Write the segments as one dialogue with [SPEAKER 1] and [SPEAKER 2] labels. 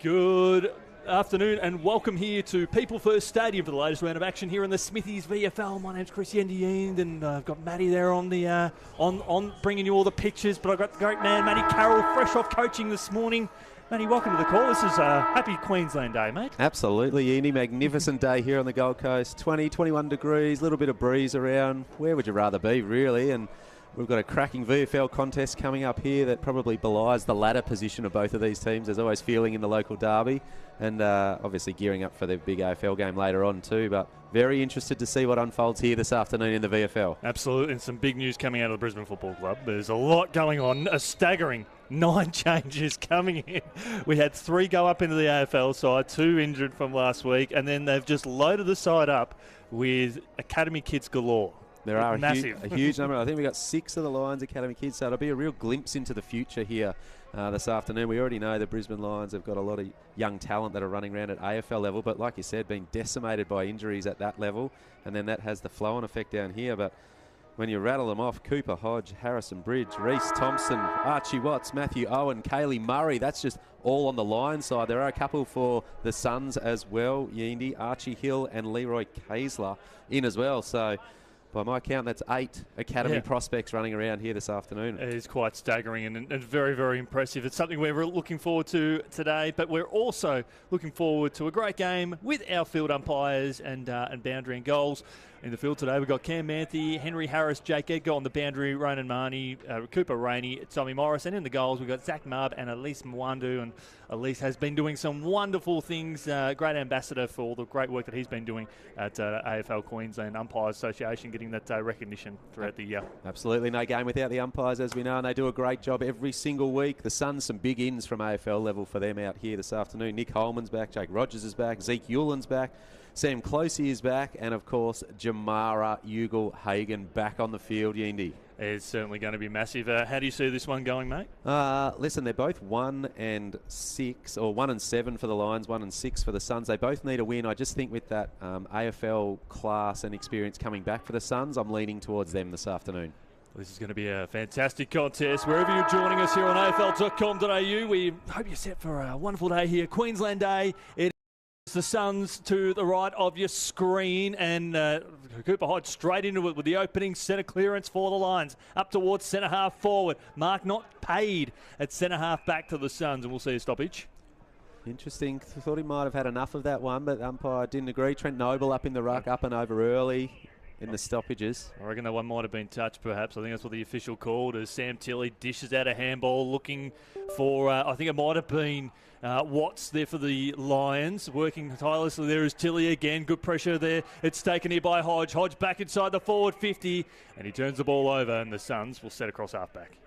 [SPEAKER 1] Good afternoon and welcome here to People First Stadium for the latest round of action here in the Smithies VFL. My name's Chris Yendiend and I've got Matty there on the on bringing you all the pictures. But I've got the great man Matty Carroll, fresh off coaching this morning. Matty, welcome to the call. This is a happy Queensland Day, mate.
[SPEAKER 2] Absolutely, Yendy. Magnificent day here on the Gold Coast. 20, 21 degrees, a little bit of breeze around. Where would you rather be, really? And we've got a cracking VFL contest coming up here that probably belies the ladder position of both of these teams. There's always feeling in the local derby and obviously gearing up for the big AFL game later on too. But very interested to see what unfolds here this afternoon in the VFL.
[SPEAKER 1] Absolutely, and some big news coming out of the Brisbane Football Club. There's a lot going on, a staggering 9 changes coming in. We had 3 go up into the AFL side, 2 injured from last week, and then they've just loaded the side up with academy kids galore.
[SPEAKER 2] There are
[SPEAKER 1] Massive.
[SPEAKER 2] a huge number. I think we've got 6 of the Lions Academy kids, so it'll be a real glimpse into the future here this afternoon. We already know the Brisbane Lions have got a lot of young talent that are running around at AFL level, but like you said, being decimated by injuries at that level, and then that has the flow-on effect down here. But when you rattle them off, Cooper Hodge, Harrison Bridge, Reece Thompson, Archie Watts, Matthew Owen, Kaylee Murray, that's just all on the Lions side. There are a couple for the Suns as well, Yendy, Archie Hill and Leroy Kaysler in as well. So by my count, that's 8 academy prospects running around here this afternoon.
[SPEAKER 1] It is quite staggering and very, very impressive. It's something we're looking forward to today, but we're also looking forward to a great game with our field umpires and boundary and goals. In the field today, we've got Cam Manthe, Henry Harris, Jake Edgar on the boundary, Ronan Marnie, Cooper Rainey, Tommy Morris, and in the goals, we've got Zach Mubb and Elise Mwandu. And Elise has been doing some wonderful things, great ambassador for all the great work that he's been doing at AFL Queensland Umpires Association, getting that recognition throughout the year.
[SPEAKER 2] Absolutely, no game without the umpires, as we know, and they do a great job every single week. The Suns, some big ins from AFL level for them out here this afternoon. Nick Holman's back, Jake Rogers is back, Zeke Hewlin's back, Sam Closey is back, and of course, Jamara Ugle-Hagan back on the field, Yendy.
[SPEAKER 1] It's certainly going to be massive. How do you see this one going, mate?
[SPEAKER 2] Listen, they're both 1 and 6, or 1 and 7 for the Lions, 1 and 6 for the Suns. They both need a win. I just think with that AFL class and experience coming back for the Suns, I'm leaning towards them this afternoon.
[SPEAKER 1] This is going to be a fantastic contest. Wherever you're joining us here on afl.com.au, we hope you're set for a wonderful day here. Queensland Day. It's the Suns to the right of your screen, and Cooper Hodge straight into it with the opening centre clearance for the Lions. Up towards centre half forward. Mark not paid at centre half back to the Suns, and we'll see a stoppage.
[SPEAKER 2] Interesting. Thought he might have had enough of that one, but the umpire didn't agree. Trent Noble up in the ruck, up and over early in the stoppages.
[SPEAKER 1] I reckon that one might have been touched, perhaps. I think that's what the official called, as Sam Tilley dishes out a handball looking for, I think it might have been Watts there for the Lions, working tirelessly. There is Tilley again. Good pressure there. It's taken here by Hodge. Hodge back inside the forward 50, and he turns the ball over, and the Suns will set across half-back.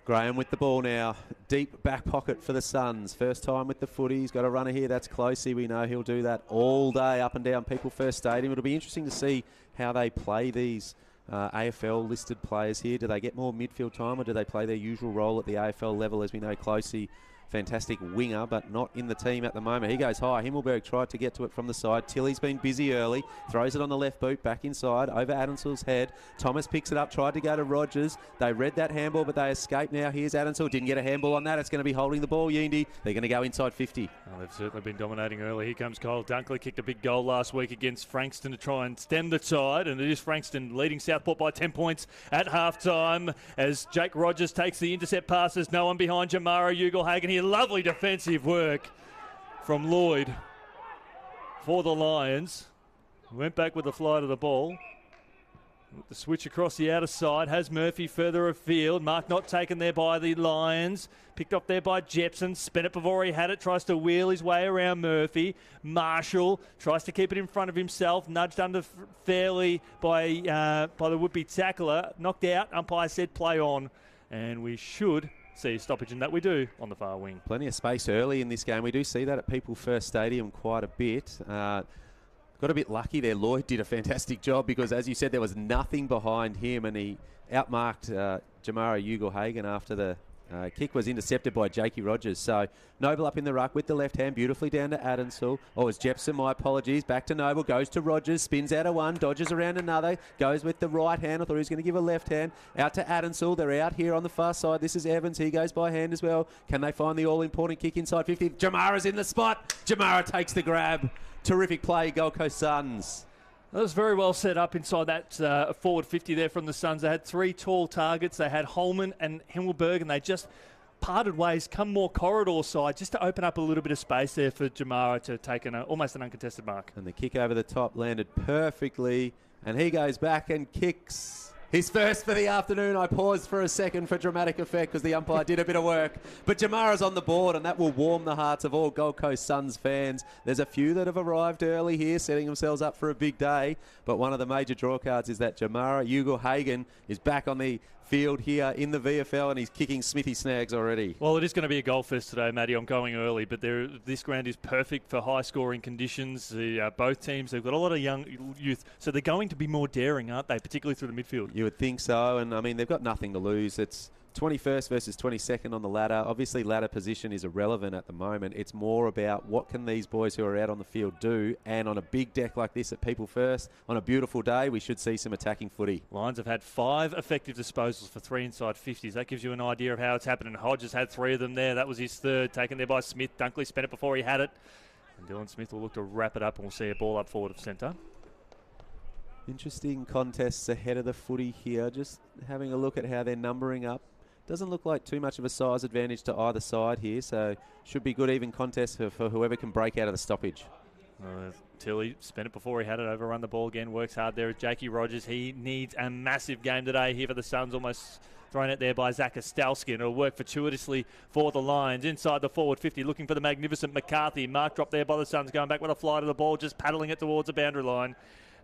[SPEAKER 2] Graham with the ball now. Deep back pocket for the Suns. First time with the footy. He's got a runner here. That's Closey. We know he'll do that all day up and down People First Stadium. It'll be interesting to see how they play these AFL listed players here. Do they get more midfield time, or do they play their usual role at the AFL level? As we know, Closey, fantastic winger, but not in the team at the moment. He goes high. Himmelberg tried to get to it from the side. Tilley's been busy early. Throws it on the left boot, back inside, over Adamsell's head. Thomas picks it up, tried to go to Rogers. They read that handball, but they escaped now. Here's Adamsell. Didn't get a handball on that. It's going to be holding the ball, Yendy. They're going to go inside 50.
[SPEAKER 1] Well, they've certainly been dominating early. Here comes Kyle Dunkley. Kicked a big goal last week against Frankston to try and stem the tide. And it is Frankston leading Southport by 10 points at half-time as Jake Rogers takes the intercept passes. No one behind Jamara Ugle-Hagan here. Lovely defensive work from Lloyd for the Lions. Went back with the flight of the ball. The switch across the outer side has Murphy further afield. Mark not taken there by the Lions. Picked up there by Jepson. Spent it before he had it. Tries to wheel his way around Murphy. Marshall tries to keep it in front of himself. Nudged under fairly by the would-be tackler. Knocked out. Umpire said play on. And we should see a stoppage, and that we do on the far wing.
[SPEAKER 2] Plenty of space early in this game. We do see that at People First Stadium quite a bit. Got a bit lucky there. Lloyd did a fantastic job because, as you said, there was nothing behind him, and he outmarked Jamara Ugle-Hagan after the Kick was intercepted by Jakey Rogers. So Noble up in the ruck with the left hand, beautifully down to Adensall. Oh, it's Jepson, my apologies. Back to Noble, goes to Rogers, spins out of one, dodges around another, goes with the right hand. I thought he was going to give a left hand. Out to Adensall. They're out here on the far side. This is Evans. He goes by hand as well. Can they find the all-important kick inside 50? Jamara's in the spot. Jamara takes the grab. Terrific play, Gold Coast Suns.
[SPEAKER 1] That was very well set up inside that forward 50 there from the Suns. They had 3 tall targets. They had Holman and Himmelberg, and they just parted ways, come more corridor side, just to open up a little bit of space there for Jamara to take almost an uncontested mark.
[SPEAKER 2] And the kick over the top landed perfectly, and he goes back and kicks his first for the afternoon. I paused for a second for dramatic effect because the umpire did a bit of work. But Jamara's on the board, and that will warm the hearts of all Gold Coast Suns fans. There's a few that have arrived early here, setting themselves up for a big day. But one of the major draw cards is that Jamara Ugle-Hagan is back on the field here in the VFL, and he's kicking Smithy snags already.
[SPEAKER 1] Well, it is going to be a goal fest today, Matty. I'm going early, but this ground is perfect for high-scoring conditions. Both teams, they've got a lot of young youth, so they're going to be more daring, aren't they, particularly through the midfield?
[SPEAKER 2] You would think so, and I mean, they've got nothing to lose. It's 21st versus 22nd on the ladder. Obviously, ladder position is irrelevant at the moment. It's more about what can these boys who are out on the field do, and on a big deck like this at People First, on a beautiful day, we should see some attacking footy.
[SPEAKER 1] Lions have had 5 effective disposals for 3 inside 50s. That gives you an idea of how it's happening. Hodges had 3 of them there. That was his 3rd, taken there by Smith. Dunkley spent it before he had it. And Dylan Smith will look to wrap it up, and we'll see a ball up forward of centre.
[SPEAKER 2] Interesting contests ahead of the footy here. Just having a look at how they're numbering up. Doesn't look like too much of a size advantage to either side here, so should be good even contest for whoever can break out of the stoppage.
[SPEAKER 1] Tilly spent it before he had it, overrun the ball again, works hard there. Jakey Rogers, he needs a massive game today here for the Suns, almost thrown out there by Zach Ostalski, and it'll work fortuitously for the Lions. Inside the forward 50, looking for the magnificent McCarthy. Mark dropped there by the Suns, going back with a fly to the ball, just paddling it towards the boundary line.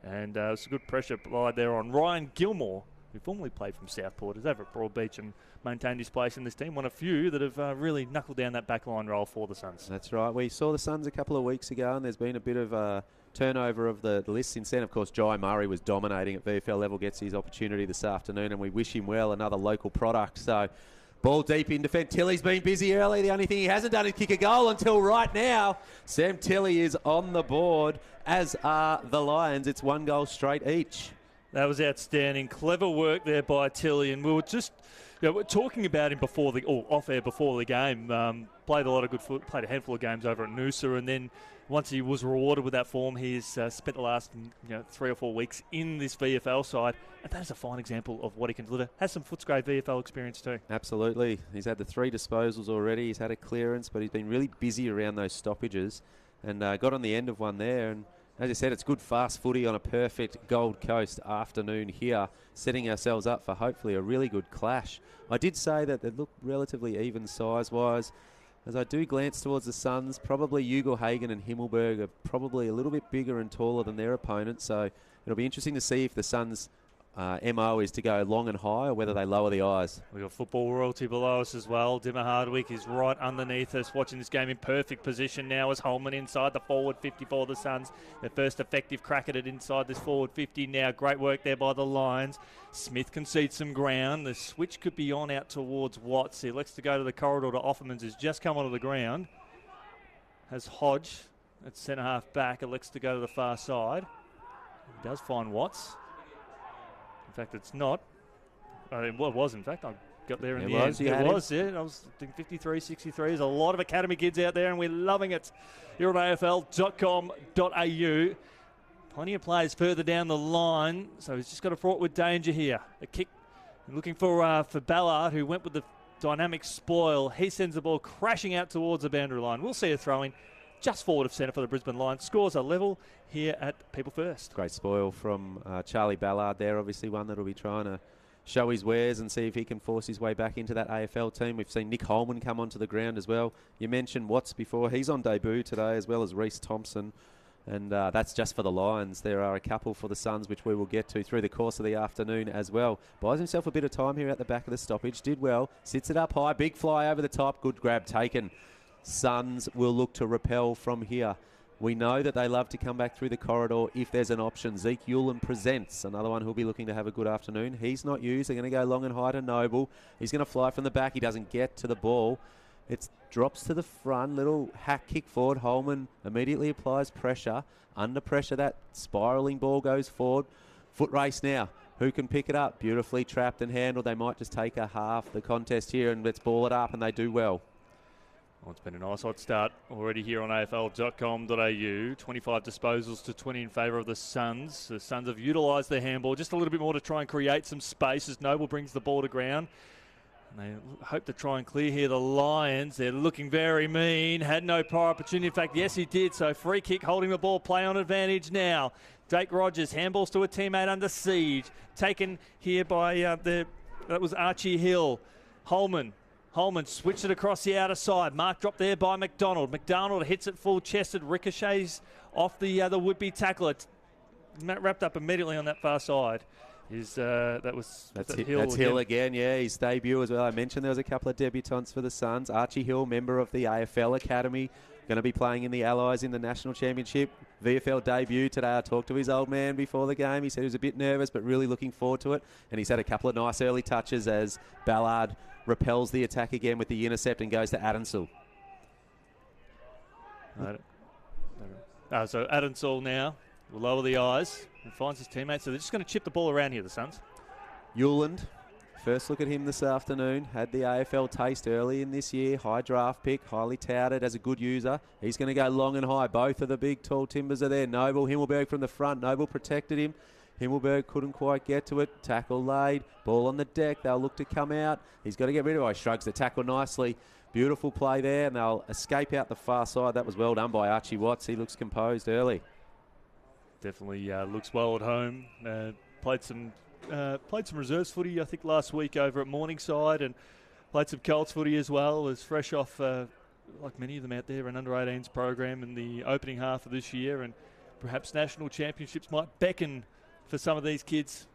[SPEAKER 1] And it's a good pressure applied there on Ryan Gilmore, who formerly played from Southport, is over at Broadbeach and maintained his place in this team. One of few that have really knuckled down that backline role for the Suns.
[SPEAKER 2] That's right. We saw the Suns a couple of weeks ago, and there's been a bit of turnover of the list since then. Of course, Jai Murray was dominating at VFL level, gets his opportunity this afternoon, and we wish him well, another local product. So, ball deep in defence. Tilly's been busy early. The only thing he hasn't done is kick a goal until right now. Sam Tilly is on the board, as are the Lions. It's 1 goal straight each.
[SPEAKER 1] That was outstanding. Clever work there by Tilly, and we were just we're talking about him off air before the game. Played a lot of good foot, played a handful of games over at Noosa, and then once he was rewarded with that form, he's spent the last 3 or 4 weeks in this VFL side, and that is a fine example of what he can deliver. Has some Footscray VFL experience too.
[SPEAKER 2] Absolutely. He's had the 3 disposals already. He's had a clearance, but he's been really busy around those stoppages, and got on the end of one there. And as I said, it's good fast footy on a perfect Gold Coast afternoon here, setting ourselves up for hopefully a really good clash. I did say that they look relatively even size-wise. As I do glance towards the Suns, probably Ugle-Hagan and Himmelberg are probably a little bit bigger and taller than their opponents, so it'll be interesting to see if the Suns' MO is to go long and high or whether they lower the eyes.
[SPEAKER 1] We've got football royalty below us as well. Dimmer Hardwick is right underneath us, watching this game in perfect position now as Holman inside the forward 50 for the Suns. Their first effective crack at it inside this forward 50 now. Great work there by the Lions. Smith concedes some ground. The switch could be on out towards Watts. He elects to go to the corridor to Offermans, who's just come onto the ground. Has Hodge at centre half back, elects to go to the far side. He does find Watts. In fact, it's not. It was, in fact. I got there in the end. It was, yeah. I was thinking 53-63. There's a lot of academy kids out there, and we're loving it here on afl.com.au. Plenty of players further down the line, so he's just got a fraught with danger here. A kick, looking for Ballard, who went with the dynamic spoil. He sends the ball crashing out towards the boundary line. We'll see a throw-in just forward of centre for the Brisbane Lions. Scores are level here at People First.
[SPEAKER 2] Great spoil from Charlie Ballard there, obviously one that will be trying to show his wares and see if he can force his way back into that AFL team. We've seen Nick Holman come onto the ground as well. You mentioned Watts before. He's on debut today, as well as Reece Thompson. And that's just for the Lions. There are a couple for the Suns, which we will get to through the course of the afternoon as well. Buys himself a bit of time here at the back of the stoppage. Did well. Sits it up high. Big fly over the top. Good grab taken. Suns will look to repel from here. We know that they love to come back through the corridor if there's an option. Zeke Hewland presents, another one who'll be looking to have a good afternoon. He's not used. They're going to go long and high to Noble. He's going to fly from the back. He doesn't get to the ball. It drops to the front. Little hack kick forward. Holman immediately applies pressure. Under pressure, that spiralling ball goes forward. Foot race now. Who can pick it up? Beautifully trapped and handled. They might just take a half the contest here and let's ball it up, and they do well.
[SPEAKER 1] Well, it's been a nice hot start already here on afl.com.au. 25 disposals to 20 in favour of the Suns. The Suns have utilised their handball just a little bit more to try and create some space as Noble brings the ball to ground. And they hope to try and clear here the Lions. They're looking very mean. Had no prior opportunity. In fact, yes, he did. So free kick holding the ball. Play on advantage now. Jake Rogers handballs to a teammate under siege. Taken here by that was Archie Hill. Holman switched it across the outer side. Mark dropped there by McDonald. McDonald hits it full-chested, ricochets off the would-be tackler. Wrapped up immediately on that far side. That's Hill.
[SPEAKER 2] That's Hill again, yeah, his debut as well. I mentioned there was a couple of debutants for the Suns. Archie Hill, member of the AFL Academy, going to be playing in the Allies in the National Championship. VFL debut today. I talked to his old man before the game. He said he was a bit nervous, but really looking forward to it. And he's had a couple of nice early touches as Ballard repels the attack again with the intercept and goes to Adensall.
[SPEAKER 1] So Adensall now will lower the eyes and finds his teammates. So they're just going to chip the ball around here, the Suns.
[SPEAKER 2] Hewland, first look at him this afternoon. Had the AFL taste early in this year. High draft pick, highly touted as a good user. He's going to go long and high. Both of the big, tall timbers are there. Noble, Himmelberg from the front. Noble protected him. Himmelberg couldn't quite get to it. Tackle laid. Ball on the deck. They'll look to come out. He's got to get rid of it. He shrugs the tackle nicely. Beautiful play there, and they'll escape out the far side. That was well done by Archie Watts. He looks composed early.
[SPEAKER 1] Definitely looks well at home. Played some reserves footy, I think, last week over at Morningside, and played some Colts footy as well. Was fresh off, like many of them out there, an under-18s program in the opening half of this year, and perhaps national championships might beckon for some of these kids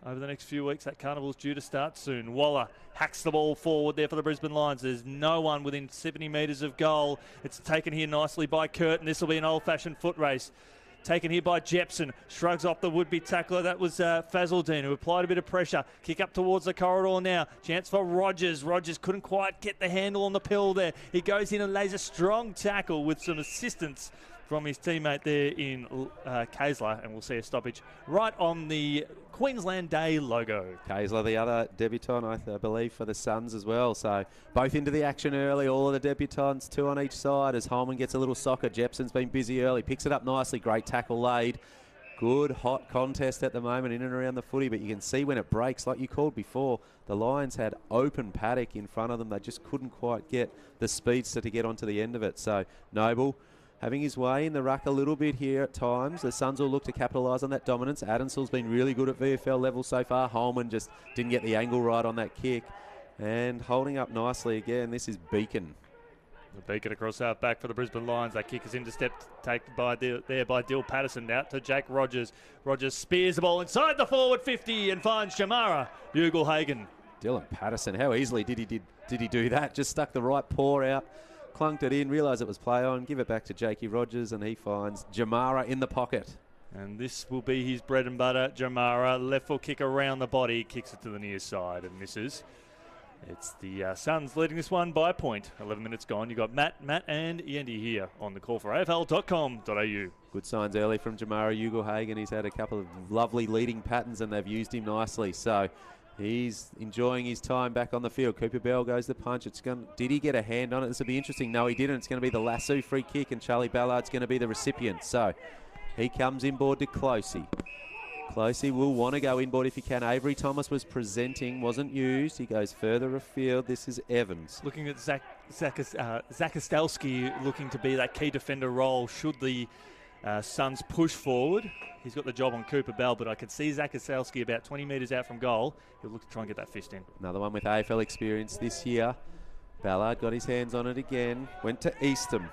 [SPEAKER 1] over the next few weeks. That carnival's due to start soon. Waller hacks the ball forward there for the Brisbane Lions. There's no one within 70 metres of goal. It's taken here nicely by Curtin. This will be an old-fashioned foot race. Taken here by Jepson. Shrugs off the would-be tackler. That was Fazaldine, who applied a bit of pressure. Kick up towards the corridor now. Chance for Rogers. Rogers couldn't quite get the handle on the pill there. He goes in and lays a strong tackle with some assistance from his teammate there in Kaysler, and we'll see a stoppage right on the Queensland Day logo.
[SPEAKER 2] Kaysler, the other debutant, I believe, for the Suns as well. So both into the action early, all of the debutants, two on each side as Holman gets a little soccer. Jepson's been busy early, picks it up nicely, great tackle laid. Good hot contest at the moment in and around the footy, but you can see when it breaks, like you called before, the Lions had open paddock in front of them. They just couldn't quite get the speedster to get onto the end of it. So Noble having his way in the ruck a little bit here at times. The Suns will look to capitalise on that dominance. Adensall's been really good at VFL level so far. Holman just didn't get the angle right on that kick. And holding up nicely again, this is Beacon.
[SPEAKER 1] The Beacon across half back for the Brisbane Lions. That kick is intercepted taken by Dill Patterson. Out to Jake Rogers. Rogers spears the ball inside the forward 50 and finds Jamara Bugle-Hagen.
[SPEAKER 2] Dylan Patterson, how easily did he do that? Just stuck the right paw out. Clunked it in, realised it was play on, give it back to Jakey Rogers, and he finds Jamara in the pocket.
[SPEAKER 1] And this will be his bread and butter, Jamara. Left foot kick around the body, kicks it to the near side and misses. It's the Suns leading this one by a point. 11 minutes gone. You've got Matt and Yendi here on the call for afl.com.au.
[SPEAKER 2] Good signs early from Jamara Ugle-Hagen. He's had a couple of lovely leading patterns and they've used him nicely. So he's enjoying his time back on the field. Cooper Bell goes the punch. Did he get a hand on it? This will be interesting. No, he didn't. It's going to be the lasso free kick, and Charlie Ballard's going to be the recipient. So he comes inboard to Closey. Closey will want to go inboard if he can. Avery Thomas was presenting, wasn't used. He goes further afield. This is Evans.
[SPEAKER 1] Looking at Zakostelski looking to be that key defender role should the Suns push forward. He's got the job on Cooper Bell, but I could see Zakostelski about 20 metres out from goal. He'll look to try and get that fist in.
[SPEAKER 2] Another one with AFL experience this year. Ballard got his hands on it again. Went to Eastham.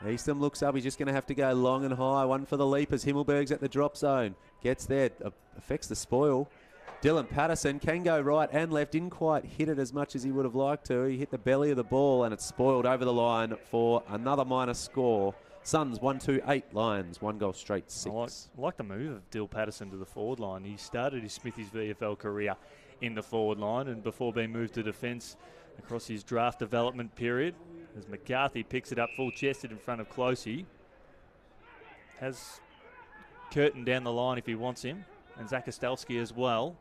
[SPEAKER 2] Eastham looks up. He's just going to have to go long and high. One for the leapers. Himmelberg's at the drop zone. Gets there. Affects the spoil. Dylan Patterson can go right and left. Didn't quite hit it as much as he would have liked to. He hit the belly of the ball and it's spoiled over the line for another minor score. Suns 1-2-8, Lions 1 goal straight 6.
[SPEAKER 1] I like the move of Dill Patterson to the forward line. He started his Smithies VFL career in the forward line, and before being moved to defence across his draft development period, as McCarthy picks it up full-chested in front of Closey. Has Curtin down the line if he wants him, and Zakostelski as well.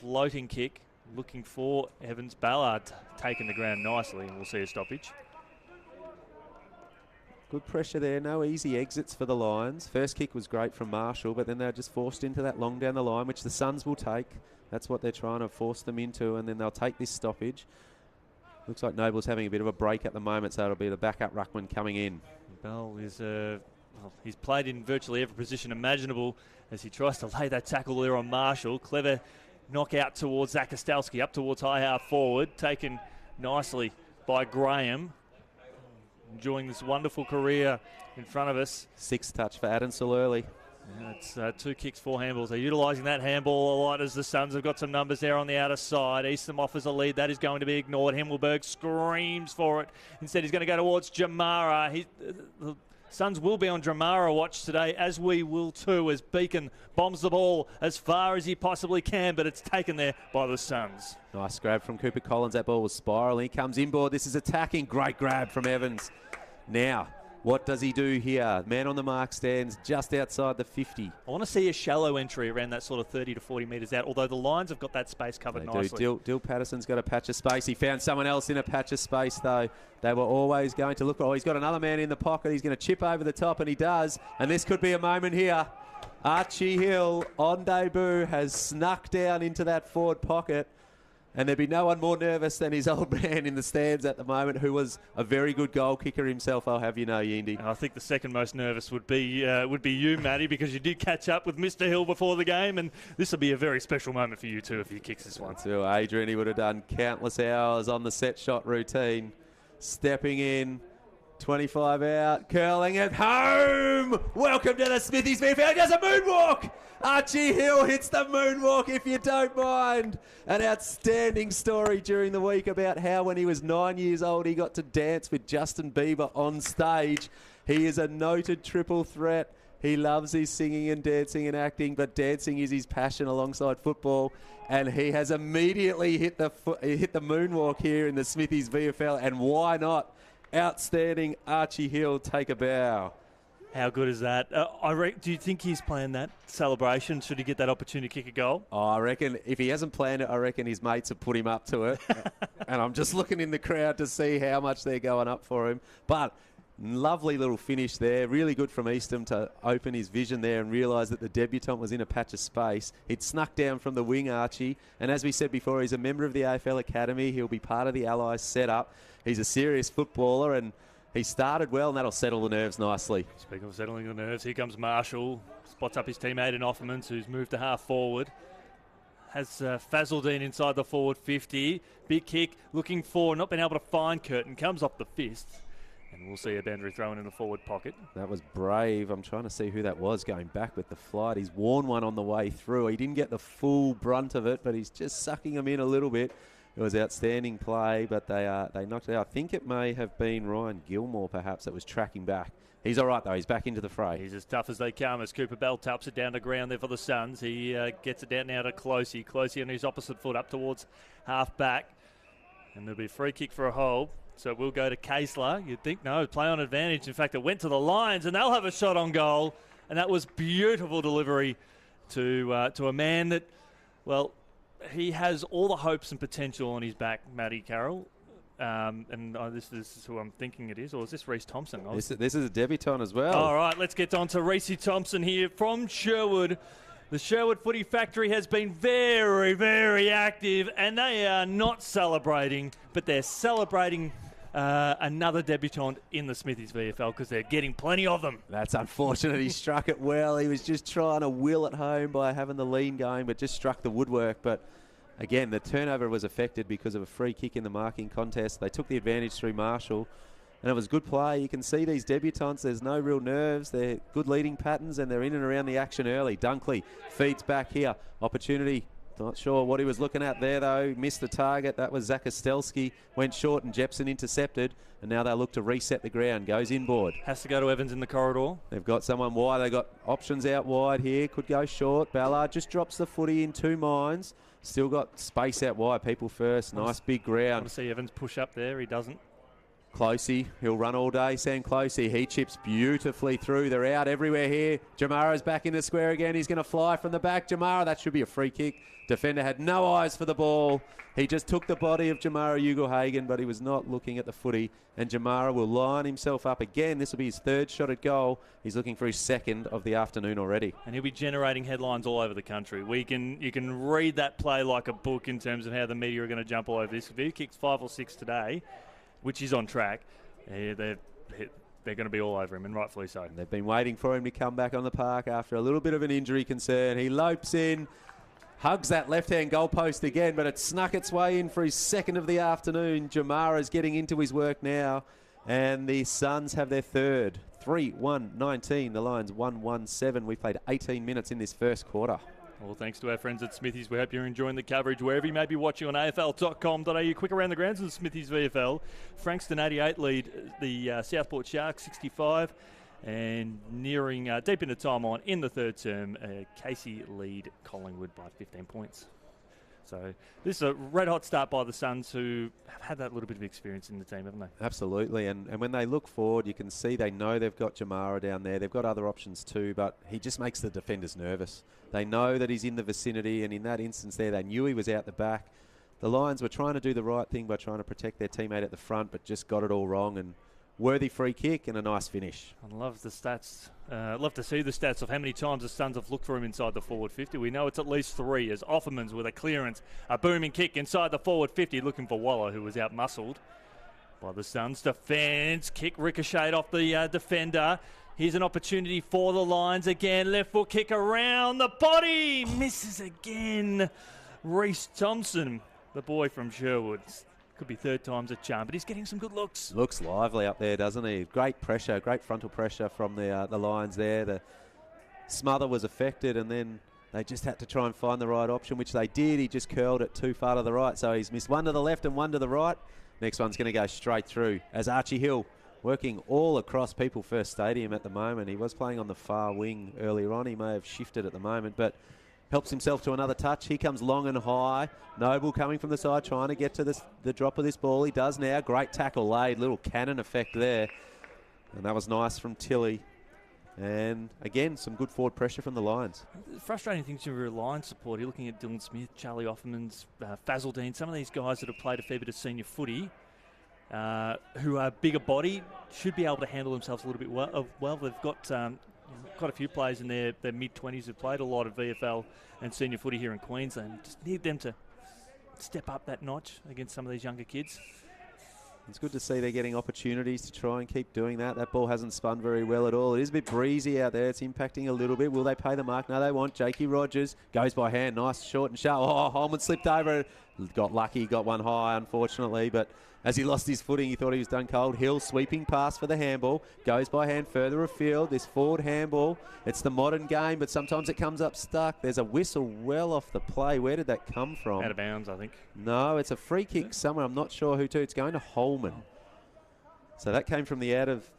[SPEAKER 1] Floating kick, looking for Evans. Ballard taking the ground nicely, and we'll see a stoppage.
[SPEAKER 2] Good pressure there, no easy exits for the Lions. First kick was great from Marshall, but then they're just forced into that long down the line, which the Suns will take. That's what they're trying to force them into, and then they'll take this stoppage. Looks like Noble's having a bit of a break at the moment, so it'll be the backup ruckman coming in.
[SPEAKER 1] Bell is he's played in virtually every position imaginable as he tries to lay that tackle there on Marshall. Clever knockout towards Zakostelski, up towards high half forward, taken nicely by Graham. Enjoying this wonderful career in front of us.
[SPEAKER 2] 6th touch for Adamsel early.
[SPEAKER 1] Yeah, it's 2 kicks, 4 handballs. They're utilising that handball a lot as the Suns have got some numbers there on the outer side. Eastham offers a lead. That is going to be ignored. Himmelberg screams for it. Instead, he's going to go towards Jamara. The Suns will be on Jamara watch today, as we will too, as Beacon bombs the ball as far as he possibly can, but it's taken there by the Suns.
[SPEAKER 2] Nice grab from Cooper Collins. That ball was spiralling. He comes inboard. This is attacking. Great grab from Evans. Now, what does he do here? Man on the mark stands just outside the 50.
[SPEAKER 1] I want to see a shallow entry around that sort of 30 to 40 metres out, although the Lions have got that space covered nicely.
[SPEAKER 2] Dill Patterson's got a patch of space. He found someone else in a patch of space, though. They were always going to look. Oh, he's got another man in the pocket. He's going to chip over the top, and he does. And this could be a moment here. Archie Hill, on debut, has snuck down into that forward pocket. And there'd be no one more nervous than his old man in the stands at the moment, who was a very good goal kicker himself, I'll have you know, Yindy.
[SPEAKER 1] And I think the second most nervous would be you, Matty, because you did catch up with Mr. Hill before the game, and this will be a very special moment for you too if he kicks this one.
[SPEAKER 2] So Adrian, he would have done countless hours on the set shot routine, stepping in, 25 out, curling it home. Welcome to the Smithies VFL. He does a moonwalk. Archie Hill hits the moonwalk, if you don't mind. An outstanding story during the week about how when he was 9 years old, he got to dance with Justin Bieber on stage. He is a noted triple threat. He loves his singing and dancing and acting, but dancing is his passion alongside football. And he has immediately hit the moonwalk here in the Smithies VFL. And why not? Outstanding Archie Hill, take a bow.
[SPEAKER 1] How good is that? Do you think he's planned that celebration? Should he get that opportunity to kick a goal?
[SPEAKER 2] Oh, I reckon if he hasn't planned it, I reckon his mates have put him up to it. And I'm just looking in the crowd to see how much they're going up for him. But lovely little finish there. Really good from Eastham to open his vision there and realise that the debutant was in a patch of space. He'd snuck down from the wing, Archie. And as we said before, he's a member of the AFL Academy. He'll be part of the Allies setup. He's a serious footballer, and he started well, and that'll settle the nerves nicely.
[SPEAKER 1] Speaking of settling the nerves, here comes Marshall. Spots up his teammate in Offermans, who's moved to half forward. Has Fazaldine inside the forward 50. Big kick, looking for, not been able to find Curtin. Comes off the fist. And we'll see a boundary thrown in the forward pocket.
[SPEAKER 2] That was brave. I'm trying to see who that was going back with the flight. He's worn one on the way through. He didn't get the full brunt of it, but he's just sucking him in a little bit. It was outstanding play, but they knocked it out. I think it may have been Ryan Gilmore, perhaps, that was tracking back. He's all right, though. He's back into the fray.
[SPEAKER 1] He's as tough as they come as Cooper Bell taps it down to ground there for the Suns. He gets it down now to Closey. Closey on his opposite foot up towards half back. And there'll be a free kick for a hold. So we'll go to Casler. You'd think, no, play on advantage. In fact, it went to the Lions, and they'll have a shot on goal. And that was beautiful delivery to a man that, well, he has all the hopes and potential on his back, Matty Carroll. This is who I'm thinking it is, or is this Reece Thompson?
[SPEAKER 2] This is a debutant as well.
[SPEAKER 1] All right, let's get on to Reece Thompson here from Sherwood. The Sherwood Footy Factory has been very, very active, and they are not celebrating, but they're celebrating another debutant in the Smithies VFL because they're getting plenty of them.
[SPEAKER 2] That's unfortunate. He struck it well. He was just trying to will it home by having the lean going, but just struck the woodwork. But again, the turnover was affected because of a free kick in the marking contest. They took the advantage through Marshall, and it was good play. You can see these debutants, there's no real nerves. They're good leading patterns, and they're in and around the action early. Dunkley feeds back here. Opportunity Not sure what he was looking at there, though. Missed the target. That was Zakostelski. Went short and Jepson intercepted. And now they'll look to reset the ground. Goes inboard.
[SPEAKER 1] Has to go to Evans in the corridor.
[SPEAKER 2] They've got someone wide. They've got options out wide here. Could go short. Ballard just drops the footy in 2 minds. Still got space out wide. People first. Nice big ground.
[SPEAKER 1] I want to see Evans push up there. He doesn't.
[SPEAKER 2] Closey, he'll run all day. Sam Closey, he chips beautifully through. They're out everywhere here. Jamara's back in the square again. He's going to fly from the back. Jamara, that should be a free kick. Defender had no eyes for the ball. He just took the body of Jamara Ugelhagen, but he was not looking at the footy. And Jamara will line himself up again. This will be his 3rd shot at goal. He's looking for his 2nd of the afternoon already.
[SPEAKER 1] And he'll be generating headlines all over the country. You can read that play like a book in terms of how the media are going to jump all over this. If he kicks 5 or 6 today, which is on track, they're going to be all over him, and rightfully so.
[SPEAKER 2] And they've been waiting for him to come back on the park after a little bit of an injury concern. He lopes in, hugs that left-hand goalpost again, but it snuck its way in for his 2nd of the afternoon. Jamara's getting into his work now, and the Suns have their 3rd. 3-1-19. The Lions 1-1-7. We played 18 minutes in this first quarter.
[SPEAKER 1] Well, thanks to our friends at Smithies. We hope you're enjoying the coverage wherever you may be watching on afl.com.au. Quick around the grounds of the Smithies VFL. Frankston 88 lead the Southport Sharks 65. And nearing deep into time on in the 3rd term, Casey lead Collingwood by 15 points. So this is a red-hot start by the Suns, who have had that little bit of experience in the team, haven't they?
[SPEAKER 2] Absolutely, and when they look forward, you can see they know they've got Jamara down there. They've got other options too, but he just makes the defenders nervous. They know that he's in the vicinity, and in that instance there, they knew he was out the back. The Lions were trying to do the right thing by trying to protect their teammate at the front, but just got it all wrong, and worthy free kick and a nice finish.
[SPEAKER 1] I love the stats. Love to see the stats of how many times the Suns have looked for him inside the forward 50. We know it's at least 3, as Offerman's with a clearance, a booming kick inside the forward 50, looking for Waller, who was out-muscled by the Suns. Defense, kick ricocheted off the defender. Here's an opportunity for the Lions again. Left foot kick around the body. Misses again. Reece Thompson, the boy from Sherwood. Could be 3rd time's a charm, but he's getting some good looks. Looks
[SPEAKER 2] lively up there, doesn't he? Great pressure, great frontal pressure from the Lions there. The smother was affected, and then they just had to try and find the right option, which they did. He just curled it too far to the right, so he's missed one to the left and one to the right. Next one's going to go straight through as Archie Hill working all across People First Stadium at the moment. He was playing on the far wing earlier on. He may have shifted at the moment, but helps himself to another touch. He comes long and high. Noble coming from the side, trying to get to the drop of this ball. He does now. Great tackle laid. Little cannon effect there. And that was nice from Tilly. And again, some good forward pressure from the Lions.
[SPEAKER 1] Frustrating things to your Lions support. You're looking at Dylan Smith, Charlie Offermans, Fazaldine, some of these guys that have played a fair bit of senior footy, who are bigger body, should be able to handle themselves a little bit well. They've got quite a few players in their mid-20s who've played a lot of VFL and senior footy here in Queensland. Just need them to step up that notch against some of these younger kids.
[SPEAKER 2] It's good to see they're getting opportunities to try and keep doing that. That ball hasn't spun very well at all. It is a bit breezy out there. It's impacting a little bit. Will they pay the mark? No, they won't. Jakey Rogers goes by hand. Nice, short and sharp. Oh, Holman slipped over. Got lucky. Got one high, unfortunately. But as he lost his footing, he thought he was done cold. Hill sweeping pass for the handball. Goes by hand further afield. This forward handball. It's the modern game, but sometimes it comes up stuck. There's a whistle well off the play. Where did that come from?
[SPEAKER 1] Out of bounds, I think.
[SPEAKER 2] No, it's a free kick somewhere. I'm not sure who to. It's going to Holman. So that came from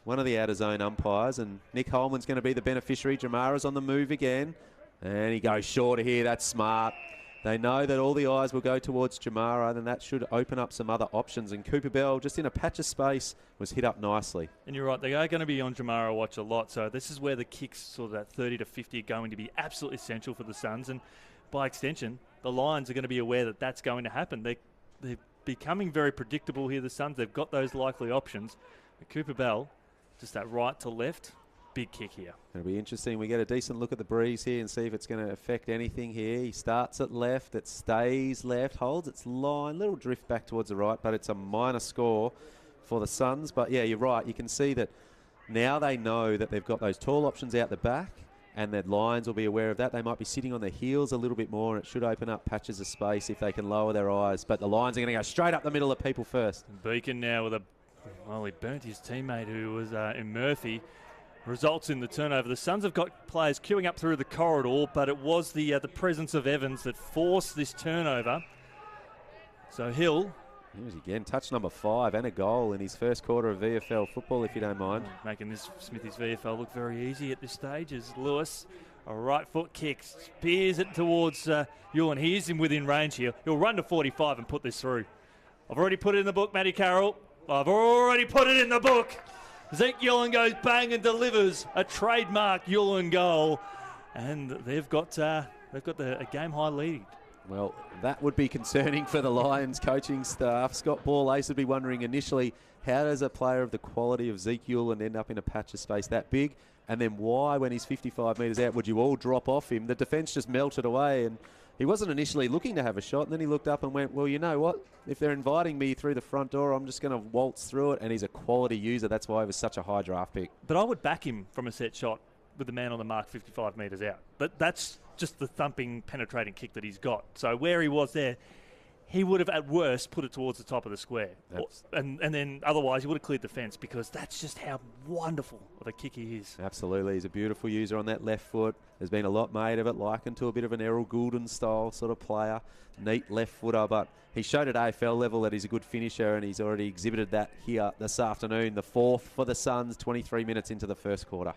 [SPEAKER 2] one of the out-of-zone umpires, and Nick Holman's going to be the beneficiary. Jamara's on the move again, and he goes shorter here. That's smart. They know that all the eyes will go towards Jamara, and that should open up some other options. And Cooper Bell, just in a patch of space, was hit up nicely.
[SPEAKER 1] And you're right, they are going to be on Jamara watch a lot. So this is where the kicks, sort of that 30 to 50, are going to be absolutely essential for the Suns. And by extension, the Lions are going to be aware that that's going to happen. They're becoming very predictable here, the Suns. They've got those likely options. But Cooper Bell, just that right to left, big kick here.
[SPEAKER 2] It'll be interesting. We get a decent look at the breeze here and see if it's going to affect anything here. He starts at left. It stays left. Holds its line. Little drift back towards the right, but it's a minor score for the Suns. But, yeah, you're right. You can see that now they know that they've got those tall options out the back, and that Lions will be aware of that. They might be sitting on their heels a little bit more, and it should open up patches of space if they can lower their eyes. But the Lions are going to go straight up the middle of People First.
[SPEAKER 1] Beacon now with he burnt his teammate who was in Murphy. results in the turnover. The Suns have got players queuing up through the corridor, but it was the presence of Evans that forced this turnover. So Hill...
[SPEAKER 2] He was again, touch number 5 and a goal in his first quarter of VFL football, if you don't mind.
[SPEAKER 1] Making this Smithies VFL look very easy at this stage as Lewis, a right foot kick, spears it towards Ewan. He is within range here. He'll run to 45 and put this through. I've already put it in the book, Matty Carroll. I've already put it in the book. Zeke Ewan goes bang and delivers a trademark Ewan goal. And they've got a game-high lead.
[SPEAKER 2] Well, that would be concerning for the Lions coaching staff. Scott Ball-Ace would be wondering initially, how does a player of the quality of Zeke Ewan end up in a patch of space that big? And then why, when he's 55 metres out, would you all drop off him? The defence just melted away, and he wasn't initially looking to have a shot. And then he looked up and went, well, you know what? If they're inviting me through the front door, I'm just going to waltz through it. And he's a quality user. That's why he was such a high draft pick.
[SPEAKER 1] But I would back him from a set shot with the man on the mark 55 metres out. But that's just the thumping, penetrating kick that he's got. So where he was there, he would have at worst put it towards the top of the square. And then otherwise he would have cleared the fence, because that's just how wonderful of a kick he is.
[SPEAKER 2] Absolutely. He's a beautiful user on that left foot. There's been a lot made of it, likened to a bit of an Errol Goulden style sort of player. Neat left footer, but he showed at AFL level that he's a good finisher, and he's already exhibited that here this afternoon. The 4th for the Suns, 23 minutes into the first quarter.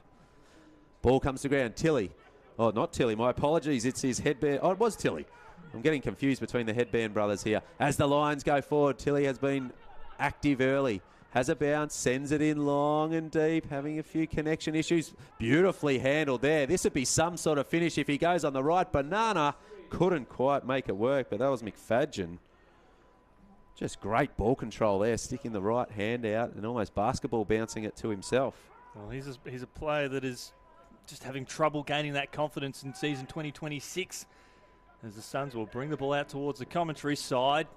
[SPEAKER 2] Ball comes to ground. Tilly. Oh, not Tilly. My apologies. It's his headband. Oh, it was Tilly. I'm getting confused between the headband brothers here. As the Lions go forward, Tilly has been active early. Has a bounce, sends it in long and deep, having a few connection issues. Beautifully handled there. This would be some sort of finish if he goes on the right. Banana couldn't quite make it work, but that was McFadgen. Just great ball control there, sticking the right hand out and almost basketball bouncing it to himself.
[SPEAKER 1] Well, he's a player that is just having trouble gaining that confidence in season 2026, as the Suns will bring the ball out towards the commentary side.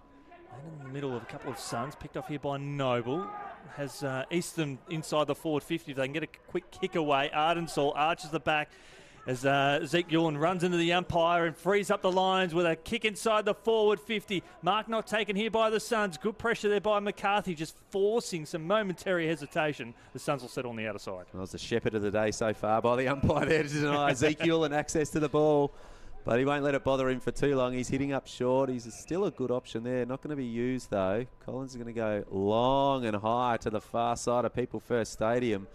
[SPEAKER 1] And in the middle of a couple of Suns, picked off here by Noble. Has Easton inside the forward 50. If they can get a quick kick away, Ardensall arches the back as Zeke Ewan runs into the umpire and frees up the Lions with a kick inside the forward 50. Mark not taken here by the Suns. Good pressure there by McCarthy, just forcing some momentary hesitation. The Suns will settle on the outer side.
[SPEAKER 2] Well, it's the shepherd of the day so far by the umpire there to deny Zeke Ewan access to the ball. But he won't let it bother him for too long. He's hitting up short. He's still a good option there. Not going to be used, though. Collins is going to go long and high to the far side of People First Stadium.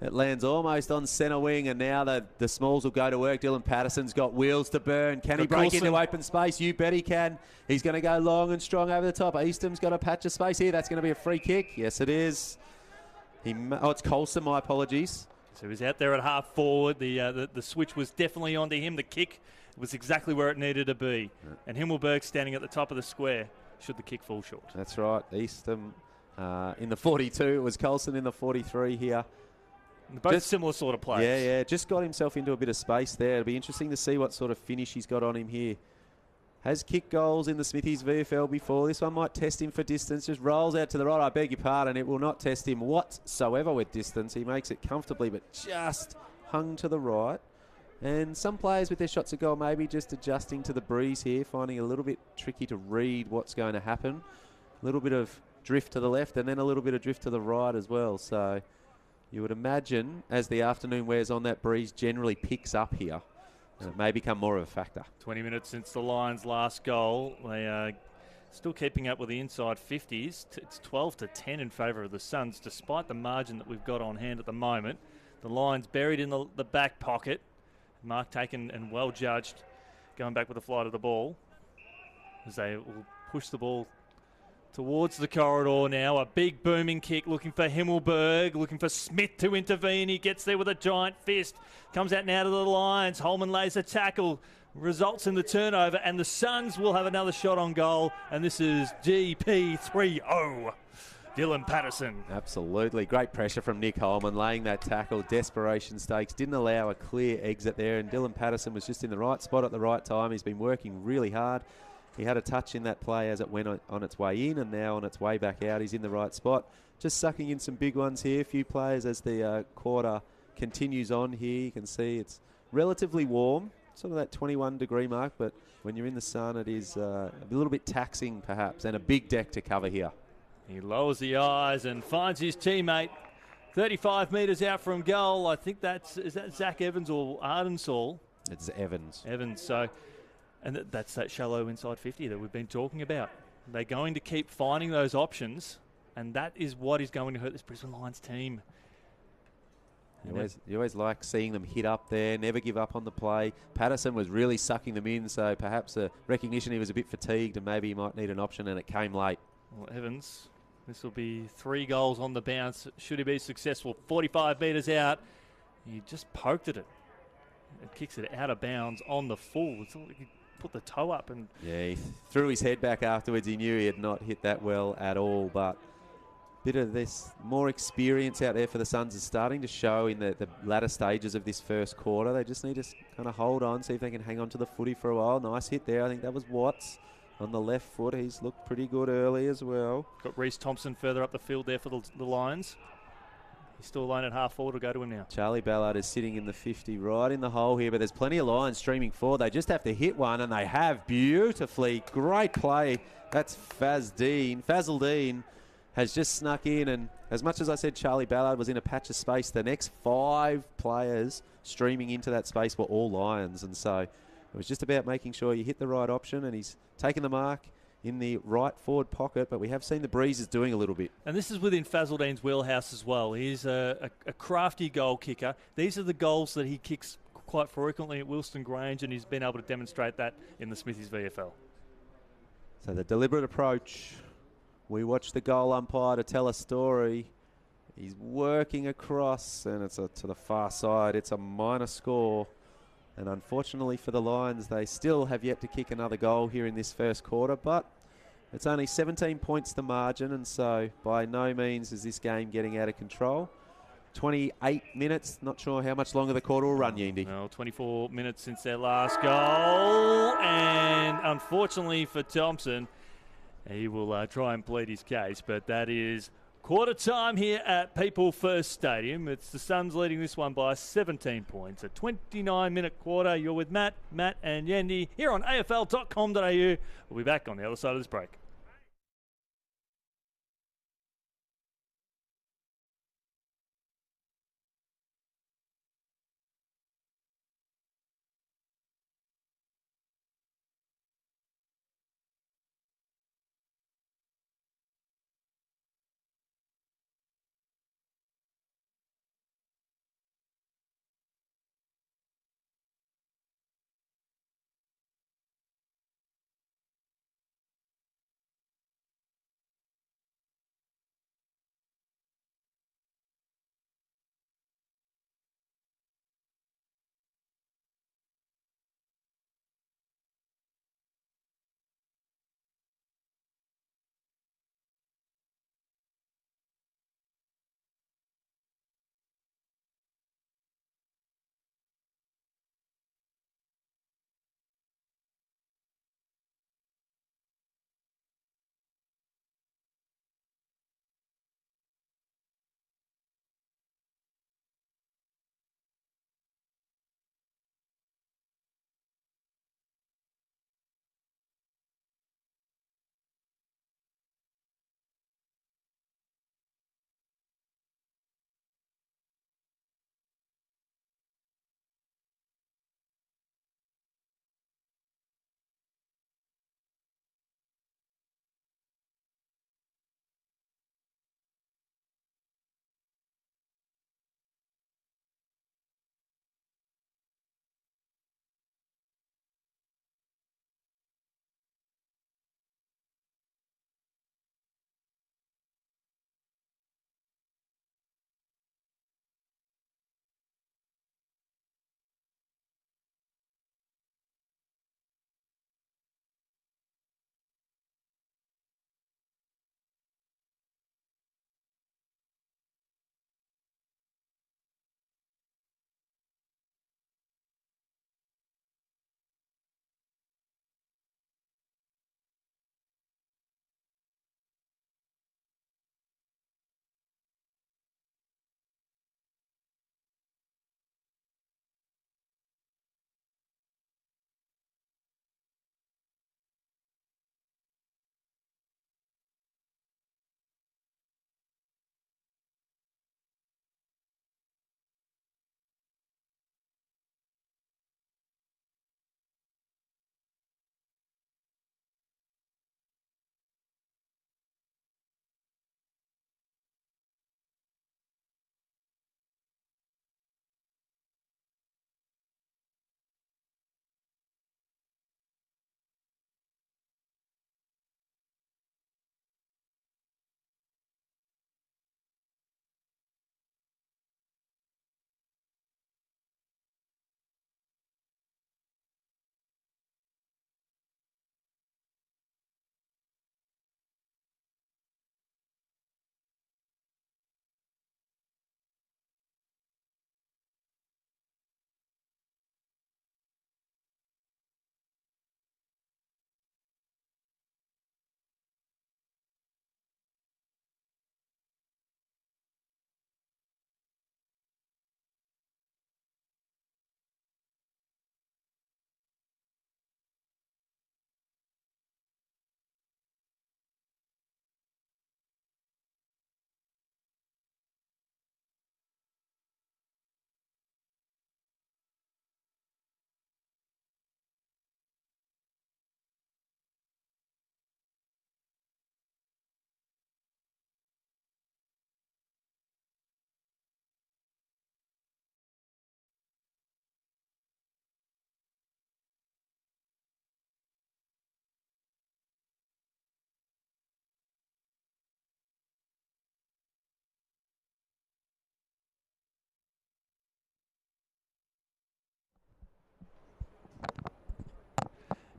[SPEAKER 2] It lands almost on centre wing, and now the Smalls will go to work. Dylan Patterson's got wheels to burn. Can he break into open space? You bet he can. He's going to go long and strong over the top. Easton's got a patch of space here. That's going to be a free kick. Yes, it is. It's Colson, my apologies.
[SPEAKER 1] So he's out there at half forward. The switch was definitely onto him. The kick was exactly where it needed to be. Yeah. And Himmelberg standing at the top of the square should the kick fall short.
[SPEAKER 2] That's right. Easton in the 42. It was Colson in the 43 here.
[SPEAKER 1] Both similar sort of players.
[SPEAKER 2] Yeah. Just got himself into a bit of space there. It'll be interesting to see what sort of finish he's got on him here. Has kicked goals in the Smithies VFL before. This one might test him for distance. Just rolls out to the right. I beg your pardon. It will not test him whatsoever with distance. He makes it comfortably, but just hung to the right. And some players with their shots at goal maybe just adjusting to the breeze here, finding it a little bit tricky to read what's going to happen. A little bit of drift to the left and then a little bit of drift to the right as well. So you would imagine as the afternoon wears on, that breeze generally picks up here. And it may become more of a factor.
[SPEAKER 1] 20 minutes since the Lions' last goal. They are still keeping up with the inside 50s. It's 12-10 in favour of the Suns, despite the margin that we've got on hand at the moment. The Lions buried in the back pocket. Mark taken and well judged, going back with the flight of the ball, as they will push the ball towards the corridor now. A big booming kick, looking for Himmelberg, looking for Smith to intervene. He gets there with a giant fist. Comes out now to the Lions. Holman lays a tackle, results in the turnover, and the Suns will have another shot on goal. And this is GP3-0. Dylan Patterson.
[SPEAKER 2] Absolutely. Great pressure from Nick Holman, laying that tackle. Desperation stakes. Didn't allow a clear exit there, and Dylan Patterson was just in the right spot at the right time. He's been working really hard. He had a touch in that play as it went on its way in, and now on its way back out. He's in the right spot. Just sucking in some big ones here. A few players as the quarter continues on here. You can see it's relatively warm, sort of that 21-degree mark, but when you're in the sun, it is a little bit taxing perhaps, and a big deck to cover here.
[SPEAKER 1] He lowers the eyes and finds his teammate 35 metres out from goal. I think is that Zach Evans or Ardensall?
[SPEAKER 2] It's Evans.
[SPEAKER 1] Evans. So, and that's that shallow inside 50 that we've been talking about. They're going to keep finding those options, and that is what is going to hurt this Brisbane Lions team.
[SPEAKER 2] You always like seeing them hit up there, never give up on the play. Patterson was really sucking them in, so perhaps a recognition he was a bit fatigued and maybe he might need an option, and it came late.
[SPEAKER 1] Well, Evans, this will be 3 goals on the bounce. Should he be successful? 45 metres out. He just poked at it. It kicks it out of bounds on the full. It's like he put the toe up. And
[SPEAKER 2] yeah, he threw his head back afterwards. He knew he had not hit that well at all, but bit of this more experience out there for the Suns is starting to show in the latter stages of this first quarter. They just need to kind of hold on, see if they can hang on to the footy for a while. Nice hit there. I think that was Watts on the left foot. He's looked pretty good early as well.
[SPEAKER 1] Got Reece Thompson further up the field there for the Lions. He's still alone at half forward. To go to him now.
[SPEAKER 2] Charlie Ballard is sitting in the 50 right in the hole here, but there's plenty of Lions streaming forward. They just have to hit one, and they have beautifully. Great play. That's Fazal Dean has just snuck in, and as much as I said Charlie Ballard was in a patch of space, the next 5 players streaming into that space were all Lions, and so it was just about making sure you hit the right option, and he's taken the mark in the right forward pocket, but we have seen the Breezes doing a little bit.
[SPEAKER 1] And this is within Fazaldine's wheelhouse as well. He's a crafty goal kicker. These are the goals that he kicks quite frequently at Wilston Grange, and he's been able to demonstrate that in the Smithies VFL.
[SPEAKER 2] So the deliberate approach. We watch the goal umpire to tell a story. He's working across, and it's to the far side. It's a minor score. And unfortunately for the Lions, they still have yet to kick another goal here in this first quarter, but it's only 17 points the margin, and so by no means is this game getting out of control. 28 minutes, not sure how much longer the quarter will run, Yindy.
[SPEAKER 1] Well, 24 minutes since their last goal, and unfortunately for Thompson, he will try and plead his case, but that is quarter time here at People First Stadium. It's the Suns leading this one by 17 points. A 29-minute quarter. You're with Matt and Yendi here on afl.com.au. We'll be back on the other side of this break.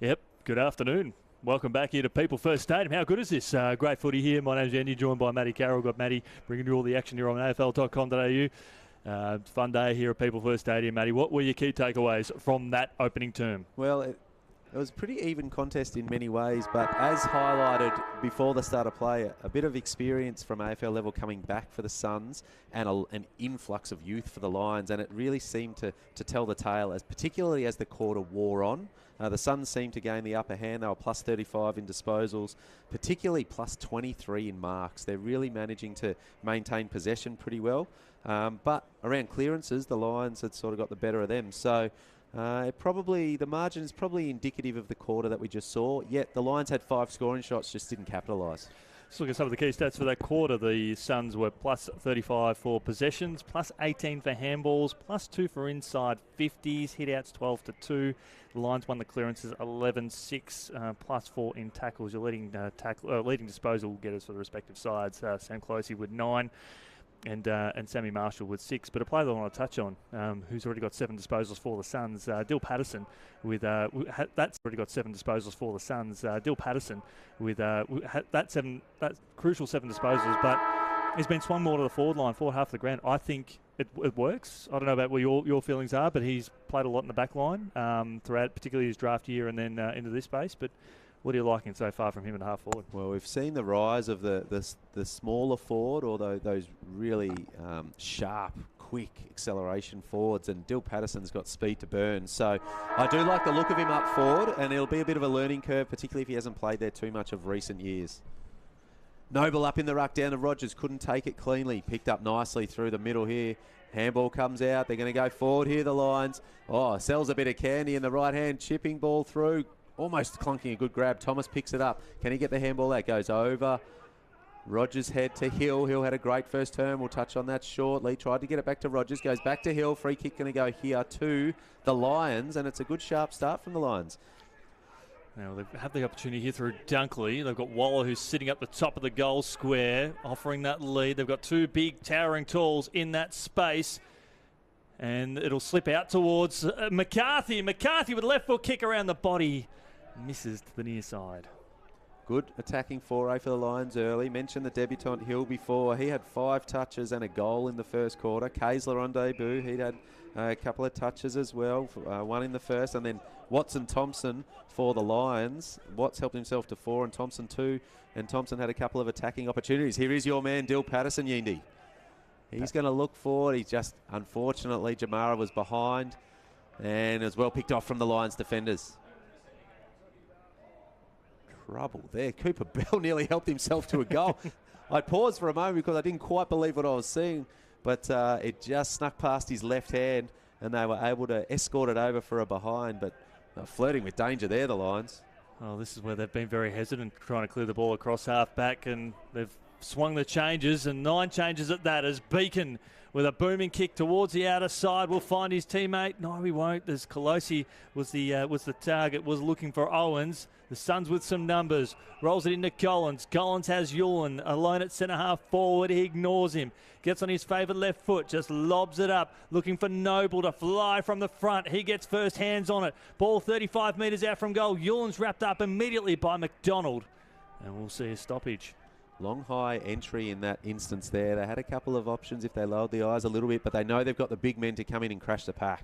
[SPEAKER 1] Yep, good afternoon. Welcome back here to People First Stadium. How good is this? Great footy here. My name's Andy, joined by Matty Carroll. Got Matty bringing you all the action here on afl.com.au. Fun day here at People First Stadium. Matty, what were your key takeaways from that opening term?
[SPEAKER 2] Well, it was a pretty even contest in many ways, but as highlighted before the start of play, a bit of experience from AFL level coming back for the Suns and an influx of youth for the Lions, and it really seemed to tell the tale, particularly as the quarter wore on. The Suns seemed to gain the upper hand. They were plus 35 in disposals, particularly plus 23 in marks. They're really managing to maintain possession pretty well. But around clearances, the Lions had sort of got the better of them. So the margin is probably indicative of the quarter that we just saw. Yet the Lions had 5 scoring shots, just didn't capitalise.
[SPEAKER 1] Let's look at some of the key stats for that quarter. The Suns were plus 35 for possessions, plus 18 for handballs, plus 2 for inside 50s, hit-outs 12-2. The Lions won the clearances 11-6, plus 4 in tackles. Your leading disposal getters for the respective sides. Sam Closey with 9. And Sammy Marshall with 6. But a player that I want to touch on, who's already got 7 disposals for the Suns, Dill Patterson, that's already got 7 disposals for the Suns. Dill Patterson with that crucial 7 disposals, but he's been swung more to the forward line, forward half of the ground. I think it works. I don't know about what your feelings are, but he's played a lot in the back line throughout, particularly his draft year and then into this space. But what are you liking so far from him at half forward?
[SPEAKER 2] Well, we've seen the rise of the smaller forward, or those really sharp, quick acceleration forwards, and Dill Patterson's got speed to burn. So I do like the look of him up forward, and it'll be a bit of a learning curve, particularly if he hasn't played there too much of recent years. Noble up in the ruck down to Rogers, couldn't take it cleanly, picked up nicely through the middle here. Handball comes out, they're going to go forward here, the Lions. Oh, sells a bit of candy in the right hand, chipping ball through. Almost clunking a good grab. Thomas picks it up. Can he get the handball? That goes over. Rogers head to Hill. Hill had a great first term. We'll touch on that shortly. Tried to get it back to Rogers. Goes back to Hill. Free kick going to go here to the Lions. And it's a good sharp start from the Lions.
[SPEAKER 1] Now they have the opportunity here through Dunkley. They've got Waller, who's sitting up the top of the goal square, offering that lead. They've got 2 big towering tools in that space. And it'll slip out towards McCarthy. McCarthy with a left foot kick around the body. Misses to the near side.
[SPEAKER 2] Good attacking foray for the Lions early. Mentioned the debutant Hill before. He had 5 touches and a goal in the first quarter. Kaysler on debut. He'd had a couple of touches as well. 1 in the first. And then Watson Thompson for the Lions. Watts helped himself to 4 and Thompson 2. And Thompson had a couple of attacking opportunities. Here is your man, Dill Patterson, Yindi. He's going to look forward. He just, unfortunately, Jamara was behind. And as well picked off from the Lions defenders. Trouble there. Cooper Bell nearly helped himself to a goal. I paused for a moment because I didn't quite believe what I was seeing, but it just snuck past his left hand and they were able to escort it over for a behind, but flirting with danger there, the Lions.
[SPEAKER 1] Oh, this is where they've been very hesitant trying to clear the ball across half back, and they've swung the changes, and 9 changes at that as Beacon with a booming kick towards the outer side will find his teammate. No, he won't. There's Colosi was the target, was looking for Owens. The Suns with some numbers. Rolls it into Collins. Collins has Ewan alone at centre half forward. He ignores him. Gets on his favourite left foot. Just lobs it up. Looking for Noble to fly from the front. He gets first hands on it. Ball 35 metres out from goal. Ewan's wrapped up immediately by McDonald. And we'll see a stoppage.
[SPEAKER 2] Long high entry in that instance there. They had a couple of options if they lowered the eyes a little bit, but they know they've got the big men to come in and crash the pack.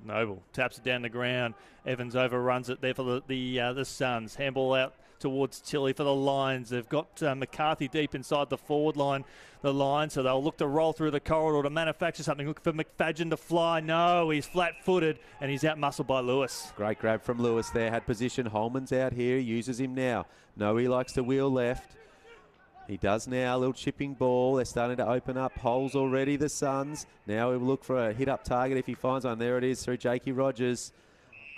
[SPEAKER 1] Noble taps it down the ground. Evans overruns it there for the Suns. Handball out towards Tilly for the Lions. They've got McCarthy deep inside the forward line, the Lions, so they'll look to roll through the corridor to manufacture something. Look for McFadden to fly. No, he's flat-footed and he's out-muscled by Lewis.
[SPEAKER 2] Great grab from Lewis there. Had position. Holman's out here. He uses him now. No, he likes to wheel left. He does now, a little chipping ball. They're starting to open up holes already, the Suns. Now he'll look for a hit-up target if he finds one. There it is through Jakey Rogers.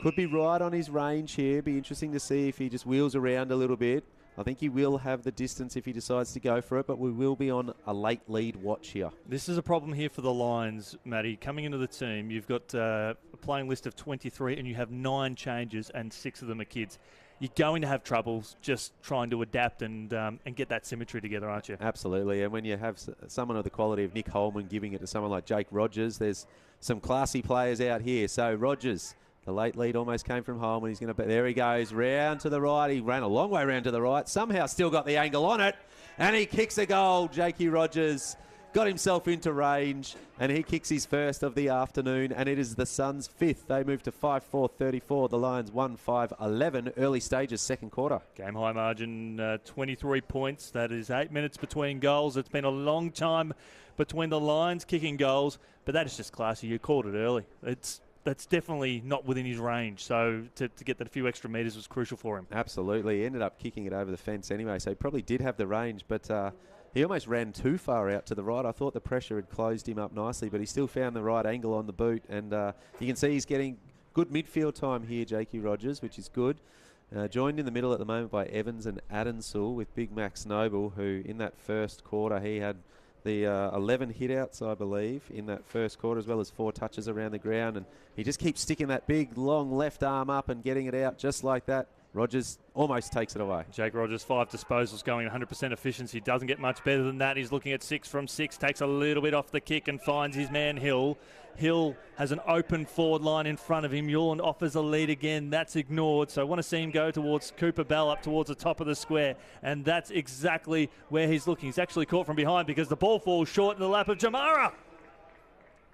[SPEAKER 2] Could be right on his range here. Be interesting to see if he just wheels around a little bit. I think he will have the distance if he decides to go for it, but we will be on a late lead watch here.
[SPEAKER 1] This is a problem here for the Lions, Matty. Coming into the team, you've got a playing list of 23 and you have 9 changes and 6 of them are kids. You're going to have troubles just trying to adapt and get that symmetry together, aren't you?
[SPEAKER 2] Absolutely. And when you have someone of the quality of Nick Holman giving it to someone like Jake Rogers, there's some classy players out here. So Rogers The late lead almost came from home, and he's going to. There he goes, round to the right. He ran a long way round to the right. Somehow still got the angle on it, and he kicks a goal. Jakey Rogers got himself into range, and he kicks his first of the afternoon, and it is the Suns' fifth. They move to 5-4-34. The Lions 1-5-11. Early stages, second quarter.
[SPEAKER 1] Game high margin, 23 points. That is 8 minutes between goals. It's been a long time between the Lions kicking goals, but that is just classy. You called it early. That's definitely not within his range, so to get that few extra metres was crucial for him.
[SPEAKER 2] Absolutely. He ended up kicking it over the fence anyway, so he probably did have the range, but he almost ran too far out to the right. I thought the pressure had closed him up nicely, but he still found the right angle on the boot, and you can see he's getting good midfield time here, Jakey Rogers, which is good. Joined in the middle at the moment by Evans and Adensall with Big Max Noble, who in that first quarter he had the 11 hit-outs, I believe, in that first quarter, as well as 4 touches around the ground. And he just keeps sticking that big, long left arm up and getting it out just like that. Rogers almost takes it away.
[SPEAKER 1] Jake Rogers, 5 disposals, going 100% efficiency. Doesn't get much better than that. He's looking at 6 from 6. Takes a little bit off the kick and finds his man Hill. Hill has an open forward line in front of him. Yuland offers a lead again. That's ignored. So I want to see him go towards Cooper Bell up towards the top of the square. And that's exactly where he's looking. He's actually caught from behind because the ball falls short in the lap of Jamara.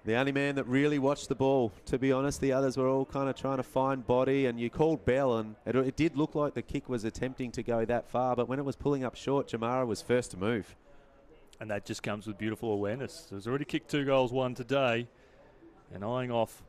[SPEAKER 2] The only man that really watched the ball, to be honest. The others were all kind of trying to find body, and you called Bell, and it did look like the kick was attempting to go that far, but when it was pulling up short, Jamara was first to move.
[SPEAKER 1] And that just comes with beautiful awareness. He's already kicked 2 goals, 1 today, and eyeing off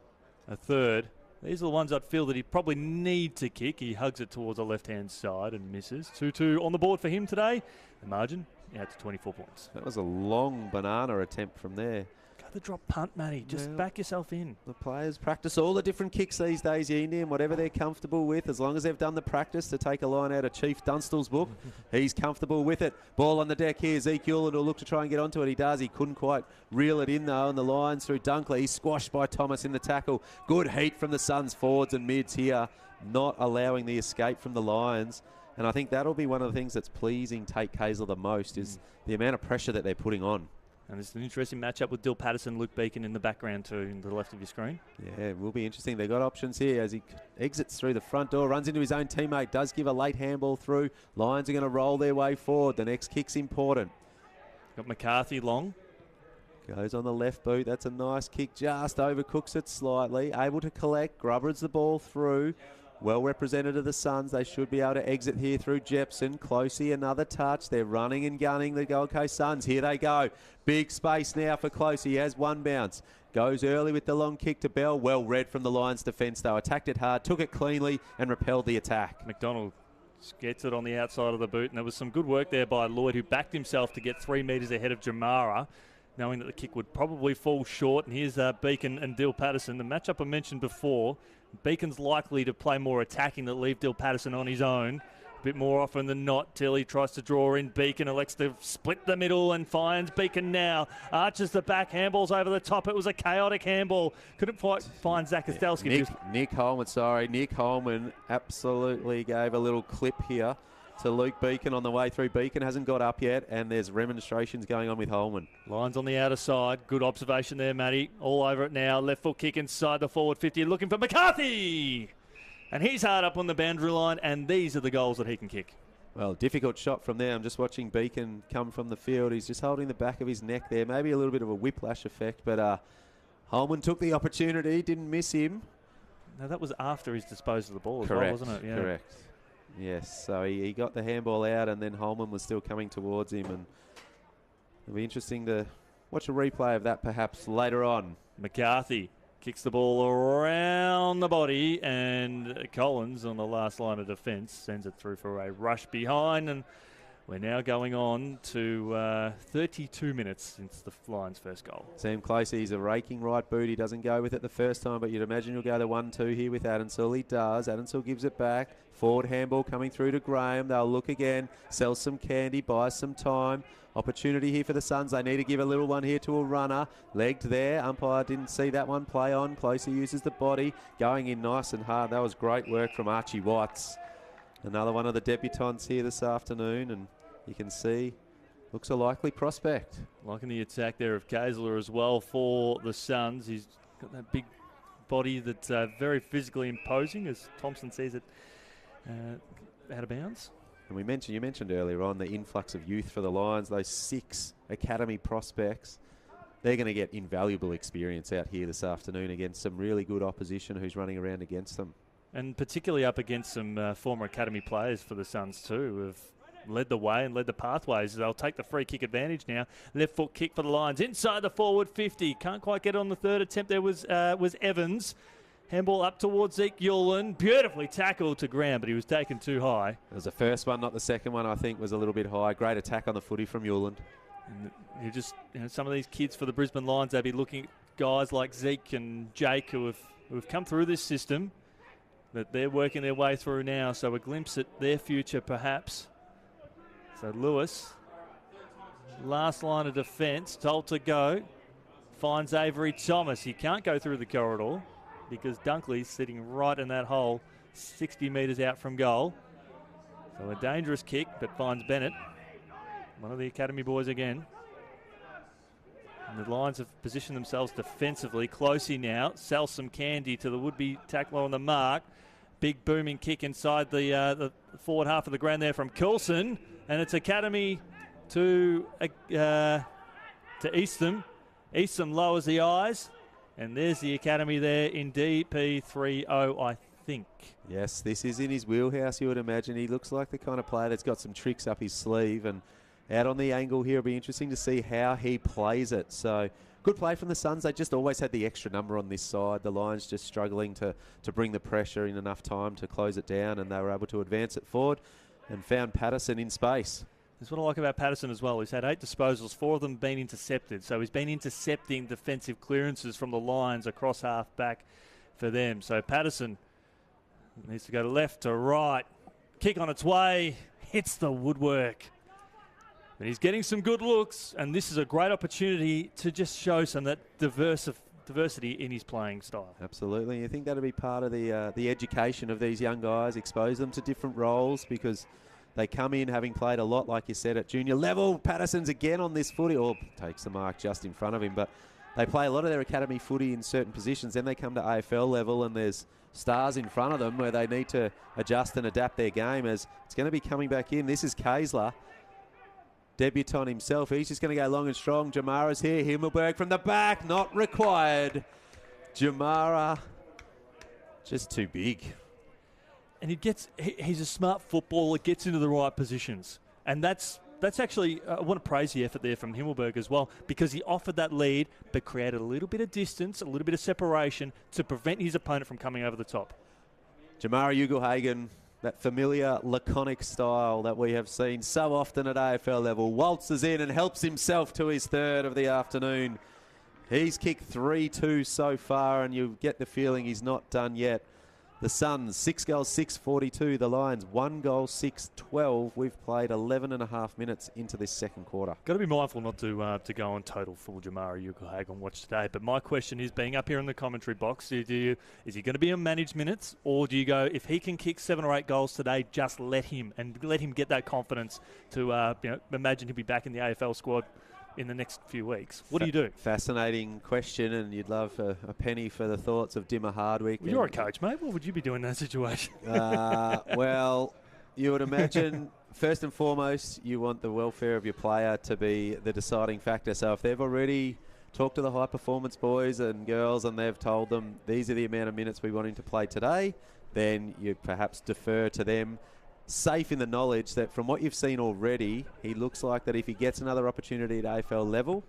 [SPEAKER 1] a third. These are the ones I'd feel that he probably need to kick. He hugs it towards the left-hand side and misses. 2-2 on the board for him today. The margin out to 24 points.
[SPEAKER 2] That was a long banana attempt from there.
[SPEAKER 1] The drop punt, Matty. Just back yourself in.
[SPEAKER 2] The players practice all the different kicks these days, Indian, whatever they're comfortable with, as long as they've done the practice. To take a line out of Chief Dunstall's book, he's comfortable with it. Ball on the deck here, Ezekiel, and he'll look to try and get onto it. He does. He couldn't quite reel it in, though, and the Lions through Dunkley. He's squashed by Thomas in the tackle. Good heat from the Suns forwards and mids here, not allowing the escape from the Lions. And I think that'll be one of the things that's pleasing Tate Hazel the most is the amount of pressure that they're putting on.
[SPEAKER 1] And it's an interesting matchup with Dill Patterson, Luke Beacon in the background too, to the left of your screen.
[SPEAKER 2] Yeah, it will be interesting. They've got options here as he exits through the front door, runs into his own teammate, does give a late handball through. Lions are going to roll their way forward. The next kick's important.
[SPEAKER 1] Got McCarthy long.
[SPEAKER 2] Goes on the left boot. That's a nice kick. Just overcooks it slightly. Able to collect. Grubbers the ball through. Well represented of the Suns. They should be able to exit here through Jepson. Closey, another touch. They're running and gunning the Gold Coast Suns. Here they go. Big space now for Closey. He has one bounce. Goes early with the long kick to Bell. Well read from the Lions defence though. Attacked it hard, took it cleanly and repelled the attack.
[SPEAKER 1] McDonald gets it on the outside of the boot. And there was some good work there by Lloyd, who backed himself to get 3 metres ahead of Jamara, knowing that the kick would probably fall short. And here's Beacon and Dill Patterson. The matchup I mentioned before, Beacon's likely to play more attacking than leave Dill Patterson on his own. A bit more often than not, Tilly tries to draw in. Beacon elects to split the middle and finds Beacon now. Arches the back, handballs over the top. It was a chaotic handball. Couldn't quite find Zach Kostelski.
[SPEAKER 2] Nick Holman absolutely gave a little clip here to Luke Beacon on the way through. Beacon hasn't got up yet, and there's remonstrations going on with Holman.
[SPEAKER 1] Lines on the outer side. Good observation there, Matty. All over it now. Left foot kick inside the forward 50. Looking for McCarthy. And he's hard up on the boundary line, and these are the goals that he can kick.
[SPEAKER 2] Well, difficult shot from there. I'm just watching Beacon come from the field. He's just holding the back of his neck there. Maybe a little bit of a whiplash effect, but Holman took the opportunity, didn't miss him.
[SPEAKER 1] No, that was after his disposal of the ball as
[SPEAKER 2] Correct,
[SPEAKER 1] well, wasn't it? Yeah.
[SPEAKER 2] Correct. Yes, so he got the handball out, and then Holman was still coming towards him, and it'll be interesting to watch a replay of that perhaps later on.
[SPEAKER 1] McCarthy kicks the ball around the body, and Collins on the last line of defence sends it through for a rush behind, and we're now going on to 32 minutes since the Lions' first goal.
[SPEAKER 2] Sam Closey's a raking right boot. He doesn't go with it the first time, but you'd imagine he'll go the 1-2 here with Adensall. He does. Adensall gives it back. Forward handball coming through to Graham. They'll look again, sell some candy, buy some time. Opportunity here for the Suns. They need to give a little one here to a runner. Legged there. Umpire didn't see that one play on. Closey uses the body. Going in nice and hard. That was great work from Archie Watts. Another one of the debutants here this afternoon, and you can see looks a likely prospect.
[SPEAKER 1] Liking the attack there of Kazler as well for the Suns. He's got that big body that's very physically imposing, as Thompson sees it out of bounds.
[SPEAKER 2] And you mentioned earlier on the influx of youth for the Lions, those 6 academy prospects. They're going to get invaluable experience out here this afternoon against some really good opposition who's running around against them.
[SPEAKER 1] And particularly up against some former academy players for the Suns too, who have led the way and led the pathways. They'll take the free kick advantage now. Left foot kick for the Lions. Inside the forward 50. Can't quite get it on the third attempt. There was Evans. Handball up towards Zeke Yulin. Beautifully tackled to ground, but he was taken too high.
[SPEAKER 2] It was the first one, not the second one, I think, was a little bit high. Great attack on the footy from Yulin.
[SPEAKER 1] And some of these kids for the Brisbane Lions, they'll be looking at guys like Zeke and Jake who have come through this system that they're working their way through now. So a glimpse at their future, perhaps. So Lewis, last line of defence, told to go. Finds Avery Thomas. He can't go through the corridor because Dunkley's sitting right in that hole, 60 metres out from goal. So a dangerous kick, but finds Bennett, one of the academy boys again. And the Lions have positioned themselves defensively. Closey now, sells some candy to the would-be tackler on the mark. Big booming kick inside the forward half of the ground there from Coulson. And it's academy to Eastham. Eastham lowers the eyes. And there's the academy there in DP30, I think.
[SPEAKER 2] Yes, this is in his wheelhouse, you would imagine. He looks like the kind of player that's got some tricks up his sleeve. And out on the angle here, it'll be interesting to see how he plays it. So good play from the Suns. They just always had the extra number on this side. The Lions just struggling to bring the pressure in enough time to close it down, and they were able to advance it forward and found Patterson in space.
[SPEAKER 1] That's what I like about Patterson as well. He's had 8 disposals, 4 of them been intercepted. So he's been intercepting defensive clearances from the Lions across half back for them. So Patterson needs to go to left to right. Kick on its way. Hits the woodwork. But he's getting some good looks, and this is a great opportunity to just show some of that diversity in his playing style.
[SPEAKER 2] Absolutely. You think that'll be part of the education of these young guys, expose them to different roles, because they come in having played a lot, like you said, at junior level. Patterson's again on this footy, or takes the mark just in front of him, but they play a lot of their academy footy in certain positions. Then they come to AFL level and there's stars in front of them where they need to adjust and adapt their game, as it's going to be coming back in. This is Kaysler, debutant himself. He's just going to go long and strong. Jamara's here. Himmelberg from the back, not required. Jamara just too big.
[SPEAKER 1] And he's a smart footballer, gets into the right positions. And that's actually, I want to praise the effort there from Himmelberg as well, because he offered that lead, but created a little bit of distance, a little bit of separation to prevent his opponent from coming over the top.
[SPEAKER 2] Jamara Ugelhagen, that familiar laconic style that we have seen so often at AFL level, waltzes in and helps himself to his third of the afternoon. He's kicked 3-2 so far, and you get the feeling he's not done yet. The Suns, 6 goals, 6-42. The Lions, 1 goal, 6-12. We've played 11 and a half minutes into this second quarter.
[SPEAKER 1] Got to be mindful not to go on total full Jamara Ugelhagen watch today. But my question is, being up here in the commentary box, is he going to be on managed minutes, or do you go, if he can kick 7 or 8 goals today, just let him get that confidence to imagine he'll be back in the AFL squad in the next few weeks? What do you do?
[SPEAKER 2] Fascinating question, and you'd love a penny for the thoughts of Dimmer Hardwick.
[SPEAKER 1] Well, you're a coach, mate. What would you be doing in that situation?
[SPEAKER 2] Well, you would imagine, first and foremost, you want the welfare of your player to be the deciding factor. So if they've already talked to the high-performance boys and girls and they've told them these are the amount of minutes we want him to play today, then you perhaps defer to them, safe in the knowledge that from what you've seen already, he looks like that if he gets another opportunity at AFL level,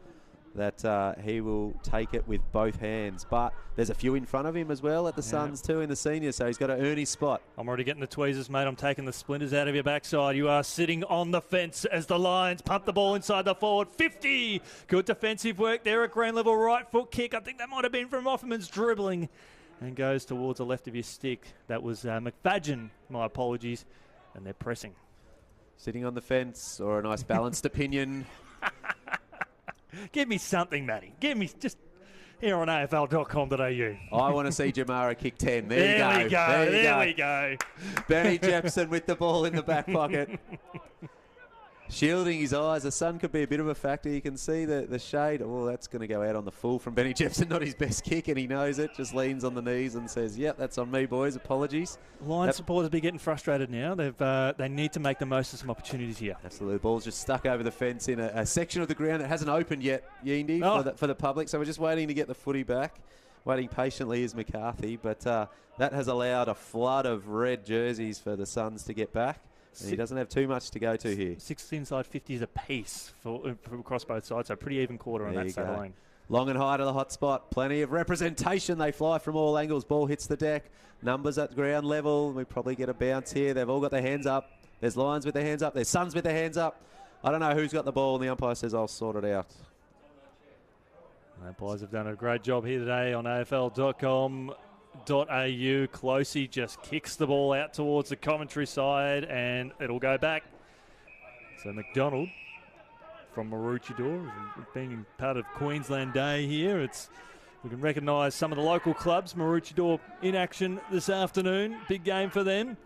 [SPEAKER 2] that he will take it with both hands. But there's a few in front of him as well at the Suns too in the seniors, so he's got to earn his spot.
[SPEAKER 1] I'm already getting the tweezers, mate. I'm taking the splinters out of your backside. You are sitting on the fence as the Lions pump the ball inside the forward 50. Good defensive work there at ground level. Right foot kick. I think that might have been from Offerman's dribbling, and goes towards the left of his stick. That was McFadgen. My apologies. And they're pressing.
[SPEAKER 2] Sitting on the fence, or a nice balanced opinion.
[SPEAKER 1] Give me something, Matty. Give me just here on AFL.com.au.
[SPEAKER 2] I want to see Jamara kick 10.
[SPEAKER 1] There we go.
[SPEAKER 2] Benny Jepson with the ball in the back pocket. shielding his eyes. The sun could be a bit of a factor. You can see the shade. Oh, that's going to go out on the full from Benny Jepson. Not his best kick, and he knows it. Just leans on the knees and says, yep, that's on me, boys. Apologies.
[SPEAKER 1] Lions supporters be getting frustrated now. They need to make the most of some opportunities here.
[SPEAKER 2] Absolutely. The ball's just stuck over the fence in a section of the ground that hasn't opened yet, Yeendy, for the public. So we're just waiting to get the footy back. Waiting patiently is McCarthy, but that has allowed a flood of red jerseys for the Suns to get back. And he doesn't have too much to go to here.
[SPEAKER 1] 6 inside 50s apiece from across both sides, so pretty even quarter on that side lane.
[SPEAKER 2] Long and high to the hot spot. Plenty of representation. They fly from all angles. Ball hits the deck. Numbers at ground level. We probably get a bounce here. They've all got their hands up. There's Lions with their hands up. There's Suns with their hands up. I don't know who's got the ball, and the umpire says, I'll sort it out.
[SPEAKER 1] The umpires have done a great job here today on AFL.com.au. Closey just kicks the ball out towards the commentary side, and it'll go back. So McDonald from Maroochydore, being part of Queensland Day here. We can recognise some of the local clubs. Maroochydore in action this afternoon. Big game for them.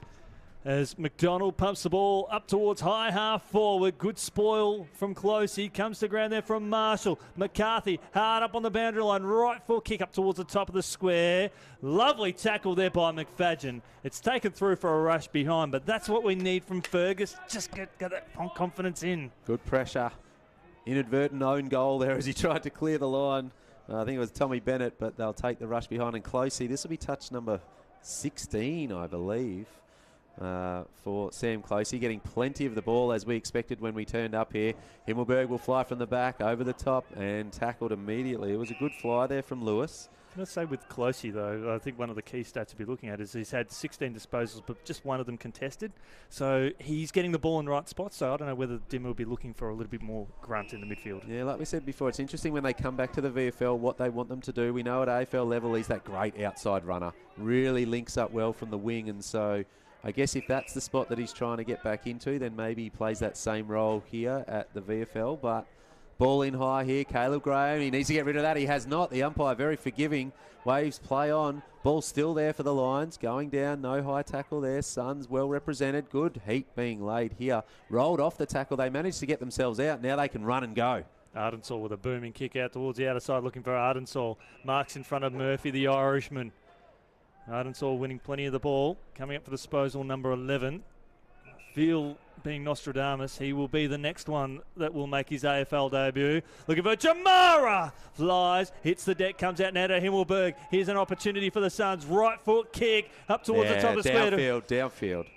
[SPEAKER 1] As McDonald pumps the ball up towards high half forward. Good spoil from Closey. Comes to ground there from Marshall. McCarthy hard up on the boundary line. Right foot kick up towards the top of the square. Lovely tackle there by McFadden. It's taken through for a rush behind, but that's what we need from Fergus. Just get that confidence in.
[SPEAKER 2] Good pressure. Inadvertent own goal there as he tried to clear the line. I think it was Tommy Bennett, but they'll take the rush behind. And Closey, this will be touch number 16, I believe. For Sam Closey, getting plenty of the ball as we expected when we turned up here. Himmelberg will fly from the back over the top and tackled immediately. It was a good fly there from Lewis.
[SPEAKER 1] Can I say with Closey, though, I think one of the key stats to be looking at is he's had 16 disposals, but just one of them contested. So he's getting the ball in the right spots. So I don't know whether Dimmer will be looking for a little bit more grunt in the midfield.
[SPEAKER 2] Yeah, like we said before, it's interesting when they come back to the VFL what they want them to do. We know at AFL level he's that great outside runner. Really links up well from the wing, and so I guess if that's the spot that he's trying to get back into, then maybe he plays that same role here at the VFL. But ball in high here, Caleb Graham. He needs to get rid of that. He has not. The umpire very forgiving. Waves play on. Ball still there for the Lions. Going down. No high tackle there. Suns well represented. Good heat being laid here. Rolled off the tackle. They managed to get themselves out. Now they can run and go.
[SPEAKER 1] Ardensaw with a booming kick out towards the outer side looking for Ardensaw. Marks in front of Murphy, the Irishman. Ardensaw winning plenty of the ball. Coming up for disposal number 11. Feel being Nostradamus, he will be the next one that will make his AFL debut. Looking for Jamara. Flies, hits the deck, comes out now to Himmelberg. Here's an opportunity for the Suns. Right foot kick up towards the top of the square.
[SPEAKER 2] Downfield.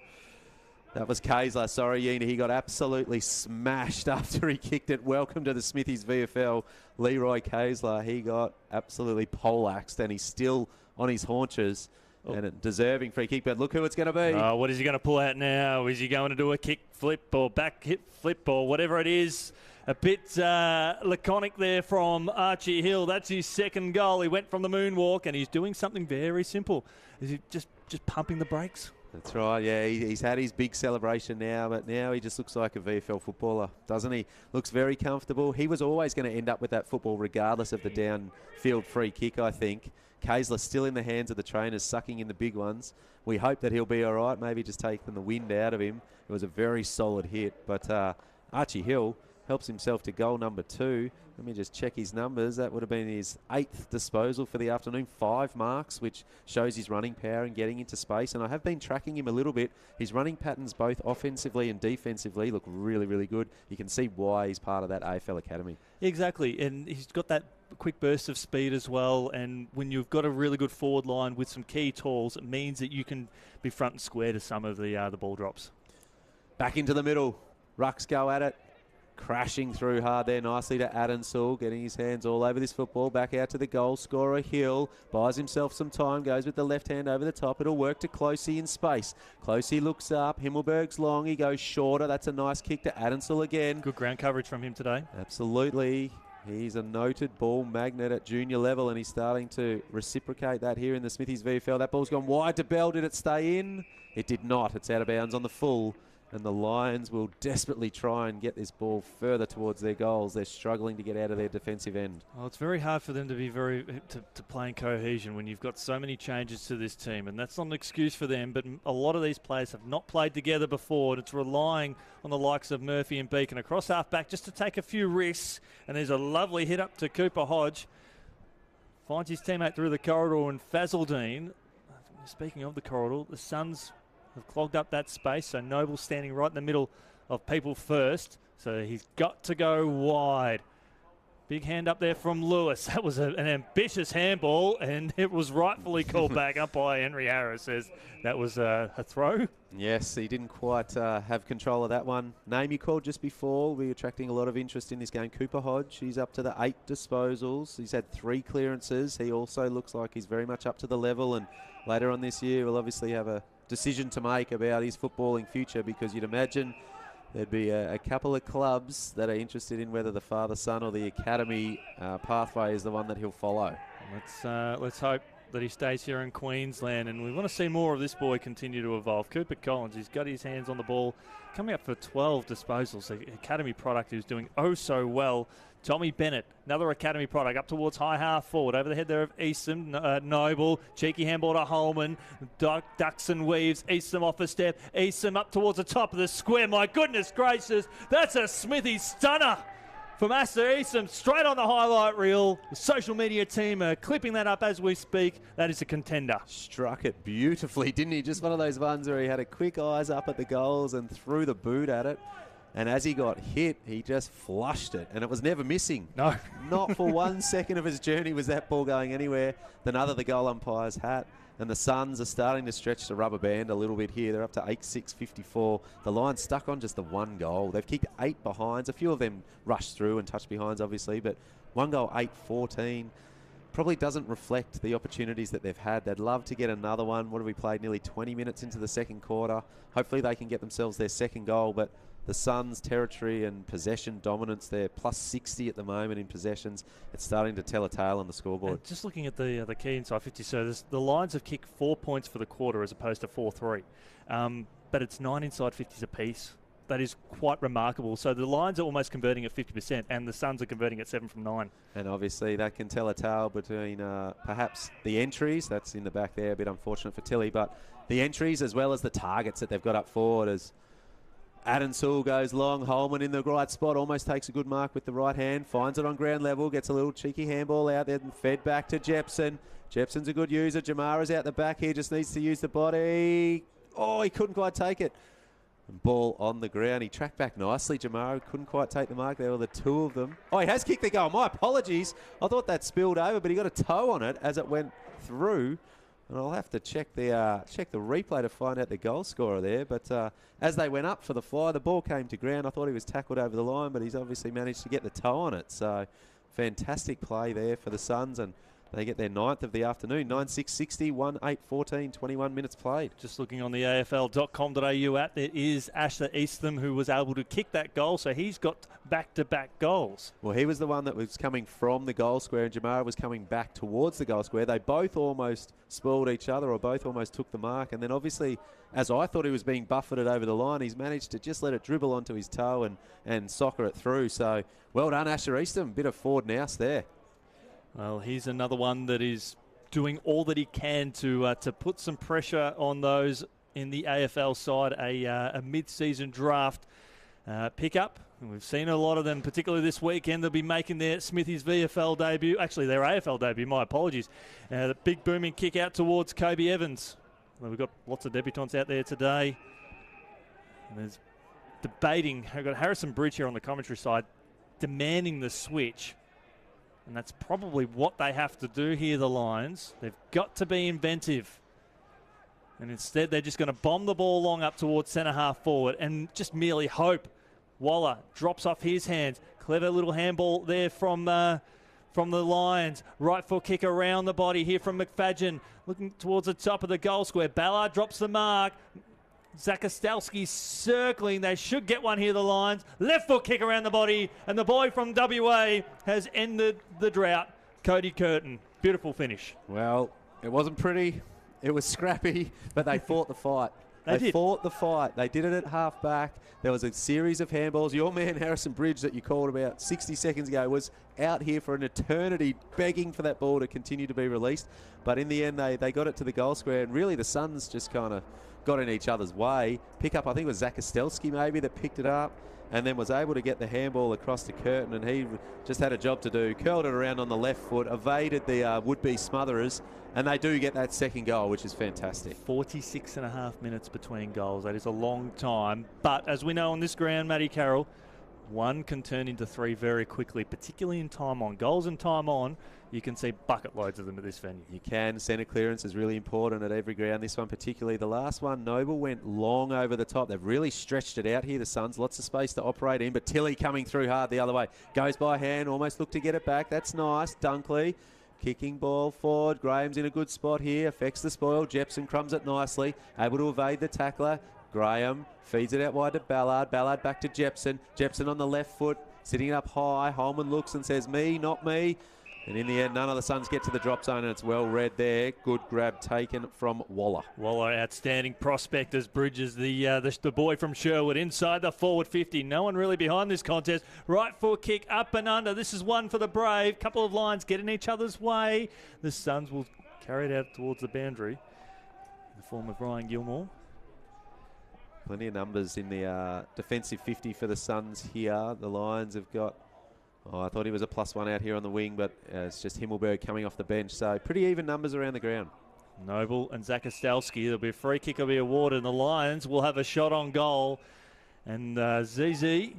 [SPEAKER 2] That was Kaysler. Sorry, Yena. He got absolutely smashed after he kicked it. Welcome to the Smithies VFL. Leroy Kaysler. He got absolutely poleaxed, and he's still on his haunches. And a deserving free kick, but look who it's going to be.
[SPEAKER 1] What is he going to pull out now? Is he going to do a kick flip or back hip flip or whatever it is? A bit laconic there from Archie Hill. That's his second goal. He went from the moonwalk, and he's doing something very simple. Is he just pumping the brakes?
[SPEAKER 2] That's right, yeah. He's had his big celebration now, but now he just looks like a VFL footballer, doesn't he? Looks very comfortable. He was always going to end up with that football regardless of the downfield free kick, I think. Kaysler still in the hands of the trainers, sucking in the big ones. We hope that he'll be all right, maybe just taking the wind out of him. It was a very solid hit, but Archie Hill helps himself to goal number 2. Let me just check his numbers. That would have been his 8th disposal for the afternoon. 5 marks, which shows his running power and getting into space. And I have been tracking him a little bit. His running patterns, both offensively and defensively, look really, really good. You can see why he's part of that AFL Academy.
[SPEAKER 1] Exactly, and he's got that quick burst of speed as well. And when you've got a really good forward line with some key tools, it means that you can be front and square to some of the ball drops.
[SPEAKER 2] Back into the middle. Rucks go at it. Crashing through hard there nicely to Adensall, getting his hands all over this football. Back out to the goal scorer, Hill. Buys himself some time, goes with the left hand over the top. It'll work to Closey in space. Closey looks up. Himmelberg's long. He goes shorter. That's a nice kick to Adensall again.
[SPEAKER 1] Good ground coverage from him today.
[SPEAKER 2] Absolutely. He's a noted ball magnet at junior level, and he's starting to reciprocate that here in the Smithies VFL. That ball's gone wide to Bell. Did it stay in? It did not. It's out of bounds on the full. And the Lions will desperately try and get this ball further towards their goals. They're struggling to get out of their defensive end.
[SPEAKER 1] Well, it's very hard for them to be to play in cohesion when you've got so many changes to this team, and that's not an excuse for them, but a lot of these players have not played together before, and it's relying on the likes of Murphy and Beacon across half-back just to take a few risks. And there's a lovely hit up to Cooper Hodge. Finds his teammate through the corridor, and Fazaldine, speaking of the corridor, the Suns have clogged up that space, so Noble's standing right in the middle of people first, so he's got to go wide. Big hand up there from Lewis. That was an ambitious handball, and it was rightfully called back up by Henry Harris. Says that was a throw.
[SPEAKER 2] Yes, he didn't quite have control of that one. Name you called just before, we're attracting a lot of interest in this game. Cooper Hodge, he's up to the 8 disposals. He's had 3 clearances. He also looks like he's very much up to the level, and later on this year we'll obviously have a decision to make about his footballing future, because you'd imagine there'd be a couple of clubs that are interested in whether the father-son or the academy pathway is the one that he'll follow.
[SPEAKER 1] Let's hope that he stays here in Queensland, and we want to see more of this boy continue to evolve. Cooper Collins, he's got his hands on the ball, coming up for 12 disposals. The academy product who's doing oh so well. Tommy Bennett, another academy product, up towards high half forward. Over the head there of Eastham, Noble, cheeky handball to Holman, ducks and weaves, Eastham off a step, Eastham up towards the top of the square. My goodness gracious, that's a Smithy stunner from Astor Eastham, straight on the highlight reel. The social media team are clipping that up as we speak. That is a contender.
[SPEAKER 2] Struck it beautifully, didn't he? Just one of those ones where he had a quick eyes up at the goals and threw the boot at it. And as he got hit, he just flushed it, and it was never missing.
[SPEAKER 1] No.
[SPEAKER 2] Not for 1 second of his journey was that ball going anywhere than under the goal umpire's hat. And the Suns are starting to stretch the rubber band a little bit here. They're up to 8-6-54. The Lions stuck on just the 1 goal. They've kicked 8 behinds. A few of them rushed through and touched behinds, obviously, but 1 goal, 8-14. Probably doesn't reflect the opportunities that they've had. They'd love to get another one. What have we played? Nearly 20 minutes into the second quarter. Hopefully they can get themselves their second goal, but the Suns' territory and possession dominance, they're plus 60 at the moment in possessions. It's starting to tell a tale on the scoreboard.
[SPEAKER 1] And just looking at the key inside 50, so the Lions have kicked 4 points for the quarter as opposed to 4-3. But it's 9 inside 50s apiece. That is quite remarkable. So the Lions are almost converting at 50%, and the Suns are converting at 7 from 9.
[SPEAKER 2] And obviously that can tell a tale between perhaps the entries. That's in the back there, a bit unfortunate for Tilly, but the entries as well as the targets that they've got up forward. As Adam Sewell goes long, Holman in the right spot, almost takes a good mark with the right hand, finds it on ground level, gets a little cheeky handball out there and fed back to Jepson. Jepson's a good user. Jamara's out the back here, just needs to use the body. Oh, he couldn't quite take it. And ball on the ground. He tracked back nicely. Jamara couldn't quite take the mark. There were the 2 of them. Oh, he has kicked the goal. My apologies. I thought that spilled over, but he got a toe on it as it went through. And I'll have to check the replay to find out the goal scorer there. But as they went up for the fly, the ball came to ground. I thought he was tackled over the line, but he's obviously managed to get the toe on it. So fantastic play there for the Suns, and they get their 9th of the afternoon. 9-6-60, 1-8-14, 21 minutes played.
[SPEAKER 1] Just looking on the AFL.com.au app, there is Asher Eastham who was able to kick that goal, so he's got back-to-back goals.
[SPEAKER 2] Well, he was the one that was coming from the goal square, and Jamara was coming back towards the goal square. They both almost spoiled each other, or both almost took the mark. And then obviously, as I thought he was being buffeted over the line, he's managed to just let it dribble onto his toe and soccer it through. So well done, Asher Eastham. Bit of forward nous there.
[SPEAKER 1] Well, he's another one that is doing all that he can to put some pressure on those in the AFL side. A mid-season draft pickup. And we've seen a lot of them, particularly this weekend. They'll be making their Smithy's VFL debut. Actually, their AFL debut, my apologies. The big booming kick out towards Kobe Evans. Well, we've got lots of debutants out there today. And there's debating. I've got Harrison Bridge here on the commentary side demanding the switch. And that's probably what they have to do here, the Lions. They've got to be inventive. And instead, they're just going to bomb the ball long up towards centre half forward and just merely hope. Waller drops off his hands. Clever little handball there from the Lions. Right foot kick around the body here from McFadden. Looking towards the top of the goal square. Ballard drops the mark. Zakostowski circling. They should get one here, the Lions. Left foot kick around the body. And the boy from WA has ended the drought. Cody Curtin. Beautiful finish.
[SPEAKER 2] Well, it wasn't pretty. It was scrappy, but they fought the fight. They fought the fight. They did it at half back. There was a series of handballs. Your man Harrison Bridge that you called about 60 seconds ago was out here for an eternity begging for that ball to continue to be released. But in the end, they got it to the goal square, and really the Suns just kind of got in each other's way. Pick up, I think it was Zach Kostelski maybe that picked it up, and then was able to get the handball across the curtain, and he just had a job to do. Curled it around on the left foot, evaded the would-be smotherers, and they do get that second goal, which is fantastic.
[SPEAKER 1] 46 and a half minutes between goals. That is a long time. But as we know on this ground, Matty Carroll, one can turn into three very quickly, particularly in time on. Goals and time on, you can see bucket loads of them at this venue.
[SPEAKER 2] You can. Centre clearance is really important at every ground. This one particularly. The last one, Noble went long over the top. They've really stretched it out here, the Suns. Lots of space to operate in, but Tilly coming through hard the other way. Goes by hand, almost looked to get it back. That's nice. Dunkley. Kicking ball forward. Graham's in a good spot here. Affects the spoil. Jepson crumbs it nicely. Able to evade the tackler. Graham feeds it out wide to Ballard. Ballard back to Jepson. Jepson on the left foot. Sitting up high. Holman looks and says, me, not me. And in the end, none of the Suns get to the drop zone, and it's well read there. Good grab taken from Waller.
[SPEAKER 1] Waller, outstanding prospect as Bridges, the boy from Sherwood, inside the forward 50. No one really behind this contest. Right foot kick, up and under. This is one for the Brave. Couple of lines get in each other's way. The Suns will carry it out towards the boundary in the form of Ryan Gilmore.
[SPEAKER 2] Plenty of numbers in the defensive 50 for the Suns here. The Lions have got... Oh, I thought he was a +1 out here on the wing, but it's just Himmelberg coming off the bench. So pretty even numbers around the ground.
[SPEAKER 1] Noble and Zakostelski. There'll be a free kick will be awarded, and the Lions will have a shot on goal. And ZZ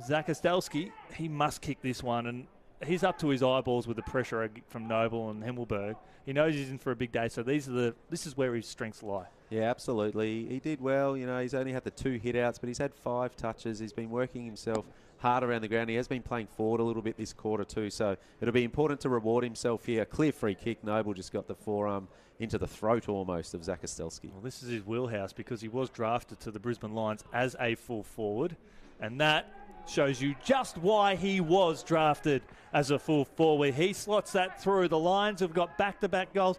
[SPEAKER 1] Zakostelski, he must kick this one. And he's up to his eyeballs with the pressure from Noble and Himmelberg. He knows he's in for a big day, so this is where his strengths lie.
[SPEAKER 2] Yeah, absolutely. He did well. You know, he's only had the 2 hit-outs, but he's had 5 touches. He's been working himself hard around the ground. He has been playing forward a little bit this quarter too, so it'll be important to reward himself here. Clear free kick. Noble just got the forearm into the throat almost of Zakostelski.
[SPEAKER 1] Well, this is his wheelhouse because he was drafted to the Brisbane Lions as a full forward, and that shows you just why he was drafted as a full forward. He slots that through. The Lions have got back-to-back goals.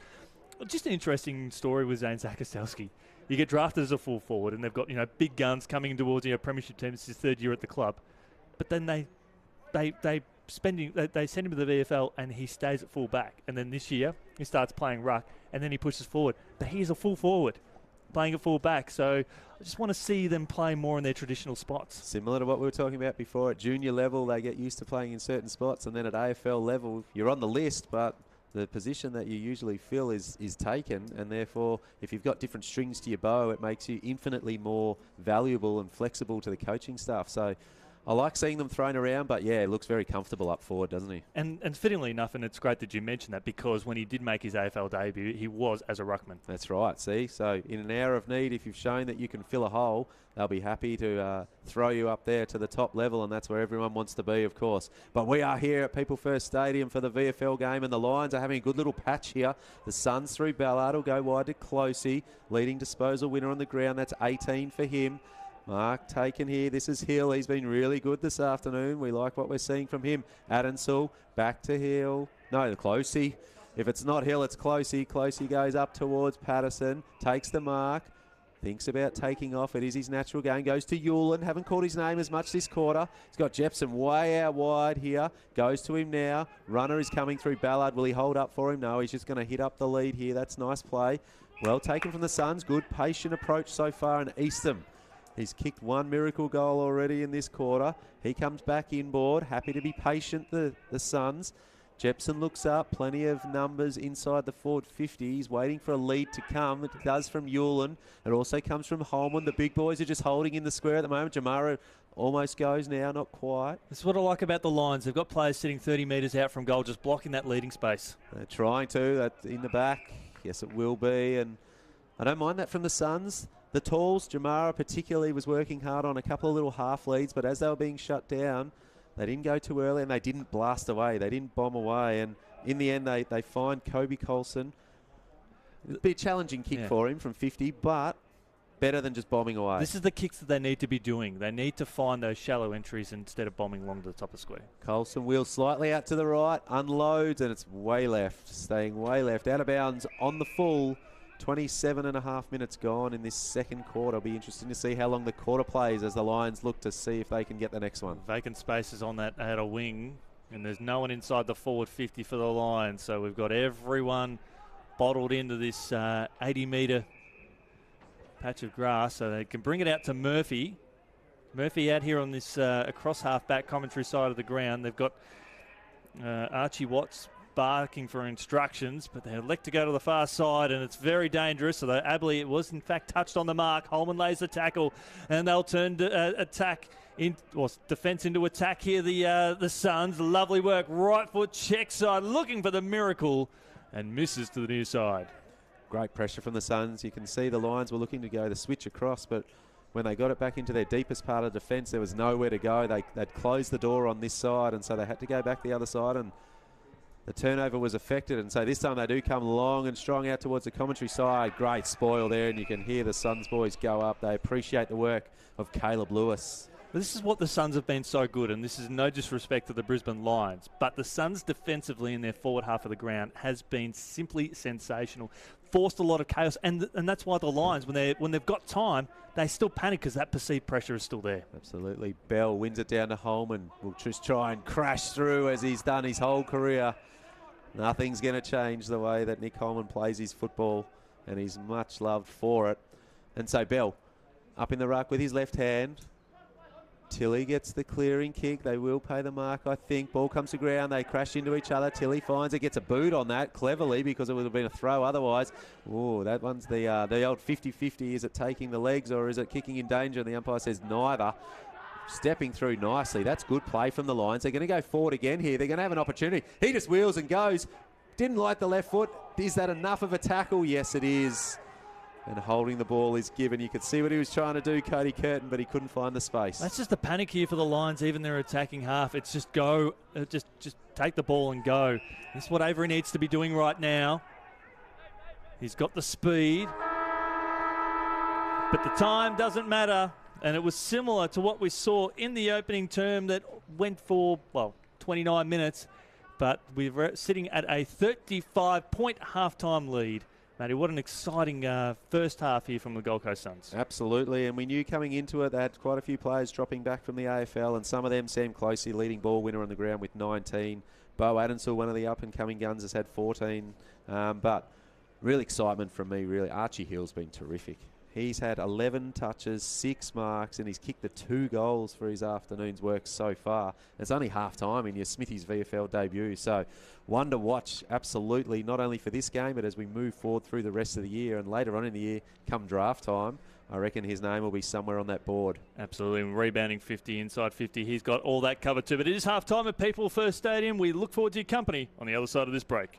[SPEAKER 1] Just an interesting story with Zane Zakostelski. You get drafted as a full forward, and they've got big guns coming towards a premiership team. It's his 3rd year at the club, but then they send him to the VFL, and he stays at full back. And then this year he starts playing ruck, and then he pushes forward. But he is a full forward, playing at full back. So I just want to see them play more in their traditional spots.
[SPEAKER 2] Similar to what we were talking about before. At junior level, they get used to playing in certain spots, and then at AFL level, you're on the list, but the position that you usually fill is taken, and therefore if you've got different strings to your bow, it makes you infinitely more valuable and flexible to the coaching staff. So I like seeing them thrown around, but yeah, it looks very comfortable up forward, doesn't he?
[SPEAKER 1] And fittingly enough, and it's great that you mentioned that, because when he did make his AFL debut, he was as a ruckman.
[SPEAKER 2] That's right, see? So in an hour of need, if you've shown that you can fill a hole, they'll be happy to throw you up there to the top level, and that's where everyone wants to be, of course. But we are here at People First Stadium for the VFL game, and the Lions are having a good little patch here. The Suns through Ballard will go wide to Closey, leading disposal winner on the ground. That's 18 for him. Mark taken here. This is Hill. He's been really good this afternoon. We like what we're seeing from him. Adensall back to Hill. No, Closey. If it's not Hill, it's Closey. Closey goes up towards Patterson. Takes the mark. Thinks about taking off. It is his natural game. Goes to Hewlin. Haven't called his name as much this quarter. He's got Jepson way out wide here. Goes to him now. Runner is coming through Ballard. Will he hold up for him? No, he's just going to hit up the lead here. That's nice play. Well taken from the Suns. Good patient approach so far. And Eastham, he's kicked 1 miracle goal already in this quarter. He comes back inboard. Happy to be patient, the Suns. Jepson looks up. Plenty of numbers inside the forward 50. He's waiting for a lead to come. It does from Hewlin. It also comes from Holman. The big boys are just holding in the square at the moment. Jamara almost goes now, not quite.
[SPEAKER 1] This is what I like about the Lions. They've got players sitting 30 metres out from goal, just blocking that leading space.
[SPEAKER 2] They're trying to. That's in the back. Yes, it will be. And I don't mind that from the Suns. The talls, Jamara particularly, was working hard on a couple of little half leads, but as they were being shut down, they didn't go too early and they didn't blast away. They didn't bomb away. And in the end, they find Kobe Colson. It'd be a challenging kick for him from 50, but better than just bombing away.
[SPEAKER 1] This is the kicks that they need to be doing. They need to find those shallow entries instead of bombing along to the top of the square.
[SPEAKER 2] Colson wheels slightly out to the right, unloads, and it's way left, staying way left. Out of bounds on the full. 27 and a half minutes gone in this second quarter. It'll be interesting to see how long the quarter plays as the Lions look to see if they can get the next one.
[SPEAKER 1] Vacant spaces on that outer wing, and there's no one inside the forward 50 for the Lions. So we've got everyone bottled into this 80-metre patch of grass, so they can bring it out to Murphy. Murphy out here on this across half-back commentary side of the ground. They've got Archie Watts barking for instructions, but they elect to go to the far side, and it's very dangerous. So Abley was in fact touched on the mark. Holman lays the tackle, and they'll turn to attack defence into attack here. The Suns, lovely work, right foot check side, looking for the miracle, and misses to the near side.
[SPEAKER 2] Great pressure from the Suns. You can see the Lions were looking to go the switch across, but when they got it back into their deepest part of defence, there was nowhere to go. They'd closed the door on this side, and so they had to go back the other side, and the turnover was affected. And so this time they do come long and strong out towards the commentary side. Great spoil there, and you can hear the Suns boys go up. They appreciate the work of Caleb Lewis.
[SPEAKER 1] This is what the Suns have been so good, and this is no disrespect to the Brisbane Lions, but the Suns defensively in their forward half of the ground has been simply sensational. Forced a lot of chaos, and that's why the Lions, when they've got time, they still panic because that perceived pressure is still there.
[SPEAKER 2] Absolutely. Bell wins it down to Holman. Will just try and crash through as he's done his whole career. Nothing's going to change the way that Nick Holman plays his football, and he's much loved for it. And so Bell up in the ruck with his left hand. Tilly gets the clearing kick. They will pay the mark, I think. Ball comes to ground. They crash into each other. Tilly finds it, gets a boot on that cleverly because it would have been a throw otherwise. Oh, that one's the old 50-50. Is it taking the legs or is it kicking in danger? And the umpire says neither. Stepping through nicely. That's good play from the Lions. They're going to go forward again here. They're going to have an opportunity. He just wheels and goes. Didn't like the left foot. Is that enough of a tackle? Yes, it is. And holding the ball is given. You could see what he was trying to do, Cody Curtin, but he couldn't find the space.
[SPEAKER 1] That's just the panic here for the Lions, even their attacking half. It's just go, just take the ball and go. This is what Avery needs to be doing right now. He's got the speed, but the time doesn't matter. And it was similar to what we saw in the opening term that went for, 29 minutes. But we're sitting at a 35-point halftime lead. Matty, what an exciting first half here from the Gold Coast Suns.
[SPEAKER 2] Absolutely, and we knew coming into it they had quite a few players dropping back from the AFL, and some of them, Sam Closey, leading ball winner on the ground with 19. Bo Adamsall, one of the up-and-coming guns, has had 14. But real excitement from me, really. Archie Hill's been terrific. He's had 11 touches, 6 marks, and he's kicked the 2 goals for his afternoon's work so far. It's only half-time in your Smithy's VFL debut, so one to watch, absolutely, not only for this game, but as we move forward through the rest of the year, and later on in the year, come draft time, I reckon his name will be somewhere on that board.
[SPEAKER 1] Absolutely, rebounding 50, inside 50, he's got all that covered too. But it is half-time at People First Stadium. We look forward to your company on the other side of this break.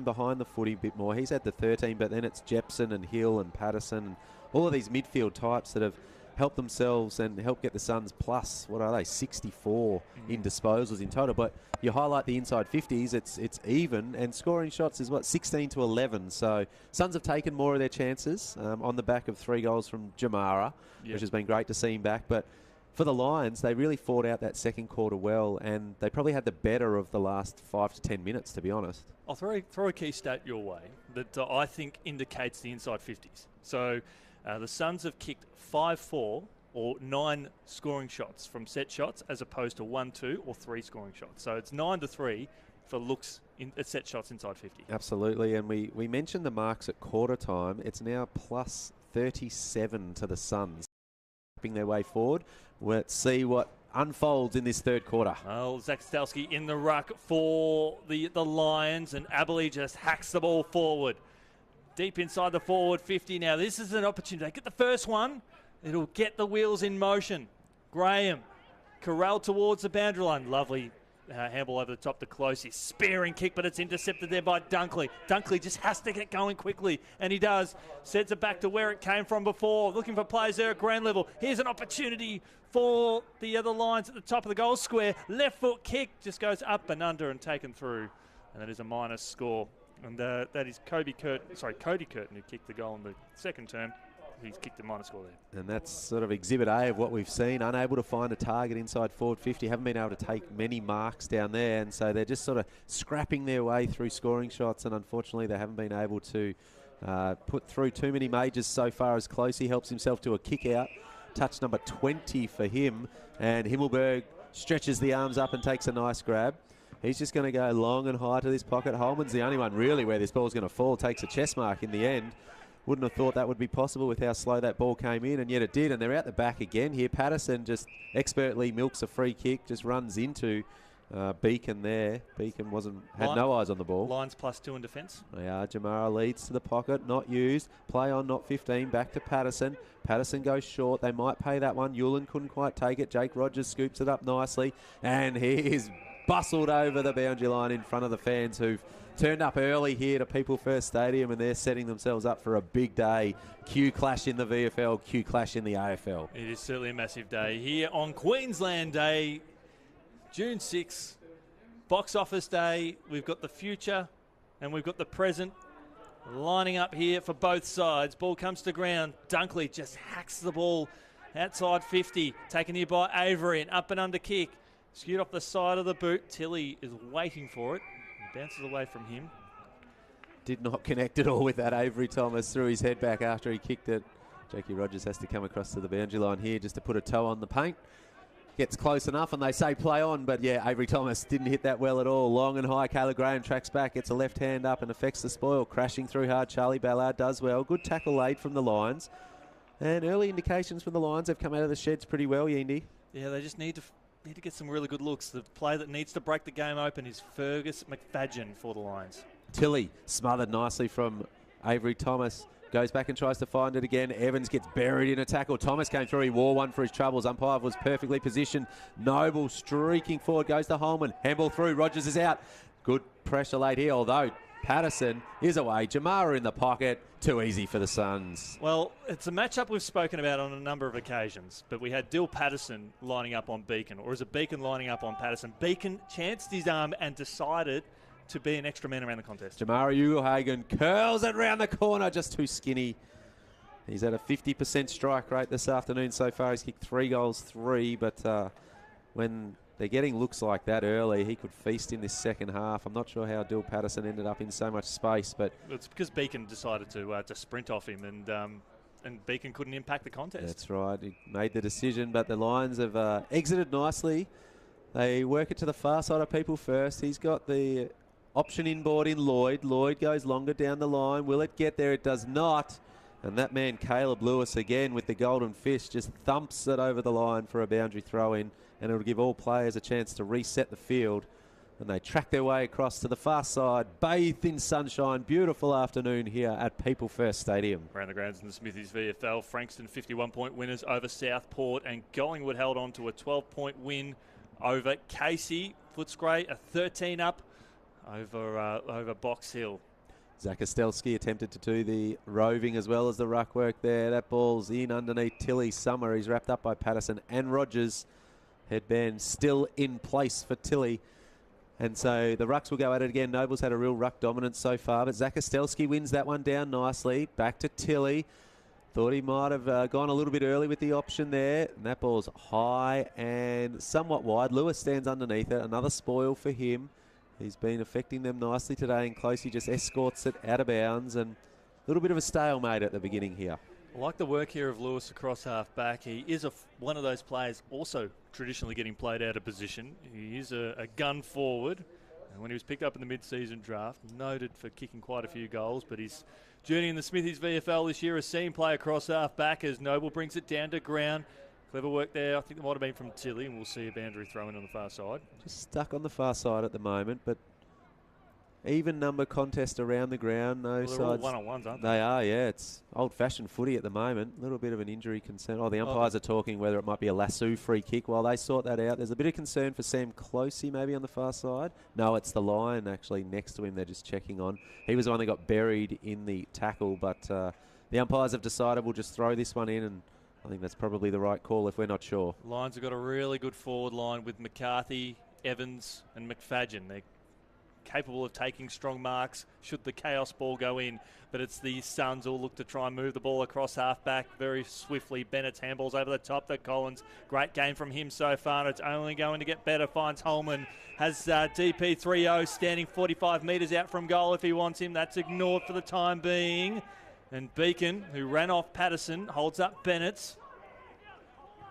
[SPEAKER 2] behind the footy a bit more. He's had the 13, but then it's Jepson and Hill and Patterson and all of these midfield types that have helped themselves and helped get the Suns plus, what are they, 64 in disposals in total. But you highlight the inside 50s, it's even, and scoring shots is, 16 to 11. So Suns have taken more of their chances on the back of 3 goals from Jamara, which has been great to see him back. But for the Lions, they really fought out that second quarter well, and they probably had the better of the last 5 to 10 minutes, to be honest.
[SPEAKER 1] I'll throw a key stat your way that I think indicates the inside 50s. So the Suns have kicked 5-4 or 9 scoring shots from set shots as opposed to 1-2 or 3 scoring shots. So it's 9-3 for looks at set shots inside 50.
[SPEAKER 2] Absolutely, and we mentioned the marks at quarter time. It's now plus 37 to the Suns. Their way forward. Let's see what unfolds in this third quarter.
[SPEAKER 1] Well, Zach Stalski in the ruck for the Lions, and Aberley just hacks the ball forward. Deep inside the forward 50 now. This is an opportunity. They get the first one. It'll get the wheels in motion. Graham corralled towards the boundary line. Lovely handball over the top to Closey. Spearing kick, but it's intercepted there by Dunkley. Dunkley just has to get going quickly, and he does. Sends it back to where it came from before. Looking for players there at ground level. Here's an opportunity for the other Lions at the top of the goal square. Left foot kick just goes up and under and taken through. And that is a minus score. And that is Cody Curtin who kicked the goal in the second term. He's kicked a minus score there.
[SPEAKER 2] And that's sort of exhibit A of what we've seen. Unable to find a target inside forward 50. Haven't been able to take many marks down there. And so they're just sort of scrapping their way through scoring shots. And unfortunately, they haven't been able to put through too many majors so far as Closey helps himself to a kick out. Touch number 20 for him. And Himmelberg stretches the arms up and takes a nice grab. He's just going to go long and high to this pocket. Holman's the only one really where this ball's going to fall. Takes a chest mark in the end. Wouldn't have thought that would be possible with how slow that ball came in, and yet it did. And they're out the back again here. Patterson just expertly milks a free kick, just runs into Beacon there. Beacon had no eyes on the ball.
[SPEAKER 1] Lions +2 in defence.
[SPEAKER 2] They are. Jamara leads to the pocket, not used. Play on, not 15. Back to Patterson. Patterson goes short. They might pay that one. Yulin couldn't quite take it. Jake Rogers scoops it up nicely, and he is bustled over the boundary line in front of the fans who've turned up early here to People First Stadium, and they're setting themselves up for a big day. Q clash in the VFL, Q clash in the AFL.
[SPEAKER 1] It is certainly a massive day here on Queensland Day, June 6th, box office day. We've got the future and we've got the present lining up here for both sides. Ball comes to ground. Dunkley just hacks the ball outside 50, taken here by Avery, and up and under kick. Skewed off the side of the boot. Tilly is waiting for it. Bounces away from him.
[SPEAKER 2] Did not connect at all with that. Avery Thomas threw his head back after he kicked it. Jakey Rogers has to come across to the boundary line here just to put a toe on the paint. Gets close enough and they say play on, but yeah, Avery Thomas didn't hit that well at all. Long and high, Caleb Graham tracks back, gets a left hand up and affects the spoil. Crashing through hard, Charlie Ballard does well. Good tackle laid from the Lions. And early indications from the Lions have come out of the sheds pretty well, Yindy.
[SPEAKER 1] Yeah, they just need to get some really good looks. The player that needs to break the game open is Fergus McFadgen for the Lions.
[SPEAKER 2] Tilly smothered nicely from Avery Thomas. Goes back and tries to find it again. Evans gets buried in a tackle. Thomas came through. He wore one for his troubles. Umpire was perfectly positioned. Noble streaking forward. Goes to Holman. Handball through. Rogers is out. Good pressure late here, although Patterson is away. Jamara in the pocket. Too easy for the Suns.
[SPEAKER 1] Well, it's a matchup we've spoken about on a number of occasions, but we had Dill Patterson lining up on Beacon, or is it Beacon lining up on Patterson? Beacon chanced his arm and decided to be an extra man around the contest.
[SPEAKER 2] Jamara Ugelhagen curls it round the corner, just too skinny. He's at a 50% strike rate this afternoon so far. He's kicked 3 goals, 3, but when they're getting looks like that early, he could feast in this second half. I'm not sure how Dill Patterson ended up in so much space, but
[SPEAKER 1] it's because Beacon decided to sprint off him, and Beacon couldn't impact the contest.
[SPEAKER 2] That's right. He made the decision, but the Lions have exited nicely. They work it to the far side of People First. He's got the option inboard in Lloyd. Lloyd goes longer down the line. Will it get there? It does not. And that man, Caleb Lewis, again with the golden fish, just thumps it over the line for a boundary throw in, and it'll give all players a chance to reset the field. And they track their way across to the far side, bathed in sunshine. Beautiful afternoon here at People First Stadium.
[SPEAKER 1] Around the grounds in the Smithies VFL, Frankston 51-point winners over Southport, and Collingwood held on to a 12-point win over Casey. Footscray a 13 up over Box Hill.
[SPEAKER 2] Zach Ostelski attempted to do the roving as well as the ruck work there. That ball's in underneath Tilly Summer. He's wrapped up by Patterson and Rogers. Headband still in place for Tilly. And so the rucks will go at it again. Noble's had a real ruck dominance so far, but Zach Ostelski wins that one down nicely. Back to Tilly. Thought he might have gone a little bit early with the option there. And that ball's high and somewhat wide. Lewis stands underneath it. Another spoil for him. He's been affecting them nicely today, and Closey just escorts it out of bounds, and a little bit of a stalemate at the beginning here.
[SPEAKER 1] I like the work here of Lewis across half back. He is one of those players also traditionally getting played out of position. He is a gun forward, and when he was picked up in the mid-season draft, noted for kicking quite a few goals, but his journey in the Smithies VFL this year has seen him play across half back as Noble brings it down to ground. Clever work there. I think it might have been from Tilly, and we'll see a boundary throw in on the far side. Just
[SPEAKER 2] stuck on the far side at the moment, but even number contest around the ground. No
[SPEAKER 1] they're
[SPEAKER 2] sides.
[SPEAKER 1] All one-on-ones, aren't they?
[SPEAKER 2] They are, yeah. It's old-fashioned footy at the moment. A little bit of an injury concern. Oh, the umpires are talking whether it might be a lasso free kick while they sort that out. There's a bit of concern for Sam Closey maybe on the far side. No, it's the line actually next to him they're just checking on. He was the one that got buried in the tackle, but the umpires have decided we'll just throw this one in, and I think that's probably the right call if we're not sure.
[SPEAKER 1] Lions have got a really good forward line with McCarthy, Evans and McFadden. They're capable of taking strong marks should the chaos ball go in, but it's the Suns who'll look to try and move the ball across half-back very swiftly. Bennett's handballs over the top to Collins. Great game from him so far, and it's only going to get better. Finds Holman, has DP 3-0 standing 45 metres out from goal if he wants him. That's ignored for the time being. And Beacon, who ran off Patterson, holds up Bennett's.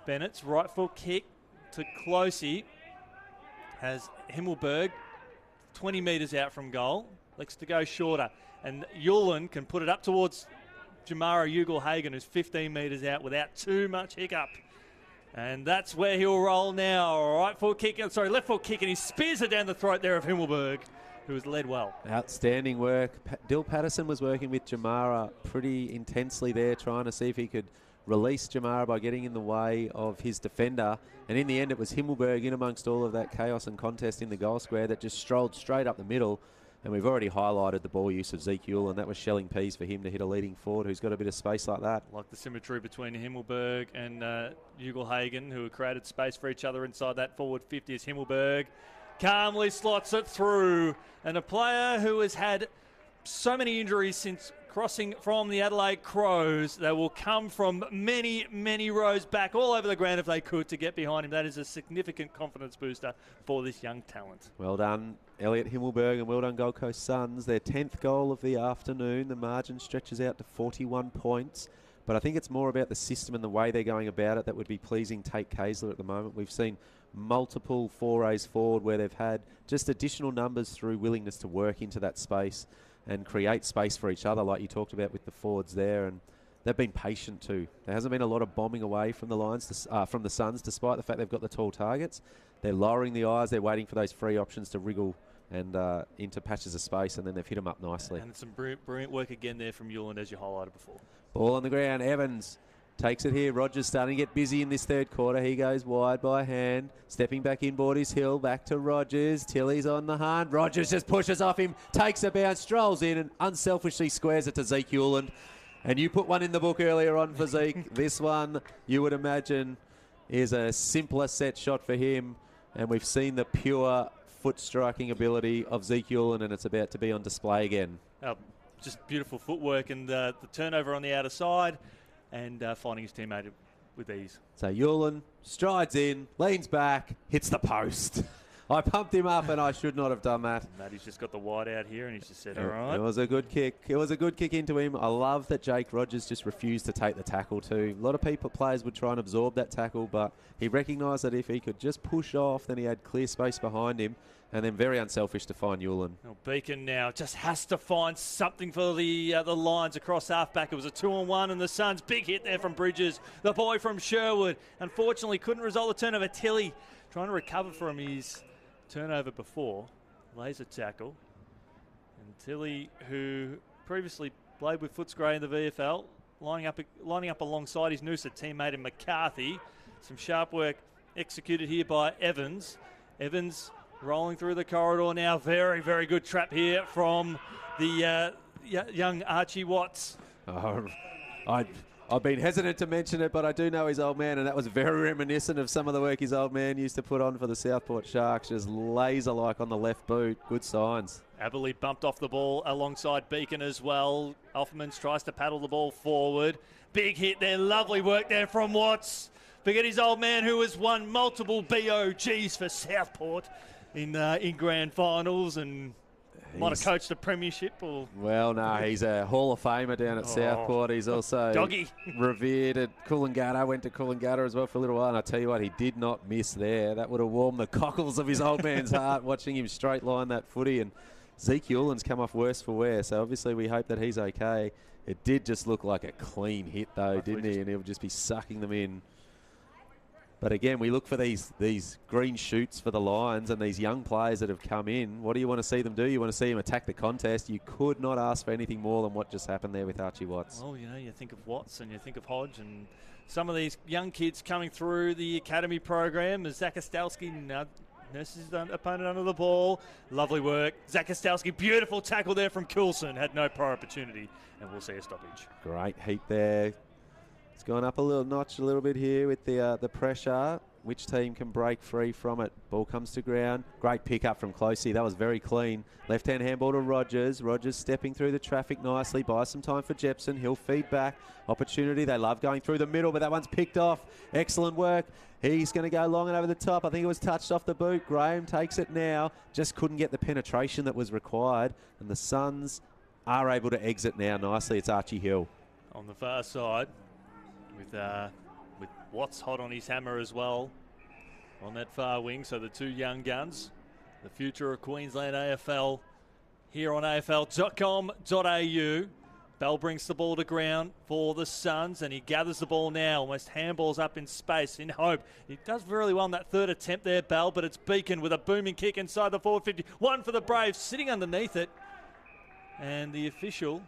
[SPEAKER 1] Bennett's right foot kick to Closey. Has Himmelberg 20 metres out from goal. Looks to go shorter. And Yulin can put it up towards Jamara Ugle-Hagan, who's 15 metres out without too much hiccup. And that's where he'll roll now. Left foot kick, and he spears it down the throat there of Himmelberg, who has led well.
[SPEAKER 2] Outstanding work. Dill Patterson was working with Jamara pretty intensely there, trying to see if he could release Jamara by getting in the way of his defender. And in the end, it was Himmelberg in amongst all of that chaos and contest in the goal square that just strolled straight up the middle. And we've already highlighted the ball use of Zeke Ewell, and that was shelling peas for him to hit a leading forward who's got a bit of space like that.
[SPEAKER 1] Like the symmetry between Himmelberg and Ugle-Hagan, who have created space for each other inside that forward 50 as Himmelberg calmly slots it through. And a player who has had so many injuries since crossing from the Adelaide Crows, they will come from many, many rows back all over the ground if they could to get behind him. That is a significant confidence booster for this young talent.
[SPEAKER 2] Well done, Elliot Himmelberg, and well done, Gold Coast Suns. Their 10th goal of the afternoon. The margin stretches out to 41 points. But I think it's more about the system and the way they're going about it that would be pleasing Tate Kazler at the moment. We've seen multiple forays forward where they've had just additional numbers through willingness to work into that space and create space for each other, like you talked about with the forwards there. And they've been patient too. There hasn't been a lot of bombing away from the Lions, from the Suns, despite the fact they've got the tall targets. They're lowering the eyes. They're waiting for those free options to wriggle and into patches of space, and then they've hit them up nicely.
[SPEAKER 1] And some brilliant work again there from Ewell, as you highlighted before.
[SPEAKER 2] Ball on the ground. Evans takes it here. Rogers starting to get busy in this third quarter. He goes wide by hand. Stepping back inboard is Hill. Back to Rogers. Tilly's on the hunt. Rogers just pushes off him. Takes a bounce. Strolls in and unselfishly squares it to Zeke Ewell. And you put one in the book earlier on for Zeke. This one, you would imagine, is a simpler set shot for him. And we've seen the pure foot striking ability of Zeke Ewell, and it's about to be on display again.
[SPEAKER 1] Just beautiful footwork and the turnover on the outer side, and finding his teammate with ease.
[SPEAKER 2] So Yulin strides in, leans back, hits the post. I pumped him up and I should not have done that.
[SPEAKER 1] Matty's just got the wide out here and he's just said, all right.
[SPEAKER 2] It was a good kick. It was a good kick into him. I love that Jake Rogers just refused to take the tackle too. A lot of players would try and absorb that tackle, but he recognised that if he could just push off, then he had clear space behind him. And then very unselfish to find Yulin.
[SPEAKER 1] Well, Beacon now just has to find something for the Lions across halfback. It was a 2-on-1 and the Suns. Big hit there from Bridges, the boy from Sherwood. Unfortunately, couldn't result the turnover. Tilly trying to recover from his turnover before. Lays a tackle. And Tilly, who previously played with Footscray in the VFL, lining up alongside his Noosa teammate in McCarthy. Some sharp work executed here by Evans. Evans rolling through the corridor now. Very, very good trap here from the young Archie Watts.
[SPEAKER 2] Oh, I've been hesitant to mention it, but I do know his old man, and that was very reminiscent of some of the work his old man used to put on for the Southport Sharks. Just laser-like on the left boot. Good signs.
[SPEAKER 1] Aberley bumped off the ball alongside Beacon as well. Alphamans tries to paddle the ball forward. Big hit there. Lovely work there from Watts. Forget his old man who has won multiple BOGs for Southport in grand finals and might have coached a premiership.
[SPEAKER 2] Well, no, he's a Hall of Famer down at Southport. He's also revered at Coolangatta, went to Coolangatta as well for a little while. And I tell you what, he did not miss there. That would have warmed the cockles of his old man's heart watching him straight line that footy. And Zeke Hewlin's come off worse for wear, so obviously we hope that he's okay. It did just look like a clean hit, though, didn't he? And he'll just be sucking them in. But again, we look for these green shoots for the Lions and these young players that have come in. What do you want to see them do? You want to see them attack the contest. You could not ask for anything more than what just happened there with Archie Watts.
[SPEAKER 1] Well, you know, you think of Watts and you think of Hodge and some of these young kids coming through the academy program. Zach Ostowski nurses his opponent under the ball. Lovely work. Zach Ostowski, beautiful tackle there from Coulson. Had no prior opportunity, and we'll see a stoppage.
[SPEAKER 2] Great heat there. It's gone up a little notch a little bit here with the pressure. Which team can break free from it? Ball comes to ground. Great pick up from Closey. That was very clean. Left-hand handball to Rogers. Rogers stepping through the traffic nicely. Buys some time for Jepson. He'll feed back. Opportunity. They love going through the middle, but that one's picked off. Excellent work. He's going to go long and over the top. I think it was touched off the boot. Graham takes it now. Just couldn't get the penetration that was required. And the Suns are able to exit now nicely. It's Archie Hill.
[SPEAKER 1] On the far side with Watts hot on his hammer as well on that far wing. So the two young guns, the future of Queensland AFL here on afl.com.au. Bell brings the ball to ground for the Suns, and he gathers the ball now, almost handballs up in space in hope. He does really well in that third attempt there, Bell, but it's Beacon with a booming kick inside the forward 50. One for the Braves, sitting underneath it. And the official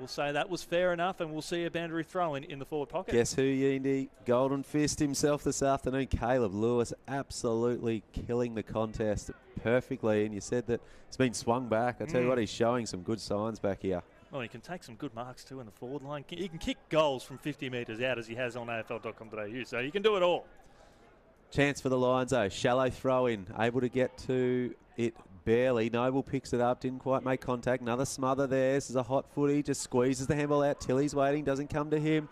[SPEAKER 1] will say that was fair enough, and we'll see a boundary throw in the forward pocket.
[SPEAKER 2] Guess who, Yeendy? Golden Fist himself this afternoon. Caleb Lewis absolutely killing the contest perfectly. And you said that it's been swung back. I tell you what, he's showing some good signs back here.
[SPEAKER 1] Well, he can take some good marks too in the forward line. He can kick goals from 50 metres out as he has on afl.com.au. So he can do it all.
[SPEAKER 2] Chance for the Lions, though. Shallow throw in. Able to get to it barely. Noble picks it up. Didn't quite make contact. Another smother there. This is a hot footy. Just squeezes the handball out. Tilly's waiting. Doesn't come to him.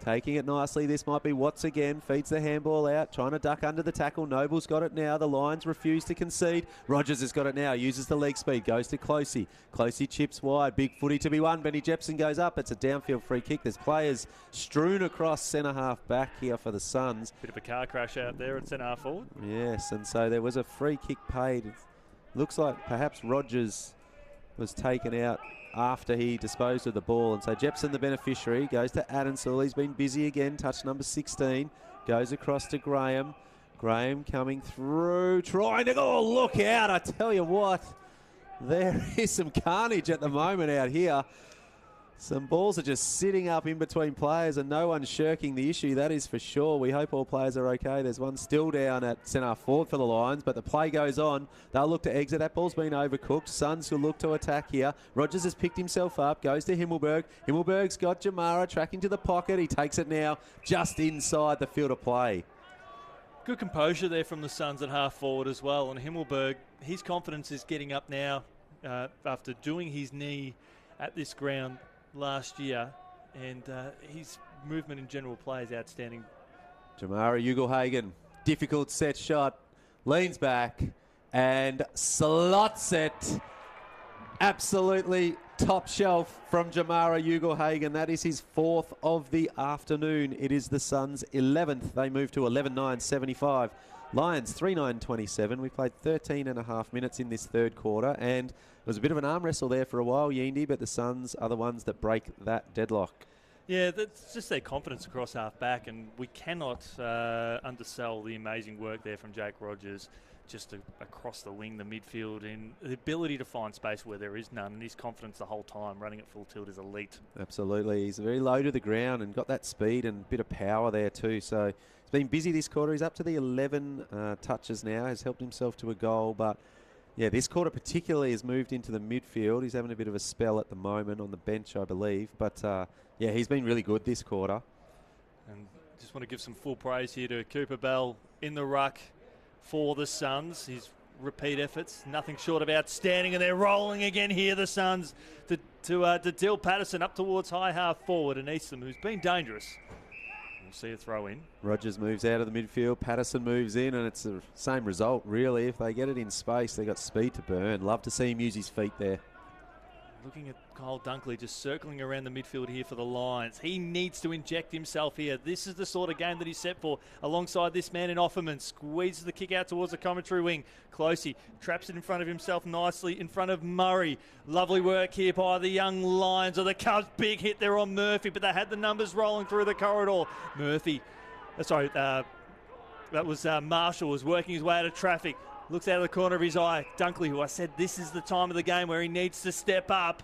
[SPEAKER 2] Taking it nicely. This might be Watts again. Feeds the handball out. Trying to duck under the tackle. Noble's got it now. The Lions refuse to concede. Rogers has got it now. Uses the leg speed. Goes to Closey. Closey chips wide. Big footy to be won. Benny Jepson goes up. It's a downfield free kick. There's players strewn across centre half back here for the Suns.
[SPEAKER 1] Bit of a car crash out there at centre half forward.
[SPEAKER 2] Yes, and so there was a free kick paid. Looks like perhaps Rogers was taken out after he disposed of the ball. And so Jepson, the beneficiary, goes to Adensall. He's been busy again. Touch number 16. Goes across to Graham. Graham coming through. Trying to go. Oh, look out. I tell you what. There is some carnage at the moment out here. Some balls are just sitting up in between players and no one's shirking the issue, that is for sure. We hope all players are okay. There's one still down at centre forward for the Lions, but the play goes on. They'll look to exit. That ball's been overcooked. Suns will look to attack here. Rogers has picked himself up, goes to Himmelberg. Himmelberg's got Jamara tracking to the pocket. He takes it now just inside the field of play.
[SPEAKER 1] Good composure there from the Suns at half forward as well. And Himmelberg, his confidence is getting up now after doing his knee at this ground last year, and his movement in general play is outstanding.
[SPEAKER 2] Jamara Ugelhagen, difficult set shot, leans back and slots it. Absolutely top shelf from Jamara Ugelhagen. That is his fourth of the afternoon. It is the Suns' 11th. They move to 11-9-75. Lions 3-9-27. We played 13 and a half minutes in this third quarter, and it was a bit of an arm wrestle there for a while, Yeendy, but the Suns are the ones that break that deadlock.
[SPEAKER 1] Yeah, that's just their confidence across half back, and we cannot undersell the amazing work there from Jake Rogers. just across the wing, the midfield, and the ability to find space where there is none, and his confidence the whole time, running at full tilt, is elite.
[SPEAKER 2] Absolutely. He's very low to the ground and got that speed and bit of power there too. So he's been busy this quarter. He's up to the 11 touches now. Has helped himself to a goal, but yeah, this quarter particularly has moved into the midfield. He's having a bit of a spell at the moment on the bench, I believe. But yeah, he's been really good this quarter.
[SPEAKER 1] And just want to give some full praise here to Cooper Bell in the ruck for the Suns. His repeat efforts, nothing short of outstanding, and they're rolling again here, the Suns, to Dill Patterson up towards high half forward, and Eastham, who's been dangerous. We'll see a throw in.
[SPEAKER 2] Rogers moves out of the midfield, Patterson moves in, and it's the same result, really. If they get it in space, they've got speed to burn. Love to see him use his feet there.
[SPEAKER 1] Looking at Kyle Dunkley just circling around the midfield here for the Lions. He needs to inject himself here. This is the sort of game that he's set for alongside this man in Offerman. Squeezes the kick out towards the commentary wing. Closey traps it in front of himself nicely in front of Murray. Lovely work here by the young Lions. Or the Cubs, big hit there on Murphy, but they had the numbers rolling through the corridor. Murphy, that was Marshall, was working his way out of traffic. Looks out of the corner of his eye. Dunkley, who I said this is the time of the game where he needs to step up.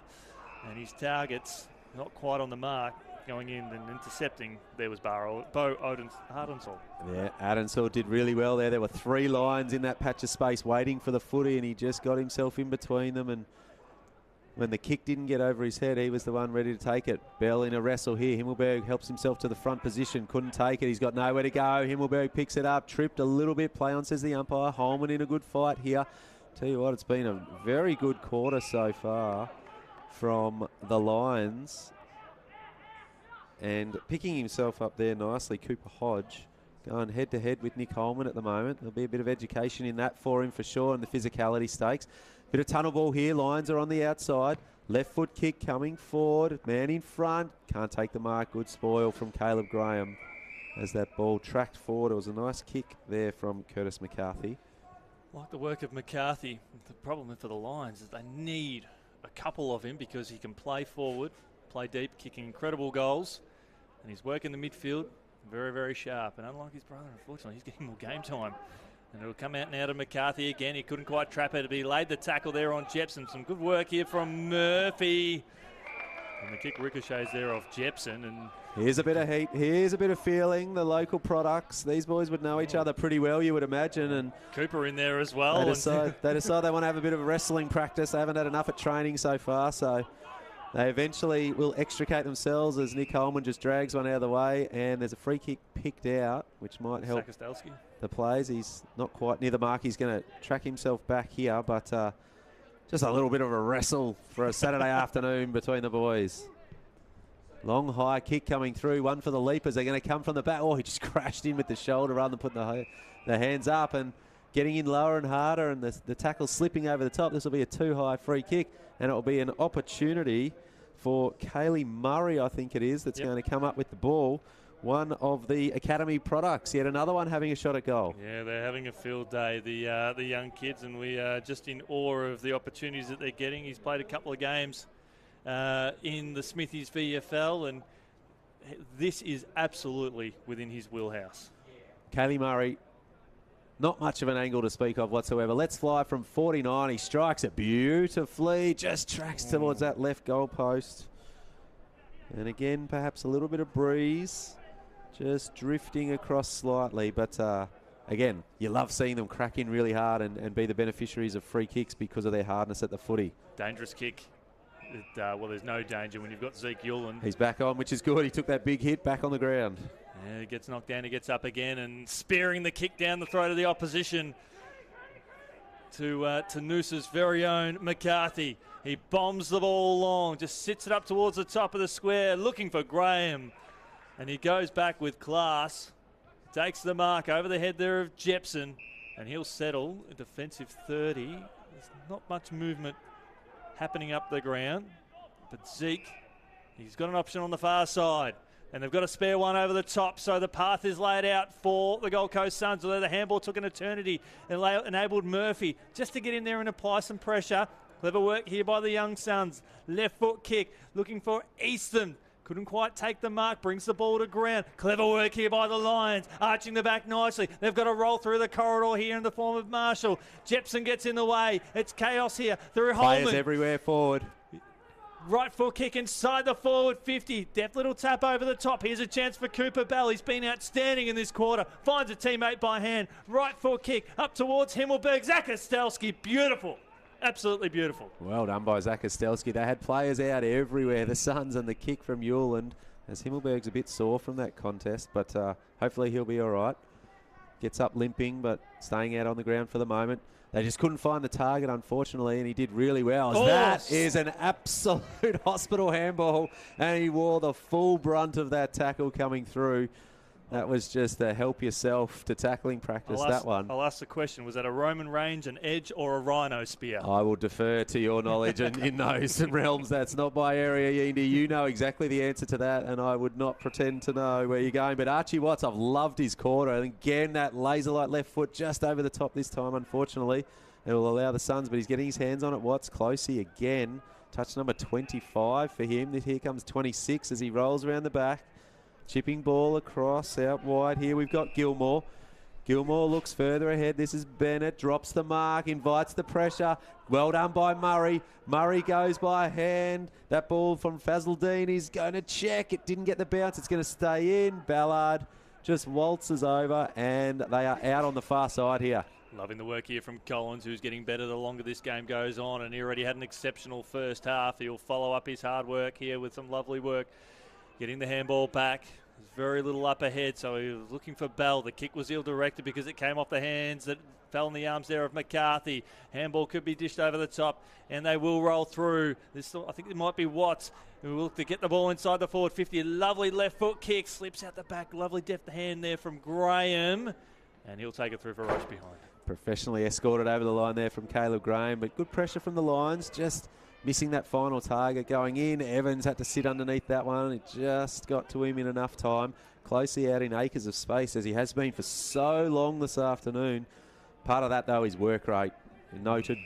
[SPEAKER 1] And his target's not quite on the mark. Going in and intercepting. There was Bo Ardensall.
[SPEAKER 2] Yeah, Ardensall did really well there. There were 3 Lions in that patch of space waiting for the footy, and he just got himself in between them. And when the kick didn't get over his head, he was the one ready to take it. Bell in a wrestle here. Himmelberg helps himself to the front position. Couldn't take it. He's got nowhere to go. Himmelberg picks it up. Tripped a little bit. Play on, says the umpire. Holman in a good fight here. Tell you what, it's been a very good quarter so far from the Lions. And picking himself up there nicely, Cooper Hodge. Going head-to-head with Nick Holman at the moment. There'll be a bit of education in that for him for sure, and the physicality stakes. Bit of tunnel ball here. Lions are on the outside. Left foot kick coming forward. Man in front. Can't take the mark. Good spoil from Caleb Graham as that ball tracked forward. It was a nice kick there from Curtis McCarthy.
[SPEAKER 1] Like the work of McCarthy. The problem for the Lions is they need a couple of him because he can play forward, play deep, kicking incredible goals. And he's working the midfield very, very sharp. And unlike his brother, unfortunately, he's getting more game time. And it'll come out now to McCarthy again. He couldn't quite trap it, but he laid the tackle there on Jepson. Some good work here from Murphy. And the kick ricochets there off Jepson. And
[SPEAKER 2] here's a bit of heat. Here's a bit of feeling. The local products. These boys would know each other pretty well, you would imagine. And
[SPEAKER 1] Cooper in there as well.
[SPEAKER 2] They decide they want to have a bit of wrestling practice. They haven't had enough at training so far, so they eventually will extricate themselves as Nick Holman just drags one out of the way, and there's a free kick picked out, which might help the plays. He's not quite near the mark. He's going to track himself back here, but just a little bit of a wrestle for a Saturday afternoon between the boys. Long high kick coming through, one for the Leapers. They're going to come from the back. Oh, he just crashed in with the shoulder rather than putting the hands up and getting in lower and harder, and the tackle slipping over the top. This will be a too high free kick, and it will be an opportunity for Kaylee Murray, I think it is, that's going to come up with the ball. One of the academy products, yet another one having a shot at goal.
[SPEAKER 1] Yeah, they're having a field day, the young kids, and we are just in awe of the opportunities that they're getting. He's played a couple of games in the Smithies VFL, and this is absolutely within his wheelhouse.
[SPEAKER 2] Kaylee Murray, not much of an angle to speak of whatsoever. Let's fly from 49. He strikes it beautifully. Just tracks towards that left goal post. And again, perhaps a little bit of breeze. Just drifting across slightly. But again, you love seeing them crack in really hard and be the beneficiaries of free kicks because of their hardness at the footy.
[SPEAKER 1] Dangerous kick. Well, there's no danger when you've got Zeke Yulin.
[SPEAKER 2] He's back on, which is good. He took that big hit back on the ground.
[SPEAKER 1] Yeah, he gets knocked down, he gets up again, and spearing the kick down the throat of the opposition to Noosa's very own McCarthy. He bombs the ball long, just sits it up towards the top of the square, looking for Graham. And he goes back with class, takes the mark over the head there of Jepson, and he'll settle a defensive 30. There's not much movement happening up the ground, but Zeke, he's got an option on the far side. And they've got a spare one over the top, so the path is laid out for the Gold Coast Suns, although the handball took an eternity and enabled Murphy just to get in there and apply some pressure. Clever work here by the young Suns. Left foot kick, looking for Eastham. Couldn't quite take the mark, brings the ball to ground. Clever work here by the Lions, arching the back nicely. They've got to roll through the corridor here in the form of Marshall. Jepson gets in the way. It's chaos here through Holman.
[SPEAKER 2] Players everywhere forward.
[SPEAKER 1] Right foot kick inside the forward 50. Deft little tap over the top. Here's a chance for Cooper Bell. He's been outstanding in this quarter. Finds a teammate by hand. Right foot kick up towards Himmelberg. Zach Ostelski, beautiful. Absolutely beautiful.
[SPEAKER 2] Well done by Zach Ostelski. They had players out everywhere. The Suns and the kick from Ewland. As Himmelberg's a bit sore from that contest, but hopefully he'll be all right. Gets up limping, but staying out on the ground for the moment. They just couldn't find the target, unfortunately, and he did really well. That is an absolute hospital handball, and he wore the full brunt of that tackle coming through. That was just a help yourself to tackling practice, that one.
[SPEAKER 1] I'll ask the question, was that a Roman range, an edge, or a rhino spear?
[SPEAKER 2] I will defer to your knowledge in those realms. That's not my area, Yendi. You know exactly the answer to that, and I would not pretend to know where you're going. But Archie Watts, I've loved his quarter. And again, that laser-light left foot just over the top this time, unfortunately. It will allow the Suns, but he's getting his hands on it. Watts, Closey again. Touch number 25 for him. Here comes 26 as he rolls around the back. Chipping ball across, out wide. Here we've got Gilmore. Gilmore looks further ahead. This is Bennett. Drops the mark, invites the pressure. Well done by Murray. Murray goes by hand. That ball from Fazaldine, he's going to check. It didn't get the bounce. It's going to stay in. Ballard just waltzes over, and they are out on the far side here.
[SPEAKER 1] Loving the work here from Collins, who's getting better the longer this game goes on, and he already had an exceptional first half. He'll follow up his hard work here with some lovely work. Getting the handball back. There's very little up ahead, so he was looking for Bell. The kick was ill-directed because it came off the hands that fell in the arms there of McCarthy. Handball could be dished over the top, and they will roll through. I think it might be Watts who will look to get the ball inside the forward 50. Lovely left foot kick, slips out the back. Lovely deft hand there from Graham, and he'll take it through for Rush behind.
[SPEAKER 2] Professionally escorted over the line there from Caleb Graham, but good pressure from the Lions. Just missing that final target going in. Evans had to sit underneath that one. It just got to him in enough time. Closely out in acres of space, as he has been for so long this afternoon. Part of that, though, is work rate. Noted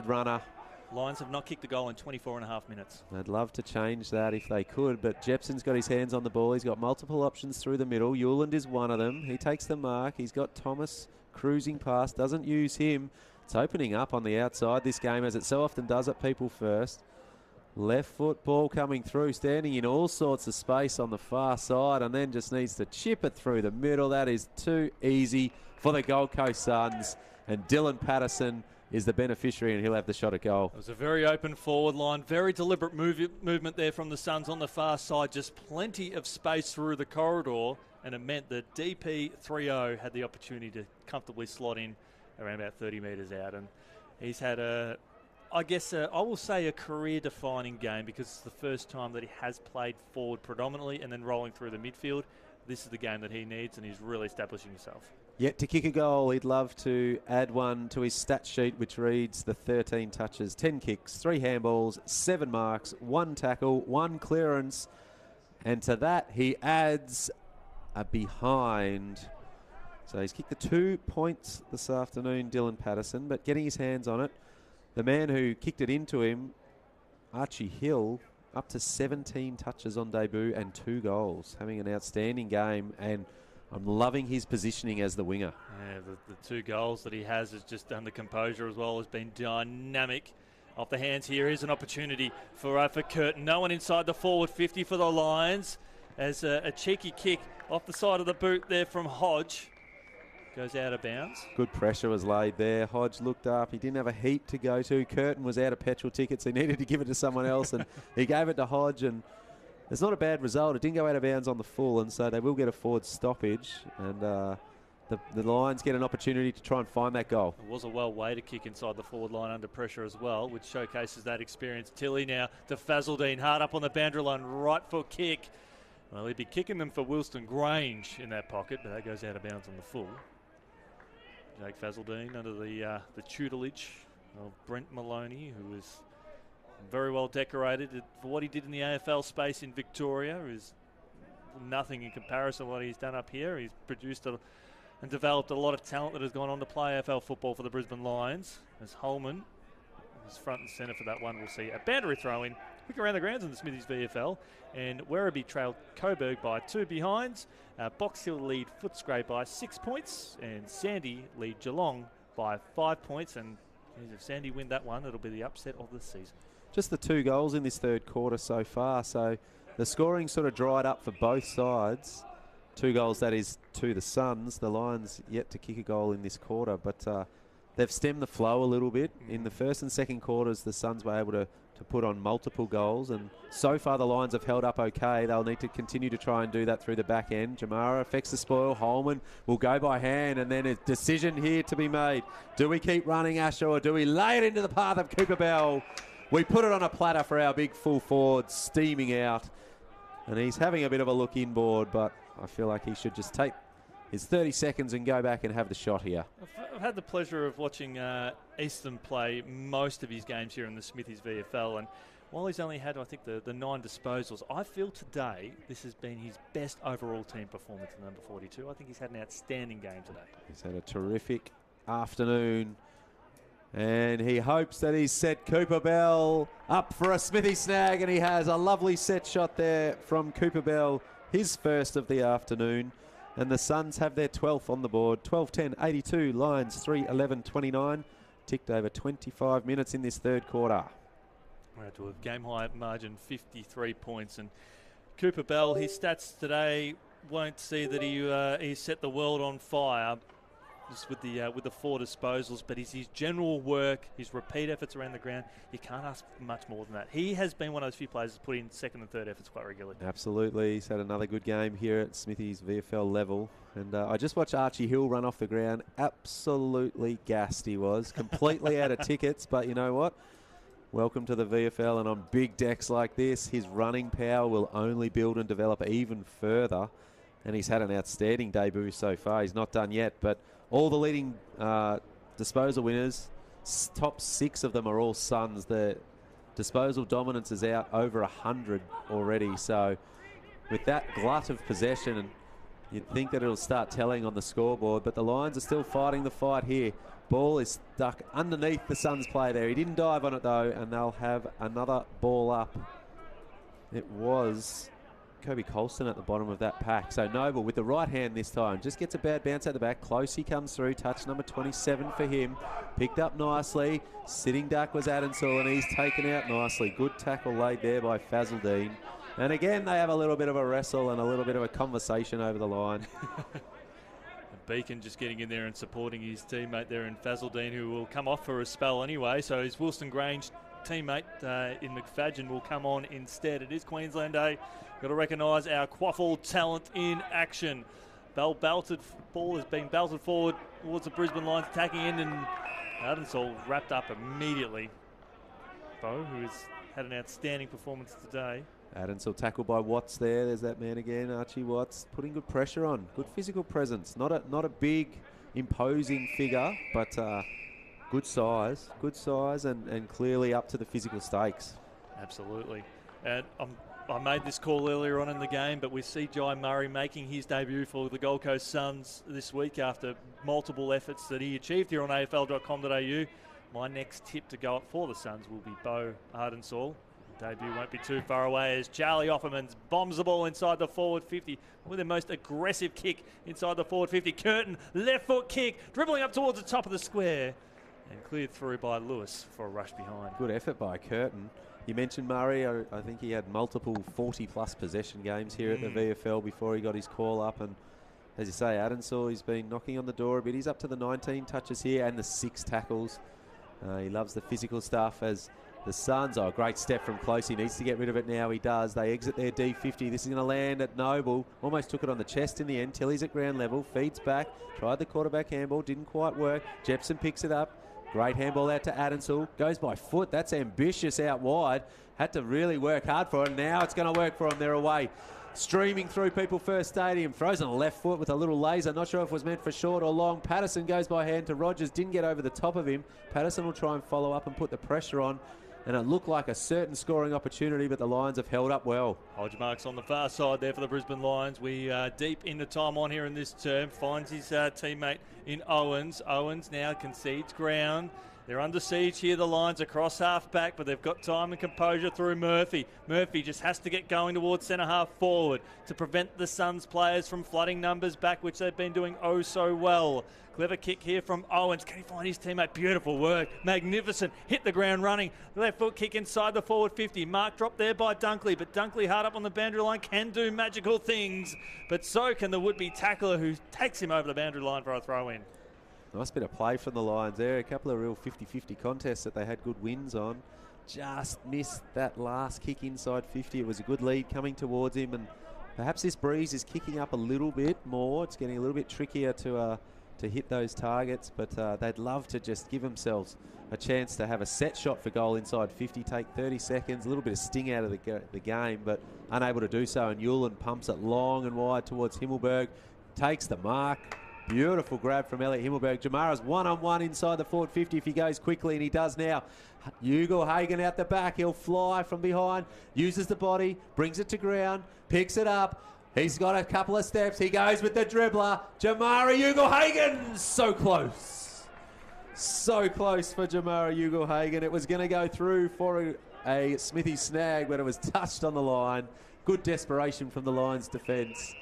[SPEAKER 2] runner.
[SPEAKER 1] Lions have not kicked a goal in 24 and a half minutes.
[SPEAKER 2] I'd love to change that if they could, but Jepson's got his hands on the ball. He's got multiple options through the middle. Ewland is one of them. He takes the mark. He's got Thomas cruising past. Doesn't use him. It's opening up on the outside this game, as it so often does at people first. Left foot ball coming through, standing in all sorts of space on the far side, and then just needs to chip it through the middle. That is too easy for the Gold Coast Suns, and Dylan Patterson is the beneficiary, and he'll have the shot at goal.
[SPEAKER 1] It was a very open forward line, very deliberate movement there from the Suns on the far side, just plenty of space through the corridor, and it meant that DP 3-0 had the opportunity to comfortably slot in around about 30 metres out, and he's had I will say a career-defining game, because it's the first time that he has played forward predominantly and then rolling through the midfield. This is the game that he needs, and he's really establishing himself.
[SPEAKER 2] Yet to kick a goal, he'd love to add one to his stat sheet, which reads the 13 touches, 10 kicks, 3 handballs, 7 marks, 1 tackle, 1 clearance, and to that he adds a behind. So he's kicked the 2 points this afternoon, Dylan Patterson, but getting his hands on it. The man who kicked it into him, Archie Hill, up to 17 touches on debut and 2 goals, having an outstanding game, and I'm loving his positioning as the winger.
[SPEAKER 1] Yeah, the 2 goals that he has just under composure as well, has been dynamic. Off the hands here is an opportunity for Curtin. No one inside the forward 50 for the Lions, as a cheeky kick off the side of the boot there from Hodge. Goes out of bounds.
[SPEAKER 2] Good pressure was laid there. Hodge looked up. He didn't have a heap to go to. Curtin was out of petrol tickets. He needed to give it to someone else, and he gave it to Hodge, and it's not a bad result. It didn't go out of bounds on the full, and so they will get a forward stoppage, and the Lions get an opportunity to try and find that goal.
[SPEAKER 1] It was a well-weighted kick inside the forward line under pressure as well, which showcases that experience. Tilly now to Fazaldine, hard up on the boundary line, right foot kick. Well, he'd be kicking them for Wilston Grange in that pocket, but that goes out of bounds on the full. Jake Fazaldine under the tutelage of Brent Maloney, who was very well decorated for what he did in the AFL space in Victoria. Is nothing in comparison to what he's done up here. He's produced and developed a lot of talent that has gone on to play AFL football for the Brisbane Lions. As Holman is front and centre for that one, we'll see a boundary throw in Quick around the grounds in the Smithies VFL, and Werribee trailed Coburg by 2 behinds. Box Hill lead Footscray by 6 points, and Sandy lead Geelong by 5 points. And if Sandy win that one, it'll be the upset of the season.
[SPEAKER 2] Just the 2 goals in this third quarter so far, so the scoring sort of dried up for both sides. 2 goals, that is, to the Suns. The Lions yet to kick a goal in this quarter, but they've stemmed the flow a little bit. In the first and second quarters, the Suns were able to put on multiple goals, and so far the Lions have held up okay. They'll need to continue to try and do that through the back end. Jamara affects the spoil. Holman will go by hand, and then a decision here to be made. Do we keep running, Asher, or do we lay it into the path of Cooper Bell? We put it on a platter for our big full forward, steaming out, and he's having a bit of a look inboard, but I feel like he should just take his 30 seconds and go back and have the shot here.
[SPEAKER 1] I've had the pleasure of watching Easton play most of his games here in the Smithies VFL, and while he's only had, I think, the 9 disposals, I feel today this has been his best overall team performance in under 42. I think he's had an outstanding game today.
[SPEAKER 2] He's had a terrific afternoon, and he hopes that he's set Cooper Bell up for a Smithy snag, and he has a lovely set shot there from Cooper Bell, his first of the afternoon. And the Suns have their 12th on the board. 12-10, 82, Lions 3-11-29. Ticked over 25 minutes in this third quarter.
[SPEAKER 1] We're out to a game-high margin, 53 points. And Cooper Bell, his stats today won't see that he set the world on fire just with the 4 disposals, but his general work, his repeat efforts around the ground, you can't ask much more than that. He has been one of those few players who's put in second and third efforts quite regularly.
[SPEAKER 2] Absolutely. He's had another good game here at Smithies VFL level. And I just watched Archie Hill run off the ground. Absolutely gassed he was. Completely out of tickets, but you know what? Welcome to the VFL, and on big decks like this, his running power will only build and develop even further. And he's had an outstanding debut so far. He's not done yet, but all the leading disposal winners, top 6 of them are all Suns. The disposal dominance is out over 100 already. So with that glut of possession, you'd think that it'll start telling on the scoreboard, but the Lions are still fighting the fight here. Ball is stuck underneath the Suns play there. He didn't dive on it though, and they'll have another ball up. It was Kobe Colston at the bottom of that pack. So Noble with the right hand this time. Just gets a bad bounce at the back. Close he comes through. Touch number 27 for him. Picked up nicely. Sitting duck was Adensall, and he's taken out nicely. Good tackle laid there by Fazaldine. And again, they have a little bit of a wrestle and a little bit of a conversation over the line.
[SPEAKER 1] Beacon just getting in there and supporting his teammate there in Fazaldine, who will come off for a spell anyway. So his Wilson Grange teammate in McFadgen will come on instead. It is Queensland Day. Got to recognise our Quaffle talent in action. Ball has been belted forward towards the Brisbane Lions attacking end, and Adensall wrapped up immediately. Bo, who has had an outstanding performance today.
[SPEAKER 2] Adensall tackled by Watts there. There's that man again, Archie Watts, putting good pressure on. Good physical presence. Not a big, imposing figure, but good size and clearly up to the physical stakes.
[SPEAKER 1] Absolutely. And I made this call earlier on in the game, but we see Jai Murray making his debut for the Gold Coast Suns this week after multiple efforts that he achieved here on afl.com.au. My next tip to go up for the Suns will be Bo Ardensall. Debut won't be too far away as Charlie Offermans bombs the ball inside the forward 50 with the most aggressive kick inside the forward 50. Curtin, left foot kick, dribbling up towards the top of the square and cleared through by Lewis for a rush behind.
[SPEAKER 2] Good effort by Curtin. You mentioned Murray. I think he had multiple 40-plus possession games here at the VFL before he got his call up. And as you say, Adensall, he's been knocking on the door a bit. He's up to the 19 touches here and the 6 tackles. He loves the physical stuff as the Suns. Oh, great step from Close. He needs to get rid of it now. He does. They exit their D50. This is going to land at Noble. Almost took it on the chest in the end. Tilly's at ground level. Feeds back. Tried the quarterback handball. Didn't quite work. Jepson picks it up. Great handball out to Adensall. Goes by foot. That's ambitious out wide. Had to really work hard for it. Now it's going to work for them. They're away. Streaming through People First Stadium. Throws on the left foot with a little laser. Not sure if it was meant for short or long. Patterson goes by hand to Rogers. Didn't get over the top of him. Patterson will try and follow up and put the pressure on. And it looked like a certain scoring opportunity, but the Lions have held up well.
[SPEAKER 1] Hodgemark's on the far side there for the Brisbane Lions. We are deep into time on here in this term. Finds his teammate in Owens. Owens now concedes ground. They're under siege here, the Lions across half back, but they've got time and composure through Murphy. Murphy just has to get going towards centre half forward to prevent the Suns players from flooding numbers back, which they've been doing oh so well. Clever kick here from Owens. Can he find his teammate? Beautiful work. Magnificent. Hit the ground running. Left foot kick inside the forward 50. Mark dropped there by Dunkley, but Dunkley hard up on the boundary line can do magical things, but so can the would-be tackler who takes him over the boundary line for a throw-in.
[SPEAKER 2] Nice bit of play from the Lions there. A couple of real 50-50 contests that they had good wins on. Just missed that last kick inside 50. It was a good lead coming towards him, and perhaps this breeze is kicking up a little bit more. It's getting a little bit trickier to hit those targets, but they'd love to just give themselves a chance to have a set shot for goal inside 50, take 30 seconds, a little bit of sting out of the game, but unable to do so. And Hewlin pumps it long and wide towards Himmelberg, takes the mark. Beautiful grab from Elliot Himmelberg. Jamara's one-on-one inside the forward 50 if he goes quickly, and he does now. Hugo Hagen out the back. He'll fly from behind, uses the body, brings it to ground, picks it up. He's got a couple of steps. He goes with the dribbler. Jamara Hugo Hagen. So close. So close for Jamara Hugo Hagen. It was going to go through for a Smithy snag, but it was touched on the line. Good desperation from the Lions defence.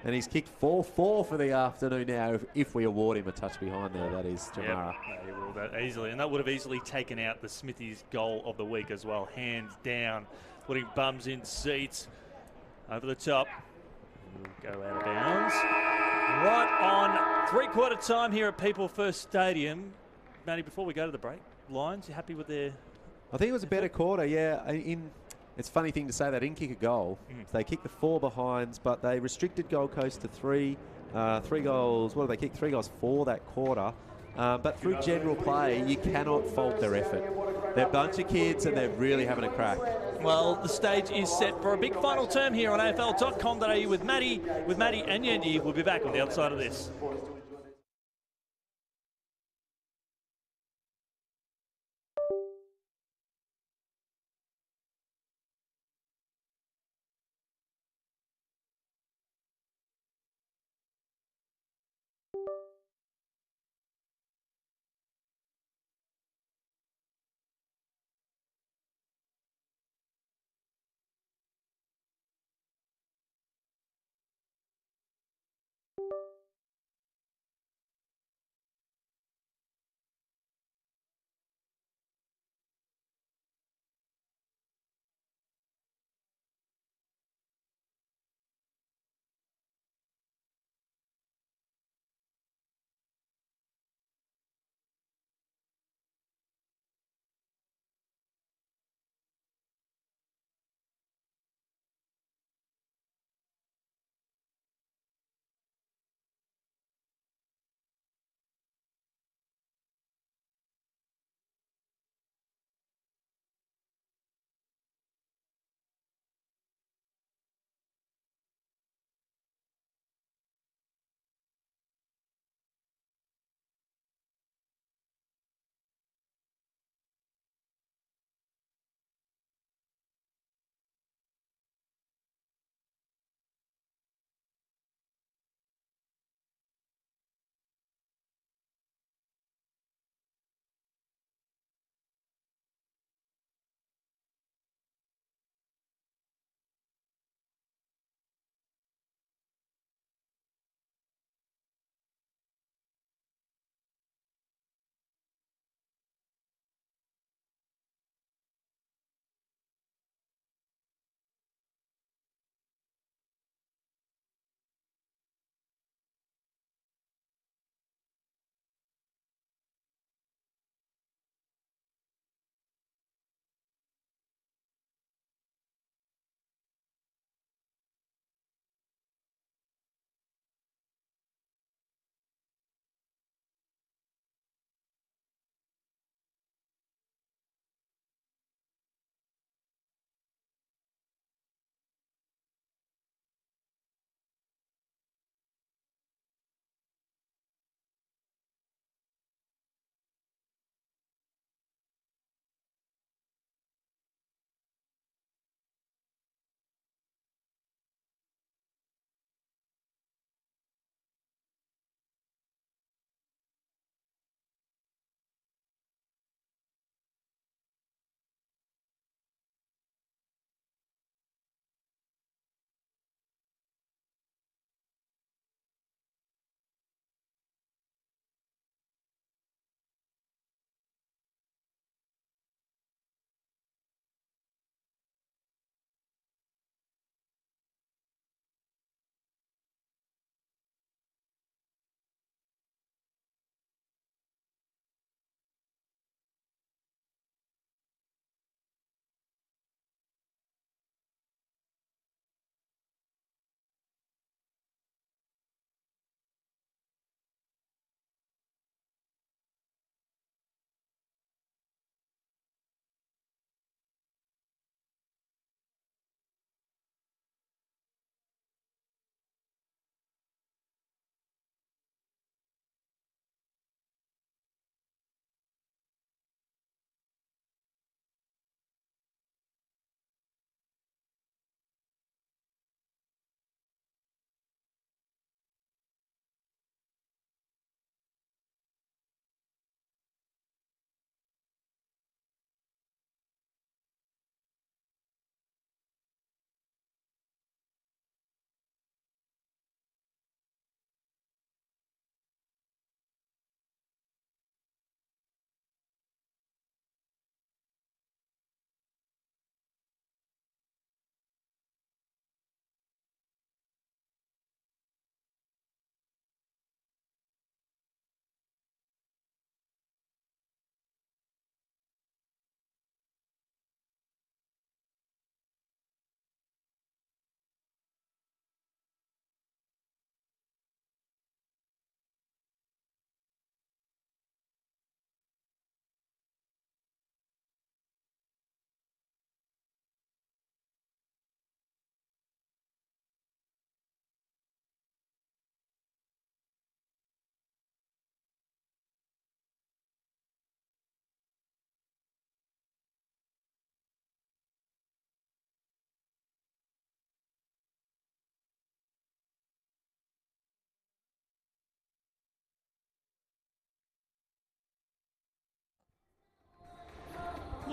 [SPEAKER 2] And he's kicked 4-4 for the afternoon now, if we award him a touch behind there, that is, Jamara.
[SPEAKER 1] Yep, he will that easily. And that would have easily taken out the Smithies goal of the week as well. Hands down, putting bums in seats. Over the top. We'll go out of bounds. Right on three-quarter time here at People First Stadium. Matty, before we go to the break, Lions, you happy with their...
[SPEAKER 2] I think it was a better quarter, yeah. It's a funny thing to say they didn't kick a goal. They kicked the 4 behinds, but they restricted Gold Coast to 3 goals. What did they kick? 3 goals for that quarter. But through general play, you cannot fault their effort. They're a bunch of kids and they're really having a crack.
[SPEAKER 1] Well, the stage is set for a big final term here on AFL.com.au with Matty and Yendi. We'll be back on the other side of this.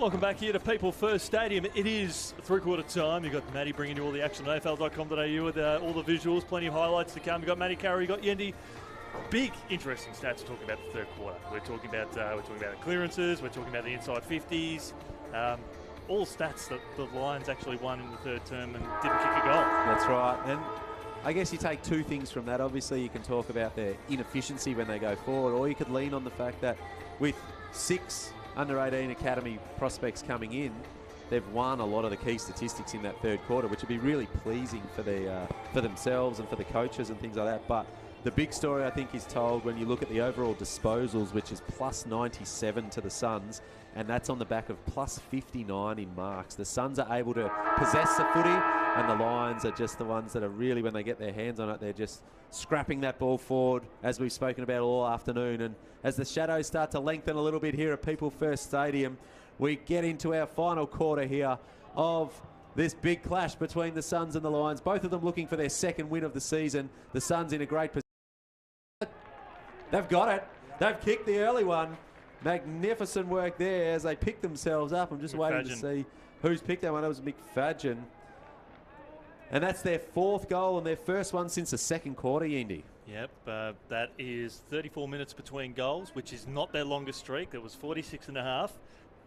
[SPEAKER 1] Welcome back here to People First Stadium. It is three-quarter time. You've got Matty bringing you all the action on AFL.com.au with all the visuals, plenty of highlights to come. You've got Matty Carroll, you've got Yendi. Big, interesting stats to talk about the third quarter. We're talking about the clearances, we're talking about the inside 50s. All stats that the Lions actually won in the third term and didn't kick a goal.
[SPEAKER 2] That's right. And I guess you take two things from that. Obviously, you can talk about their inefficiency when they go forward, or you could lean on the fact that with 6 under-18 academy prospects coming in, they've won a lot of the key statistics in that third quarter, which would be really pleasing for themselves and for the coaches and things like that. But the big story, I think, is told when you look at the overall disposals, which is plus 97 to the Suns, and that's on the back of plus 59 in marks. The Suns are able to possess the footy, and the Lions are just the ones that are really, when they get their hands on it, they're just scrapping that ball forward, as we've spoken about all afternoon. And as the shadows start to lengthen a little bit here at People First Stadium, we get into our final quarter here of this big clash between the Suns and the Lions, both of them looking for their second win of the season. The Suns in a great position. They've got it. They've kicked the early one. Magnificent work there as they pick themselves up. I'm just waiting to see who's picked that one. It was McFadgen. And that's their 4th goal and their first one since the second quarter, Yendi.
[SPEAKER 1] Yep, that is 34 minutes between goals, which is not their longest streak. It was 46 and a half.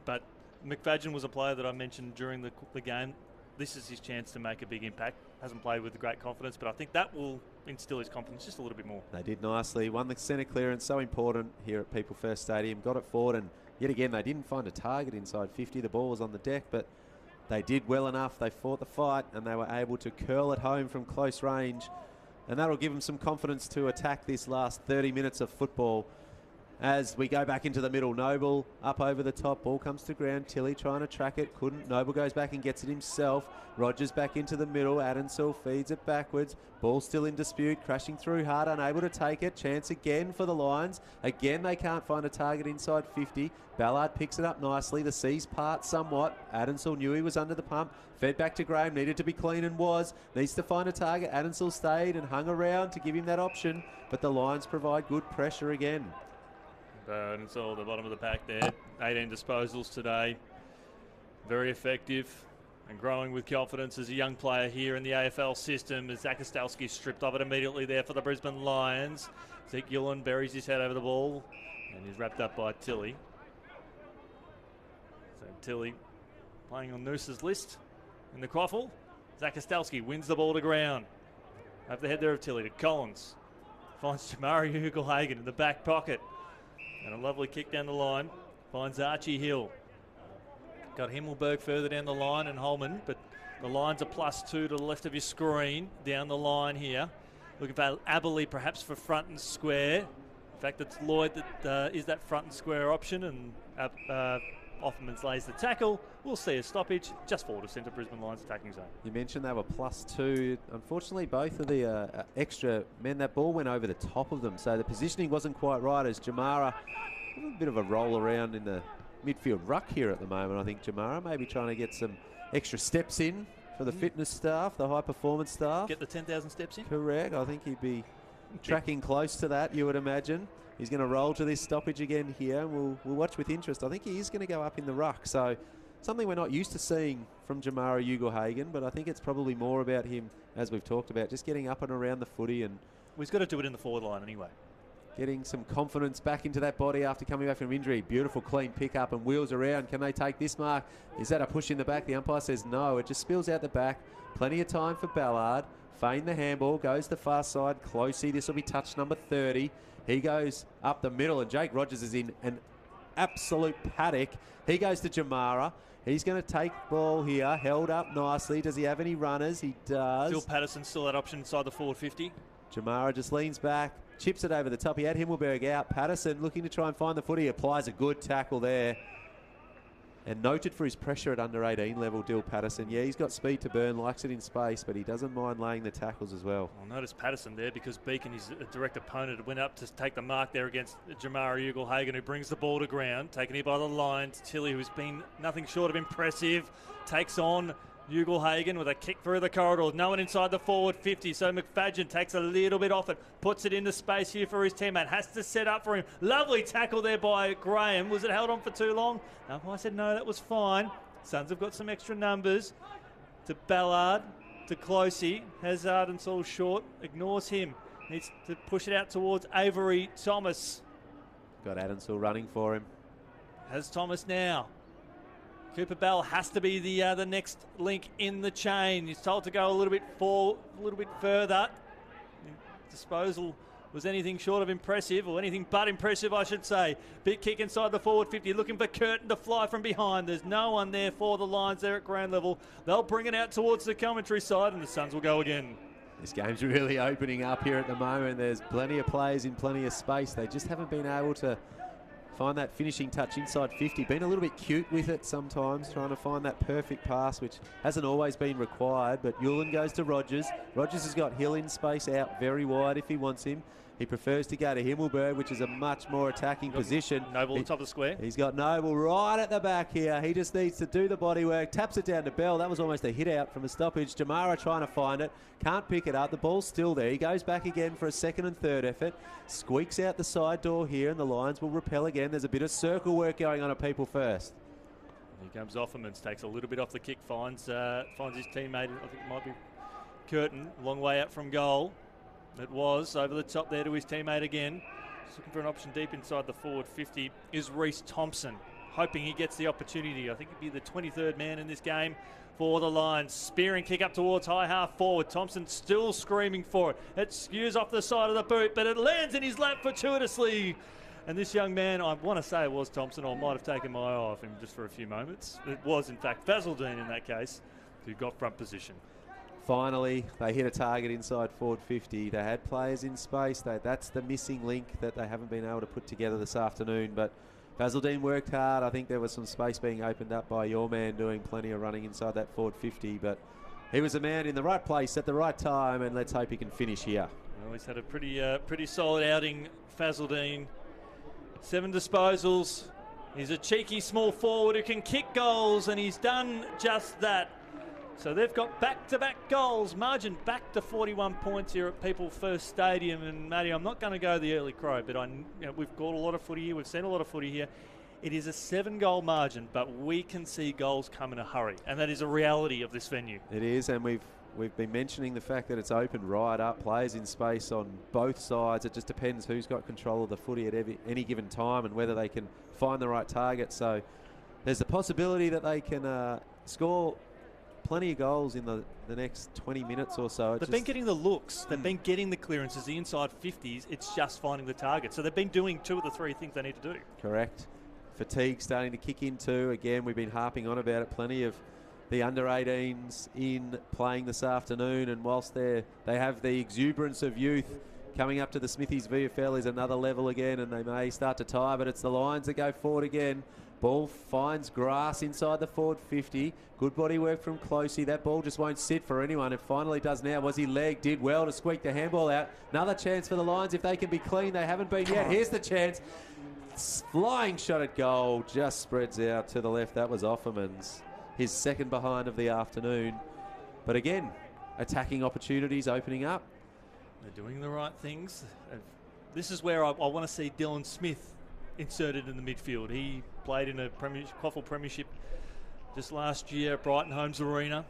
[SPEAKER 1] But McFadgen was a player that I mentioned during the game. This is his chance to make a big impact. Hasn't played with great confidence, but I think that will instill his confidence just a little bit more.
[SPEAKER 2] They did nicely. Won the centre clearance, so important here at People First Stadium. Got it forward, and yet again, they didn't find a target inside 50. The ball was on the deck, but they did well enough. They fought the fight, and they were able to curl it home from close range. And that'll give them some confidence to attack this last 30 minutes of football. As we go back into the middle, Noble up over the top, ball comes to ground, Tilly trying to track it, couldn't, Noble goes back and gets it himself, Rogers back into the middle, Adensell feeds it backwards, ball still in dispute, crashing through hard, unable to take it, chance again for the Lions, again they can't find a target inside 50, Ballard picks it up nicely, the seas part somewhat, Adensell knew he was under the pump, fed back to Graham, needed to be clean and was, needs to find a target, Adensell stayed and hung around to give him that option, but the Lions provide good pressure again.
[SPEAKER 1] And it's all the bottom of the pack there. 18 disposals today. Very effective and growing with confidence as a young player here in the AFL system. As Zakastowski stripped of it immediately there for the Brisbane Lions. Zeke Gillen buries his head over the ball and he's wrapped up by Tilly. So Tilly playing on Noosa's list in the quaffle. Zakastowski wins the ball to ground. Over the head there of Tilly to Collins. Finds Jamari Ugle-Hagan in the back pocket. And a lovely kick down the line. Finds Archie Hill. Got Himmelberg further down the line and Holman, but the Lions are +2 to the left of your screen down the line here. Looking for Aberley perhaps for front and square. In fact, it's Lloyd that is that front and square option, and Offermans lays the tackle. We'll see a stoppage just forward of centre Brisbane Lions attacking zone.
[SPEAKER 2] You mentioned they were +2. Unfortunately, both of the extra men, that ball went over the top of them, so the positioning wasn't quite right as Jamara, a little bit of a roll around in the midfield ruck here at the moment. I think Jamara may be trying to get some extra steps in for the fitness staff, the high performance staff.
[SPEAKER 1] Get the 10,000 steps in?
[SPEAKER 2] Correct. I think he'd be tracking close to that, you would imagine. He's going to roll to this stoppage again here, and we'll watch with interest. I think he is going to go up in the ruck, so something we're not used to seeing from Jamara Ugle-Hagan, but I think it's probably more about him, as we've talked about, just getting up and around the footy. And
[SPEAKER 1] he's got to do it in the forward line anyway.
[SPEAKER 2] Getting some confidence back into that body after coming back from injury. Beautiful clean pick up and wheels around. Can they take this mark? Is that a push in the back? The umpire says no. It just spills out the back. Plenty of time for Ballard. Feign the handball. Goes the far side. Closey. This will be touch number 30. He goes up the middle, and Jake Rogers is in an absolute paddock. He goes to Jamara. He's going to take ball here. Held up nicely. Does he have any runners? He does.
[SPEAKER 1] Phil Patterson still that option inside the forward 50.
[SPEAKER 2] Jamara just leans back. Chips it over the top. He had Himmelberg out. Patterson looking to try and find the footy. Applies a good tackle there. And noted for his pressure at under 18 level, Dill Patterson. Yeah, he's got speed to burn, likes it in space, but he doesn't mind laying the tackles as well.
[SPEAKER 1] I'll notice Patterson there because Beacon, his direct opponent, went up to take the mark there against Jamara Ugle-Hagan, who brings the ball to ground. Taken here by the Lions. Tilly, who's been nothing short of impressive, takes on Ugelhagen with a kick through the corridors. No one inside the forward 50, so McFadden takes a little bit off it, puts it into space here for his teammate. Has to set up for him. Lovely tackle there by Graham. Was it held on for too long? No, I said no, that was fine. Suns have got some extra numbers. To Ballard, to Closey. Has Ardensoul short, ignores him. Needs to push it out towards Avery Thomas.
[SPEAKER 2] Got Ardensoul running for him.
[SPEAKER 1] Has Thomas now. Cooper Bell has to be the next link in the chain. He's told to go a little bit further. Disposal was anything short of impressive, or anything but impressive, I should say. Big kick inside the forward 50, looking for Curtin to fly from behind. There's no one there for the Lions there at ground level. They'll bring it out towards the commentary side, and the Suns will go again.
[SPEAKER 2] This game's really opening up here at the moment. There's plenty of players in plenty of space. They just haven't been able to find that finishing touch inside 50. Been a little bit cute with it sometimes, trying to find that perfect pass, which hasn't always been required. But Yulin goes to Rogers. Rogers has got Hill in space out very wide if he wants him. He prefers to go to Himmelberg, which is a much more attacking position.
[SPEAKER 1] Noble at the top of the square.
[SPEAKER 2] He's got Noble right at the back here. He just needs to do the body work. Taps it down to Bell. That was almost a hit out from a stoppage. Jamara trying to find it. Can't pick it up. The ball's still there. He goes back again for a second and third effort. Squeaks out the side door here, and the Lions will repel again. There's a bit of circle work going on at People First.
[SPEAKER 1] Here comes Offermans. Takes a little bit off the kick. Finds his teammate. I think it might be Curtin. Long way out from goal. It was over the top there to his teammate again. Just looking for an option deep inside the forward 50 is Reece Thompson. Hoping he gets the opportunity. I think he'd be the 23rd man in this game for the Lions. Spearing kick up towards high half forward. Thompson still screaming for it. It skews off the side of the boot, but it lands in his lap fortuitously. And this young man, I want to say it was Thompson, or I might have taken my eye off him just for a few moments. It was, in fact, Fazaldine in that case, who got front position.
[SPEAKER 2] Finally, they hit a target inside forward 50. They had players in space. That's the missing link that they haven't been able to put together this afternoon. But Fazaldine worked hard. I think there was some space being opened up by your man doing plenty of running inside that forward 50. But he was a man in the right place at the right time, and let's hope he can finish here.
[SPEAKER 1] Well, he's had a pretty solid outing, Fazaldine. 7 disposals. He's a cheeky small forward who can kick goals, and he's done just that. So they've got back-to-back goals, margin back to 41 points here at People First Stadium. And Matty, I'm not going to go the early crow, but we've got a lot of footy here. We've seen a lot of footy here. It is a 7-goal margin, but we can see goals come in a hurry, and that is a reality of this venue.
[SPEAKER 2] It is, and we've been mentioning the fact that it's open right up, players in space on both sides. It just depends who's got control of the footy at any given time and whether they can find the right target. So there's the possibility that they can score plenty of goals in the next 20 minutes or so.
[SPEAKER 1] They've been getting the looks. They've been getting the clearances, the inside 50s. It's just finding the target. So they've been doing 2 of the 3 things they need to do.
[SPEAKER 2] Correct. Fatigue starting to kick in too. Again, we've been harping on about it. Plenty of the under-18s in playing this afternoon. And whilst they have the exuberance of youth, coming up to the Smithies VFL is another level again, and they may start to tire, but it's the Lions that go forward again. Ball finds grass inside the forward 50. Good body work from Closey. That ball just won't sit for anyone. It finally does now. Was he leg? Did well to squeak the handball out. Another chance for the Lions if they can be clean. They haven't been yet. Here's the chance. Flying shot at goal. Just spreads out to the left. That was Offerman's. His second behind of the afternoon. But again, attacking opportunities opening up.
[SPEAKER 1] They're doing the right things. This is where I want to see Dylan Smith inserted in the midfield. He played in a Quaffle Premiership just last year at Brighton Homes Arena.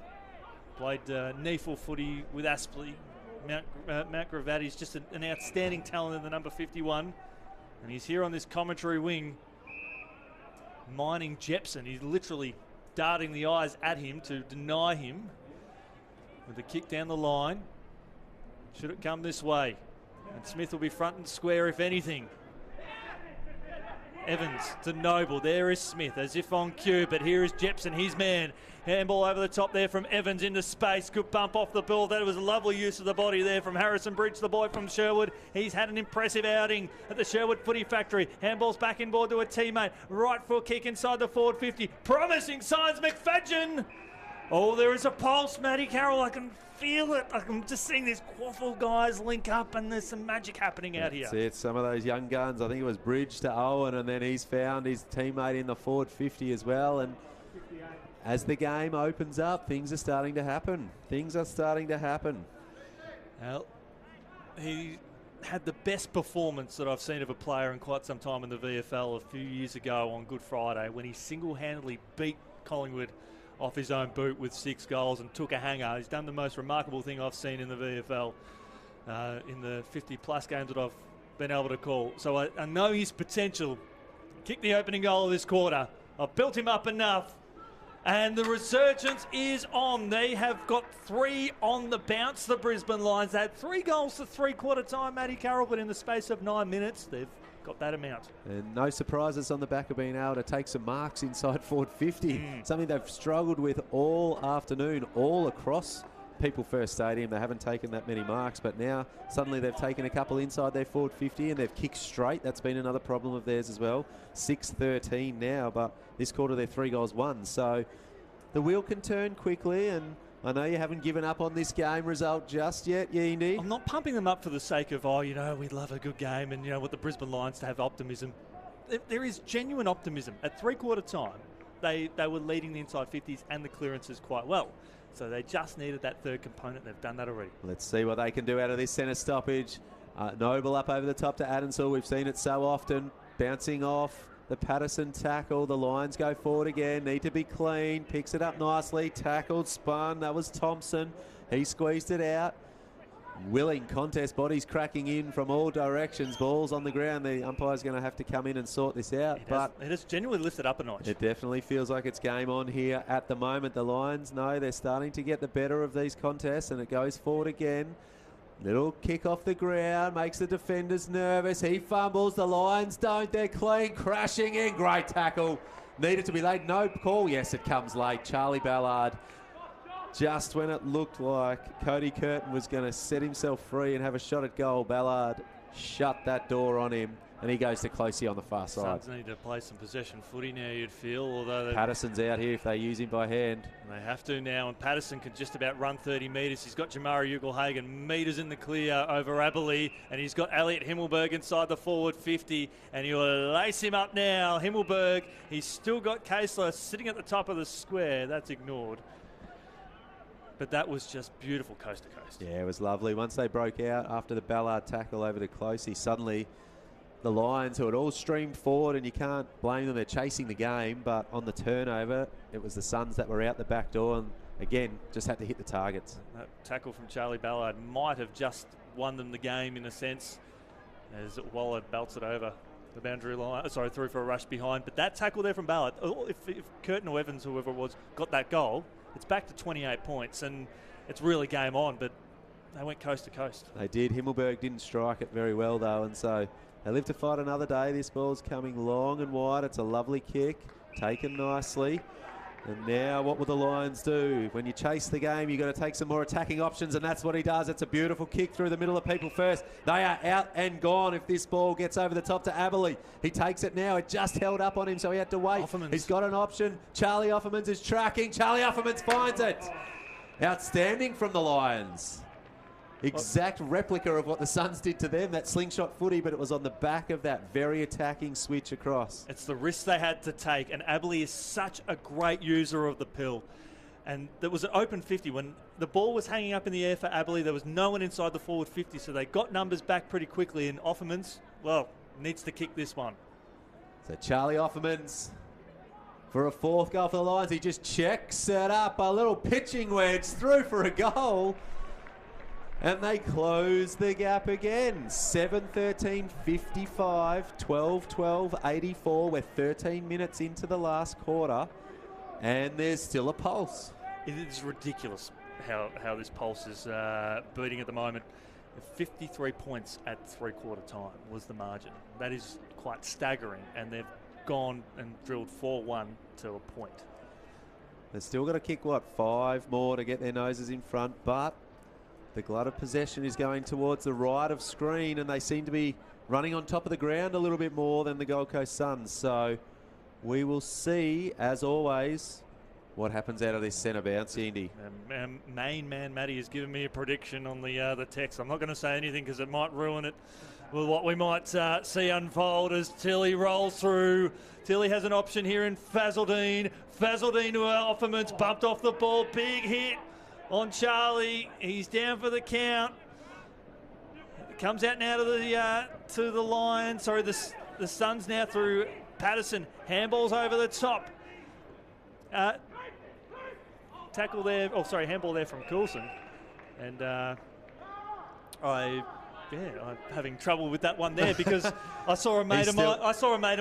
[SPEAKER 1] Played NEFL footy with Aspley. Mount Gravati's just an outstanding talent in the number 51. And he's here on this commentary wing, mining Jepson. He's literally darting the eyes at him to deny him with a kick down the line. Should it come this way? And Smith will be front and square if anything. Evans to Noble. There is Smith as if on cue, but here is Jepson, his man. Handball over the top there from Evans into space. Good bump off the ball. That was a lovely use of the body there from Harrison Bridge, the boy from Sherwood. He's had an impressive outing at the Sherwood Footy Factory. Handball's back inboard to a teammate. Right foot kick inside the forward 50. Promising signs, McFadden. Oh, there is a pulse, Matty Carroll. I can feel it. I'm just seeing these Quaffle guys link up, and there's some magic happening out here.
[SPEAKER 2] That's it. Some of those young guns. I think it was Bridge to Owen, and then he's found his teammate in the forward 50 as well. And as the game opens up, things are starting to happen.
[SPEAKER 1] Well, he had the best performance that I've seen of a player in quite some time in the VFL a few years ago on Good Friday when he single-handedly beat Collingwood off his own boot with 6 goals and took a hanger. He's done the most remarkable thing I've seen in the VFL in the 50-plus games that I've been able to call. So I know his potential. Kick the opening goal of this quarter. I've built him up enough. And the resurgence is on. They have got 3 on the bounce, the Brisbane Lions. They had 3 goals to three-quarter time, Matty Carroll, but in the space of 9 minutes, they've got that amount.
[SPEAKER 2] And no surprises on the back of being able to take some marks inside forward 50. Something they've struggled with all afternoon, all across People First Stadium. They haven't taken that many marks, but now suddenly they've taken a couple inside their forward 50 and they've kicked straight. That's been another problem of theirs as well. 6-13 now, but this quarter they're 3 goals won. So the wheel can turn quickly, and I know you haven't given up on this game result just yet, Yeendy.
[SPEAKER 1] I'm not pumping them up for the sake of, we'd love a good game and, with the Brisbane Lions to have optimism. There is genuine optimism. At three-quarter time, they were leading the inside 50s and the clearances quite well. So they just needed that third component. They've done that already.
[SPEAKER 2] Let's see what they can do out of this centre stoppage. Noble up over the top to Adamsall. We've seen it so often. Bouncing off the Patterson tackle. The Lions go forward again. Need to be clean. Picks it up nicely. Tackled, spun. That was Thompson. He squeezed it out. Willing contest, bodies cracking in from all directions. Balls on the ground. The umpire's going to have to come in and sort this out.
[SPEAKER 1] It has genuinely lifted up a notch.
[SPEAKER 2] It definitely feels like it's game on here at the moment. The Lions know they're starting to get the better of these contests, and it goes forward again. Little kick off the ground, makes the defenders nervous. He fumbles, the Lions don't. They're clean, crashing in. Great tackle. Needed to be late. No call. Yes, it comes late. Charlie Ballard, just when it looked like Cody Curtin was going to set himself free and have a shot at goal, Ballard shut that door on him, and he goes to Closey on the far side.
[SPEAKER 1] Suns need to play some possession footy now, you'd feel. Although
[SPEAKER 2] Patterson's out here if they use him by hand.
[SPEAKER 1] They have to now, and Patterson can just about run 30 metres. He's got Jamari Ugle-Hagan metres in the clear over Aberley, and he's got Elliot Himmelberg inside the forward 50, and he'll lace him up now. Himmelberg, he's still got Casler sitting at the top of the square. That's ignored. But that was just beautiful coast to coast.
[SPEAKER 2] Yeah, it was lovely. Once they broke out after the Ballard tackle over to Closey, suddenly the Lions, who had all streamed forward, and you can't blame them, they're chasing the game, but on the turnover, it was the Suns that were out the back door and, again, just had to hit the targets.
[SPEAKER 1] That tackle from Charlie Ballard might have just won them the game in a sense, as Waller belts it over the boundary line, through for a rush behind. But that tackle there from Ballard, if Curtin or Evans, whoever it was, got that goal, it's back to 28 points, and it's really game on, but they went coast to coast.
[SPEAKER 2] They did. Himmelberg didn't strike it very well, though, and so they live to fight another day. This ball's coming long and wide. It's a lovely kick, taken nicely. And now what will the Lions do? When you chase the game, you've got to take some more attacking options, and that's what he does. It's a beautiful kick through the middle of People First. They are out and gone if this ball gets over the top to Aberley. He takes it now. It just held up on him, so he had to wait.
[SPEAKER 1] Offermans.
[SPEAKER 2] He's got an option. Charlie Offermans is tracking. Charlie Offermans finds it. Outstanding from the Lions. Exact replica of what the Suns did to them, that slingshot footy, but it was on the back of that very attacking switch across.
[SPEAKER 1] It's the risk they had to take, and Aberley is such a great user of the pill. And there was an open 50. When the ball was hanging up in the air for Aberley, there was no one inside the forward 50, so they got numbers back pretty quickly, and Offermans, needs to kick this one.
[SPEAKER 2] So Charlie Offermans for a 4th goal for the Lions. He just checks it up, a little pitching wedge through for a goal. And they close the gap again. 7-13, 55, 12-12, 84. We're 13 minutes into the last quarter, and there's still a pulse.
[SPEAKER 1] It is ridiculous how this pulse is beating at the moment. 53 points at three-quarter time was the margin. That is quite staggering, and they've gone and drilled 4-1 to a point.
[SPEAKER 2] They've still got to kick, 5 more to get their noses in front, but the glut of possession is going towards the right of screen, and they seem to be running on top of the ground a little bit more than the Gold Coast Suns. So we will see, as always, what happens out of this centre bounce, Indy.
[SPEAKER 1] Main man Matty has given me a prediction on the text. I'm not going to say anything because it might ruin it Well, what we might see unfold as Tilly rolls through. Tilly has an option here in Fazaldine. Fazaldine to Offerman's bumped off the ball. Big hit on Charlie. He's down for the count. Comes out now to the line. Sorry, the Suns now through Patterson. Handballs over the top. Tackle there. Oh, sorry, handball there from Coulson. And I'm having trouble with that one there because I saw a mate of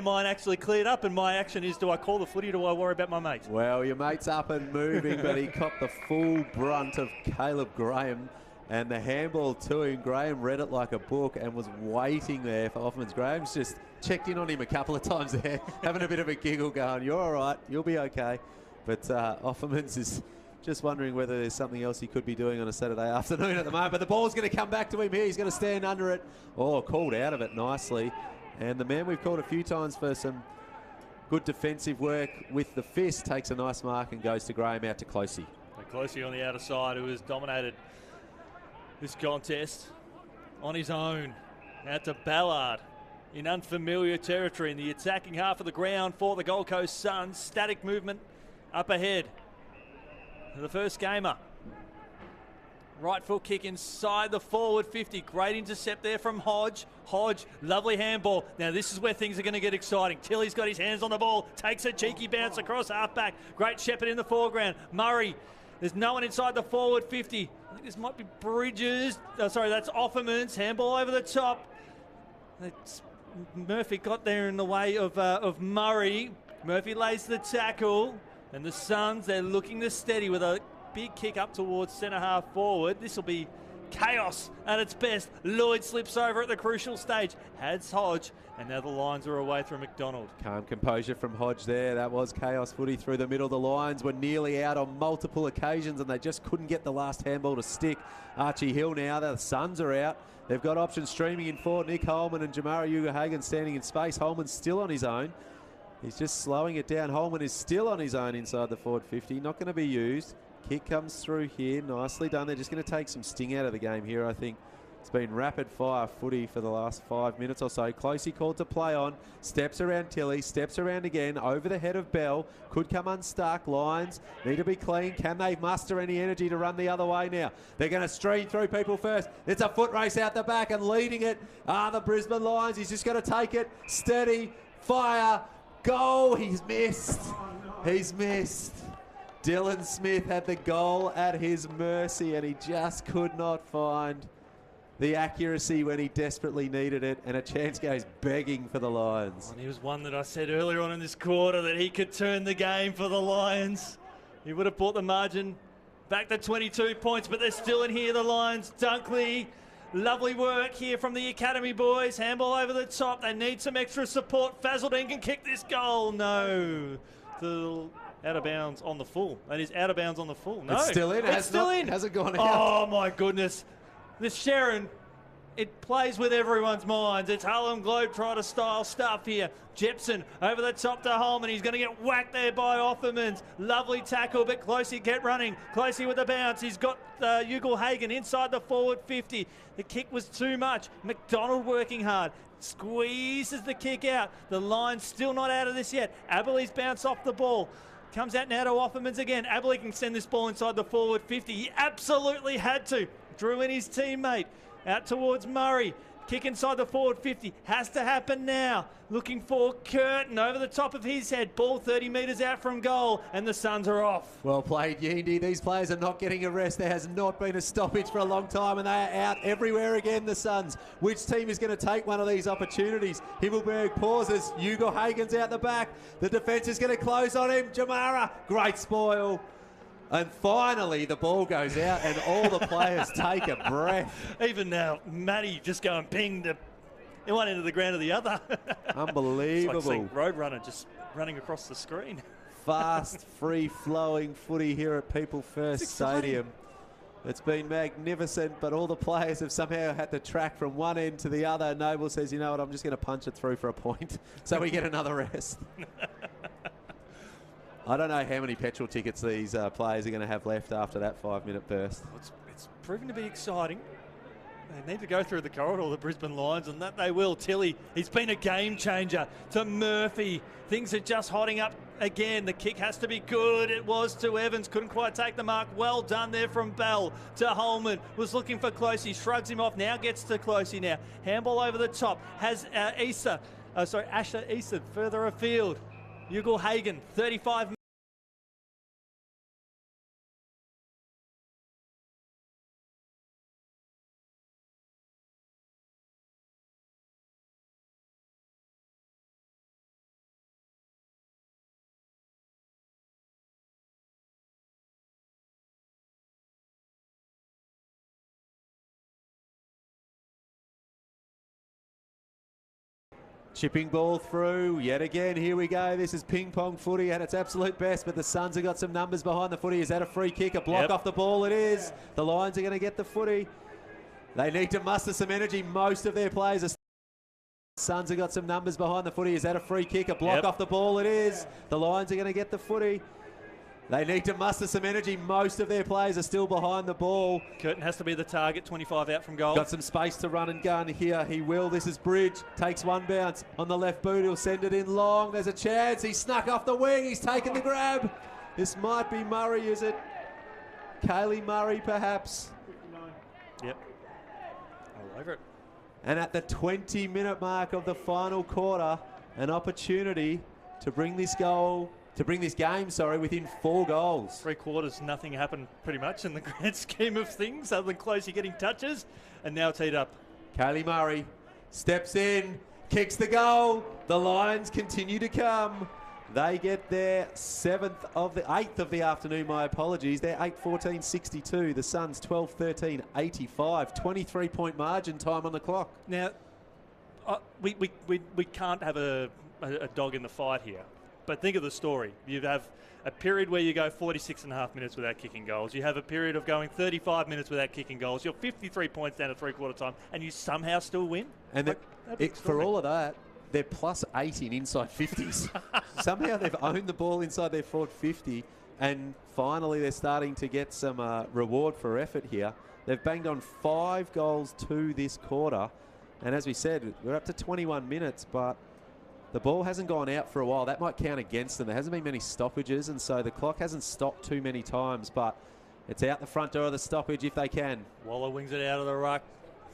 [SPEAKER 1] mine actually cleared up, and my action is: do I call the footy? Do I worry about my mate?
[SPEAKER 2] Well, your mate's up and moving, but he copped the full brunt of Caleb Graham. And the handball to him, Graham read it like a book and was waiting there for Offerman's. Graham's just checked in on him a couple of times there, having a bit of a giggle going, you're all right, you'll be okay. But Offerman's is just wondering whether there's something else he could be doing on a Saturday afternoon at the moment. But the ball's going to come back to him here. He's going to stand under it. Oh, called out of it nicely. And the man we've called a few times for some good defensive work with the fist takes a nice mark and goes to Graham out to Closey.
[SPEAKER 1] Closey on the outer side, who has dominated this contest on his own. Out to Ballard in unfamiliar territory in the attacking half of the ground for the Gold Coast Suns. Static movement up ahead. The first gamer. Right foot kick inside the forward 50. Great intercept there from Hodge. Hodge, lovely handball. Now this is where things are going to get exciting. Tilly's got his hands on the ball. Takes a cheeky bounce across halfback. Great Shepherd in the foreground. Murray. There's no one inside the forward 50. I think this might be Bridges. Oh, sorry, that's Offerman's. Handball over the top. Murphy got there in the way of Murray. Murphy lays the tackle. And the Suns, they're looking to steady with a big kick up towards centre half forward. This will be chaos at its best. Lloyd slips over at the crucial stage. Has Hodge. And now the lines are away from McDonald.
[SPEAKER 2] Calm composure from Hodge there. That was chaos footy through the middle. The Lions were nearly out on multiple occasions and they just couldn't get the last handball to stick. Archie Hill now. The Suns are out. They've got options streaming in forward. Nick Holman and Jamara Ugahagan standing in space. Holman's still on his own. He's just slowing it down. Holman is still on his own inside the forward 50. Not going to be used. Kick comes through here. Nicely done. They're just going to take some sting out of the game here, I think. It's been rapid fire footy for the last 5 minutes or so. Closey called to play on. Steps around Tilly. Steps around again. Over the head of Bell. Could come unstuck. Lions need to be clean. Can they muster any energy to run the other way now? They're going to stream through people first. It's a foot race out the back and leading it are the Brisbane Lions. He's just going to take it. Steady. Fire. Goal. He's missed. He's missed. Dylan Smith had the goal at his mercy and he just could not find the accuracy when he desperately needed it, and a chance goes begging for the Lions.
[SPEAKER 1] And he was one that I said earlier on in this quarter that he could turn the game for the Lions. He would have brought the margin back to 22 points, but they're still in here, the Lions. Dunkley, lovely work here from the Academy boys. Handball over the top. They need some extra support. Fazaldine can kick this goal. No. Out of bounds on the full. That is out of bounds on the full. No.
[SPEAKER 2] It's still in.
[SPEAKER 1] It's still in.
[SPEAKER 2] Hasn't gone out.
[SPEAKER 1] Oh, my goodness. The Sharon, it plays with everyone's minds. It's Harlem Globetrotter style stuff here. Jepson over the top to Holman. He's going to get whacked there by Offermans. Lovely tackle, but Closey kept running. Closey with the bounce. He's got Ugle-Hagan inside the forward 50. The kick was too much. McDonald working hard. Squeezes the kick out. The line's still not out of this yet. Aberley's bounced off the ball. Comes out now to Offermans again. Aberley can send this ball inside the forward 50. He absolutely had to. Drew in his teammate. Out towards Murray. Kick inside the forward 50. Has to happen now. Looking for Curtin over the top of his head. Ball 30 metres out from goal. And the Suns are off.
[SPEAKER 2] Well played, Yindi. These players are not getting a rest. There has not been a stoppage for a long time. And they are out everywhere again, the Suns. Which team is going to take one of these opportunities? Himmelberg pauses. Ugle-Hagan's out the back. The defence is going to close on him. Jamara. Great spoil. And finally, the ball goes out and all the players take a breath.
[SPEAKER 1] Even now, Matty just going ping to one end of the ground to the other.
[SPEAKER 2] Unbelievable.
[SPEAKER 1] It's like Roadrunner just running across the screen.
[SPEAKER 2] Fast, free-flowing footy here at People First Stadium. It's been magnificent, but all the players have somehow had to track from one end to the other. Noble says, you know what, I'm just going to punch it through for a point so we get another rest. I don't know how many petrol tickets these players are going to have left after that 5-minute burst.
[SPEAKER 1] It's proven to be exciting. They need to go through the corridor, the Brisbane Lions, and that they will. Tilly, he's been a game changer. To Murphy, things are just hotting up again. The kick has to be good. It was to Evans, couldn't quite take the mark. Well done there from Bell to Holman. Was looking for Closey, shrugs him off. Now gets to Closey now. Handball over the top. Has Asher Easton further afield. Ugle Hagen, 35 minutes.
[SPEAKER 2] Chipping ball through yet again. Here we go. This is ping pong footy at its absolute best, but the Suns have got some numbers behind the footy. Is that a free kick? A block off the ball? It is. The Lions are going to get the footy. They need to muster some energy. Most of their players are. Suns have got some numbers behind the footy. Is that a free kick? A block off the ball? It is. The Lions are going to get the footy. They need to muster some energy. Most of their players are still behind the ball.
[SPEAKER 1] Curtin has to be the target, 25 out from goal.
[SPEAKER 2] Got some space to run and gun here. He will. This is Bridge. Takes one bounce on the left boot. He'll send it in long. There's a chance. He snuck off the wing. He's taken the grab. This might be Murray, is it? Kaylee Murray, perhaps.
[SPEAKER 1] Yep. All over it.
[SPEAKER 2] And at the 20-minute mark of the final quarter, an opportunity to bring this game, within 4 goals.
[SPEAKER 1] 3 quarters, nothing happened pretty much in the grand scheme of things other than Closey getting touches, and now teed up.
[SPEAKER 2] Kaylee Murray steps in, kicks the goal. The Lions continue to come. They get their 8th of the afternoon, my apologies. They're 8-14-62. The Suns 12-13-85. 23-point margin, time on the clock.
[SPEAKER 1] Now, we can't have a dog in the fight here. But think of the story. You have a period where you go 46.5 minutes without kicking goals. You have a period of going 35 minutes without kicking goals. You're 53 points down at three-quarter time, and you somehow still win?
[SPEAKER 2] And for all of that, they're plus 8 in inside 50s. Somehow they've owned the ball inside their forward 50, and finally they're starting to get some reward for effort here. They've banged on 5 goals to this quarter, and as we said, we're up to 21 minutes, but the ball hasn't gone out for a while. That might count against them. There hasn't been many stoppages, and so the clock hasn't stopped too many times, but it's out the front door of the stoppage if they can.
[SPEAKER 1] Waller wings it out of the ruck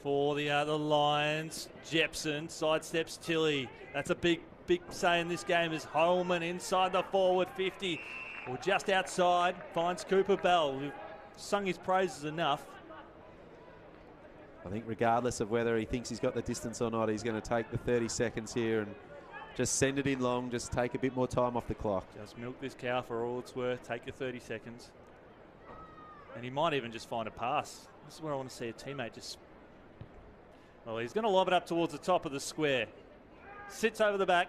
[SPEAKER 1] for the Lions. Jepson sidesteps Tilly. That's a big say in this game is Holman inside the forward 50. Or just outside, finds Cooper Bell, who sung his praises enough.
[SPEAKER 2] I think regardless of whether he thinks he's got the distance or not, he's going to take the 30 seconds here and just send it in long, just take a bit more time off the clock.
[SPEAKER 1] Just milk this cow for all it's worth, take your 30 seconds. And he might even just find a pass. This is where I want to see a teammate just... Well, he's going to lob it up towards the top of the square. Sits over the back,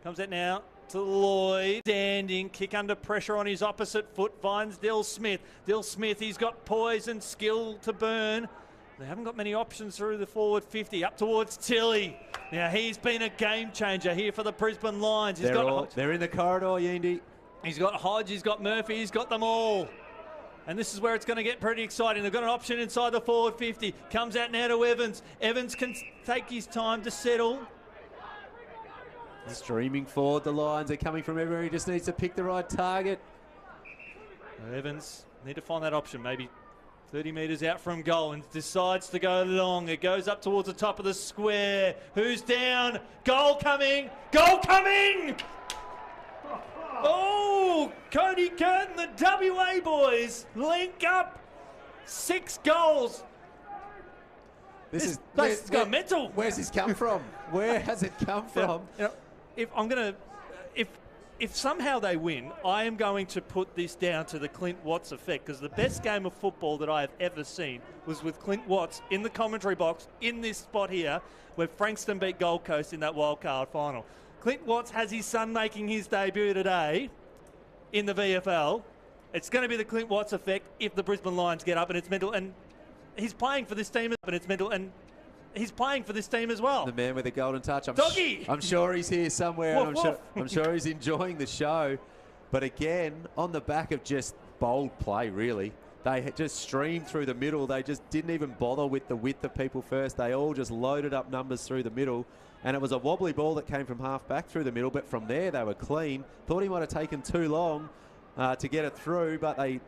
[SPEAKER 1] comes out now to Lloyd. Standing, kick under pressure on his opposite foot, finds Dill Smith. Dill Smith, he's got poise and skill to burn. They haven't got many options through the forward 50. Up towards Tilly. Now, he's been a game changer here for the Brisbane Lions.
[SPEAKER 2] They're in the corridor, Yeendy.
[SPEAKER 1] He's got Hodge, he's got Murphy, he's got them all. And this is where it's going to get pretty exciting. They've got an option inside the forward 50. Comes out now to Evans. Evans can take his time to settle.
[SPEAKER 2] Streaming forward, the Lions are coming from everywhere. He just needs to pick the right target.
[SPEAKER 1] Evans need to find that option, maybe 30 metres out from goal, and decides to go long. It goes up towards the top of the square. Who's down? Goal coming! Goal coming! Oh, Cody Curtin, the WA boys link up. 6 goals. This place has gone mental.
[SPEAKER 2] Where's this come from? Where has it come from?
[SPEAKER 1] If somehow they win, I am going to put this down to the Clint Watts effect, because the best game of football that I have ever seen was with Clint Watts in the commentary box in this spot here, where Frankston beat Gold Coast in that wildcard final. Clint Watts has his son making his debut today in the VFL. It's going to be the Clint Watts effect if the Brisbane Lions get up, and it's mental. And he's playing for this team, and it's mental. And he's playing for this team as well.
[SPEAKER 2] The man with the golden touch.
[SPEAKER 1] Doggy!
[SPEAKER 2] I'm sure he's here somewhere.
[SPEAKER 1] Woof,
[SPEAKER 2] and
[SPEAKER 1] woof.
[SPEAKER 2] I'm sure he's enjoying the show. But again, on the back of just bold play, really. They just streamed through the middle. They just didn't even bother with the width of people first. They all just loaded up numbers through the middle. And it was a wobbly ball that came from half back through the middle, but from there they were clean. Thought he might have taken too long to get it through, but they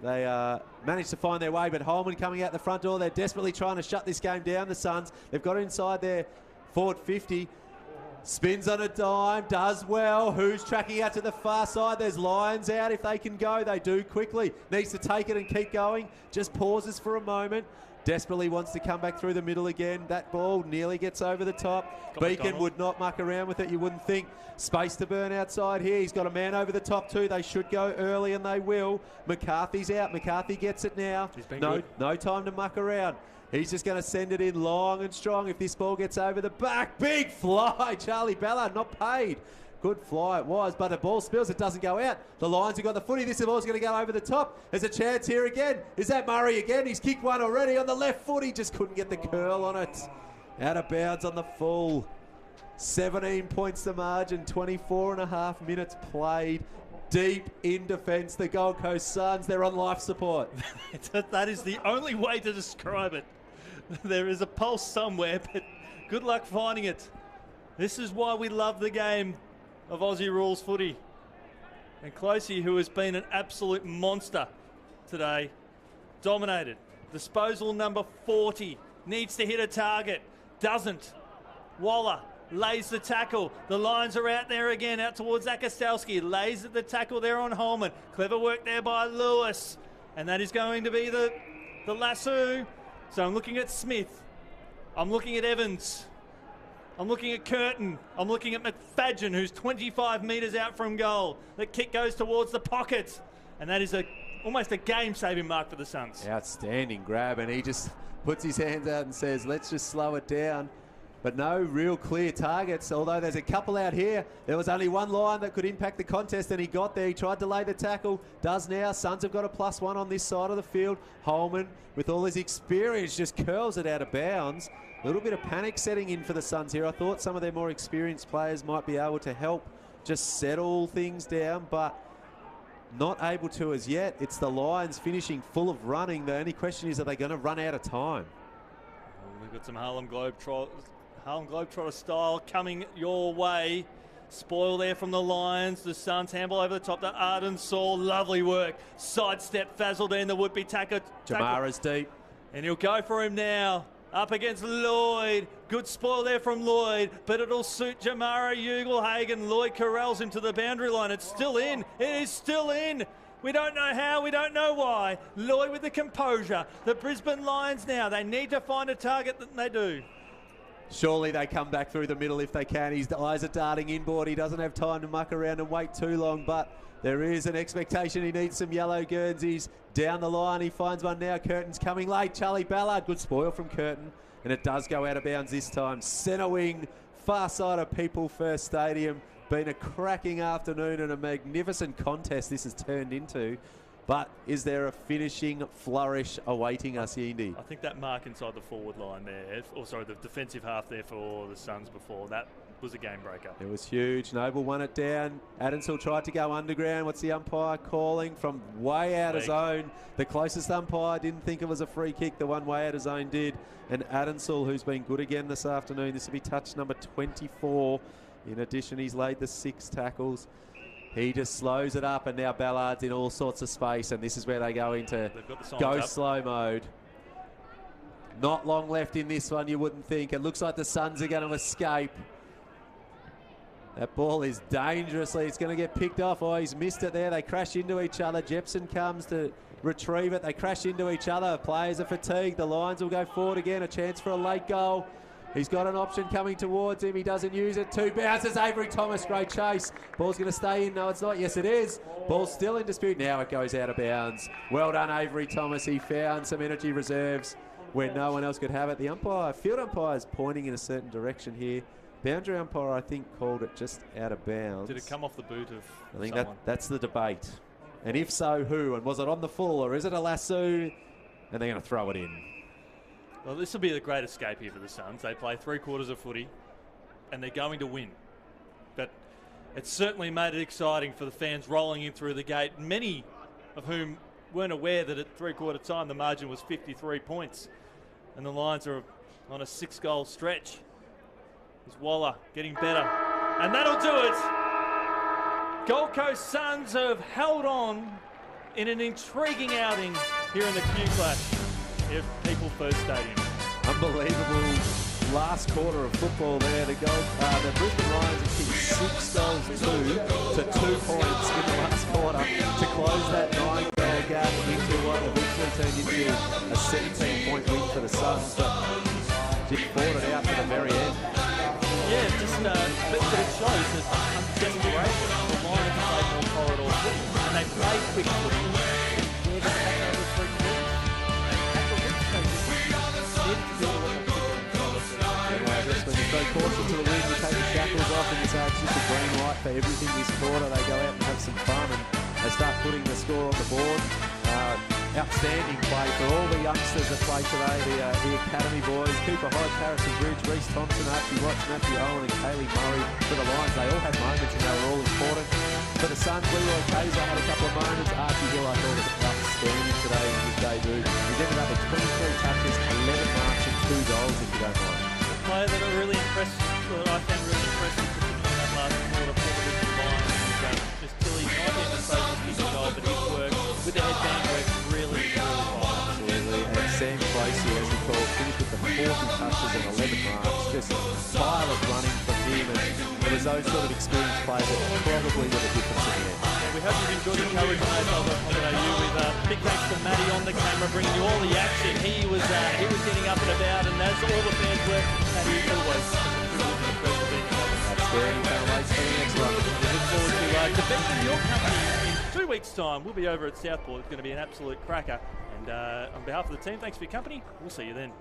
[SPEAKER 2] managed to find their way. But Holman coming out the front door. They're desperately trying to shut this game down, the Suns. They've got it inside their forward 50. Spins on a dime, does well. Who's tracking out to the far side? There's Lions out. If they can go, they do quickly. Needs to take it and keep going. Just pauses for a moment. Desperately wants to come back through the middle again. That ball nearly gets over the top. Beacon would not muck around with it, you wouldn't think. Space to burn outside here. He's got a man over the top too. They should go early and they will. McCarthy's out. McCarthy gets it now. No time to muck around. He's just going to send it in long and strong if this ball gets over the back. Big fly. Charlie Ballard not paid. Good fly it was, but the ball spills. It doesn't go out. The Lions have got the footy. This ball's going to go over the top. There's a chance here again. Is that Murray again? He's kicked one already on the left foot. He just couldn't get the curl on it. Out of bounds on the full. 17 points to margin. 24 and a half minutes played. Deep in defence. The Gold Coast Suns, they're on life support.
[SPEAKER 1] That is the only way to describe it. There is a pulse somewhere, but good luck finding it. This is why we love the game of Aussie rules footy. And Closey, who has been an absolute monster today, dominated. Disposal number 40. Needs to hit a target. Doesn't. Waller lays the tackle. The Lions are out there again, out towards Akostowski. Lays the tackle there on Holman. Clever work there by Lewis. And that is going to be the lasso. So I'm looking at Smith. I'm looking at Evans. I'm looking at Curtin. I'm looking at McFadgen, who's 25 metres out from goal. The kick goes towards the pocket. And that is almost a game-saving mark for the Suns.
[SPEAKER 2] Outstanding grab, and he just puts his hands out and says, let's just slow it down. But no real clear targets, although there's a couple out here. There was only one line that could impact the contest, and he got there. He tried to lay the tackle, does now. Suns have got a +1 on this side of the field. Holman, with all his experience, just curls it out of bounds. A little bit of panic setting in for the Suns here. I thought some of their more experienced players might be able to help just settle things down, but not able to as yet. It's the Lions finishing full of running. The only question is, are they going to run out of time?
[SPEAKER 1] We've got some Harlem Globetrotter style coming your way. Spoil there from the Lions. The Suns handball over the top to Ardensaw. Lovely work. Sidestep Fazaldine, the would-be tackle.
[SPEAKER 2] Jamara's deep.
[SPEAKER 1] And he'll go for him now. Up against Lloyd. Good spoil there from Lloyd, but it'll suit Jamara Ugelhagen. Lloyd corrals him to the boundary line. It's still in. It is still in. We don't know how, we don't know why. Lloyd with the composure. The Brisbane Lions now, they need to find a target, that they do.
[SPEAKER 2] Surely they come back through the middle if they can. His eyes are darting inboard. He doesn't have time to muck around and wait too long, but there is an expectation. He needs some yellow Guernseys down the line. He finds one now. Curtin's coming late. Charlie Ballard, good spoil from Curtin, and it does go out of bounds this time. Centre wing, far side of People First Stadium. Been a cracking afternoon and a magnificent contest this has turned into. But is there a finishing flourish awaiting us, Indy?
[SPEAKER 1] I think that mark inside the forward line there, or sorry, the defensive half there for the Suns before, that was a game breaker.
[SPEAKER 2] It was huge. Noble won it down. Adamsall tried to go underground. What's the umpire calling? From way out of zone. The closest umpire didn't think it was a free kick. The one way out of zone did. And Adamsall, who's been good again this afternoon. This will be touch number 24. In addition, he's laid the 6 tackles. He just slows it up, and now Ballard's in all sorts of space, and this is where they go into go slow mode. Not long left in this one, you wouldn't think. It looks like the Suns are going to escape. That ball is dangerously, it's going to get picked off. Oh, he's missed it there. They crash into each other. Jepson comes to retrieve it. They crash into each other. Players are fatigued. The Lions will go forward again. A chance for a late goal. He's got an option coming towards him. He doesn't use it. 2 bounces. Avery Thomas, great chase. Ball's going to stay in. No, it's not. Yes, it is. Ball's still in dispute. Now it goes out of bounds. Well done, Avery Thomas. He found some energy reserves where no one else could have it. The umpire, field umpire, is pointing in a certain direction here. Boundary umpire, I think, called it just out of bounds.
[SPEAKER 1] Did it come off the boot of
[SPEAKER 2] I think that's the debate. And if so, who? And was it on the full, or is it a lasso? And they're going to throw it in.
[SPEAKER 1] Well, this will be the great escape here for the Suns. They play 3/4 of footy, and they're going to win. But it's certainly made it exciting for the fans rolling in through the gate, many of whom weren't aware that at three-quarter time the margin was 53 points. And the Lions are on a 6-goal stretch. Is Waller getting better? And that'll do it. Gold Coast Suns have held on in an intriguing outing here in the Q Clash at People First Stadium.
[SPEAKER 2] Unbelievable last quarter of football there. The Brisbane Lions have kicked 6 goals to 2 points in the last quarter to close that 9-goal gap into what eventually turned into a 17-point win for the Suns. But Jim fought it out to the very end.
[SPEAKER 1] Yeah, but it shows that under desperation, the Lions play more corridor footy, and they play quick footy. They're just taking over 3 quarters. At the week, they just need to build a little quicker.
[SPEAKER 2] I guess when you throw caution to the wind, you take the shackles off and you say it's just a green light for everything this quarter. They go out and have some fun and they start putting the score on the board. Outstanding play for all the youngsters that play today, the academy boys, Cooper Hodge, Harrison Bridge, Reece Thompson, Archie Watts, Matthew Owen and Kaylee Murray. For the Lions, they all had moments and they were all important. For the Suns, Leroy Kaiser had a couple of moments. Archie Hill, I thought, was outstanding today in his debut. He's ended up with 23 touches, 11 marks and 2 goals, if you don't mind.
[SPEAKER 1] The player that I really impressed, that I found really impressive, particularly in that last quarter for the Brisbane Lions, was Tilly, not even the social kicking goal, but his work with the headband work really fine.
[SPEAKER 2] Absolutely, and Sam Closey, as he called, finished with the 40 touches and 11 marks. Just tireless running from him, and it was those sort of experienced players that probably were the difference in the end.
[SPEAKER 1] Yeah, we hope you've enjoyed the coverage on AFL.com.au with big thanks to Matty on the camera, bringing you all the action. He was getting up and about, and as all the fans were, Matty always
[SPEAKER 2] outstanding. Can't wait for the next one.
[SPEAKER 1] We look forward to defending your company in 2 weeks' time. We'll be over at Southport. It's going to be an absolute cracker. And on behalf of the team, thanks for your company. We'll see you then.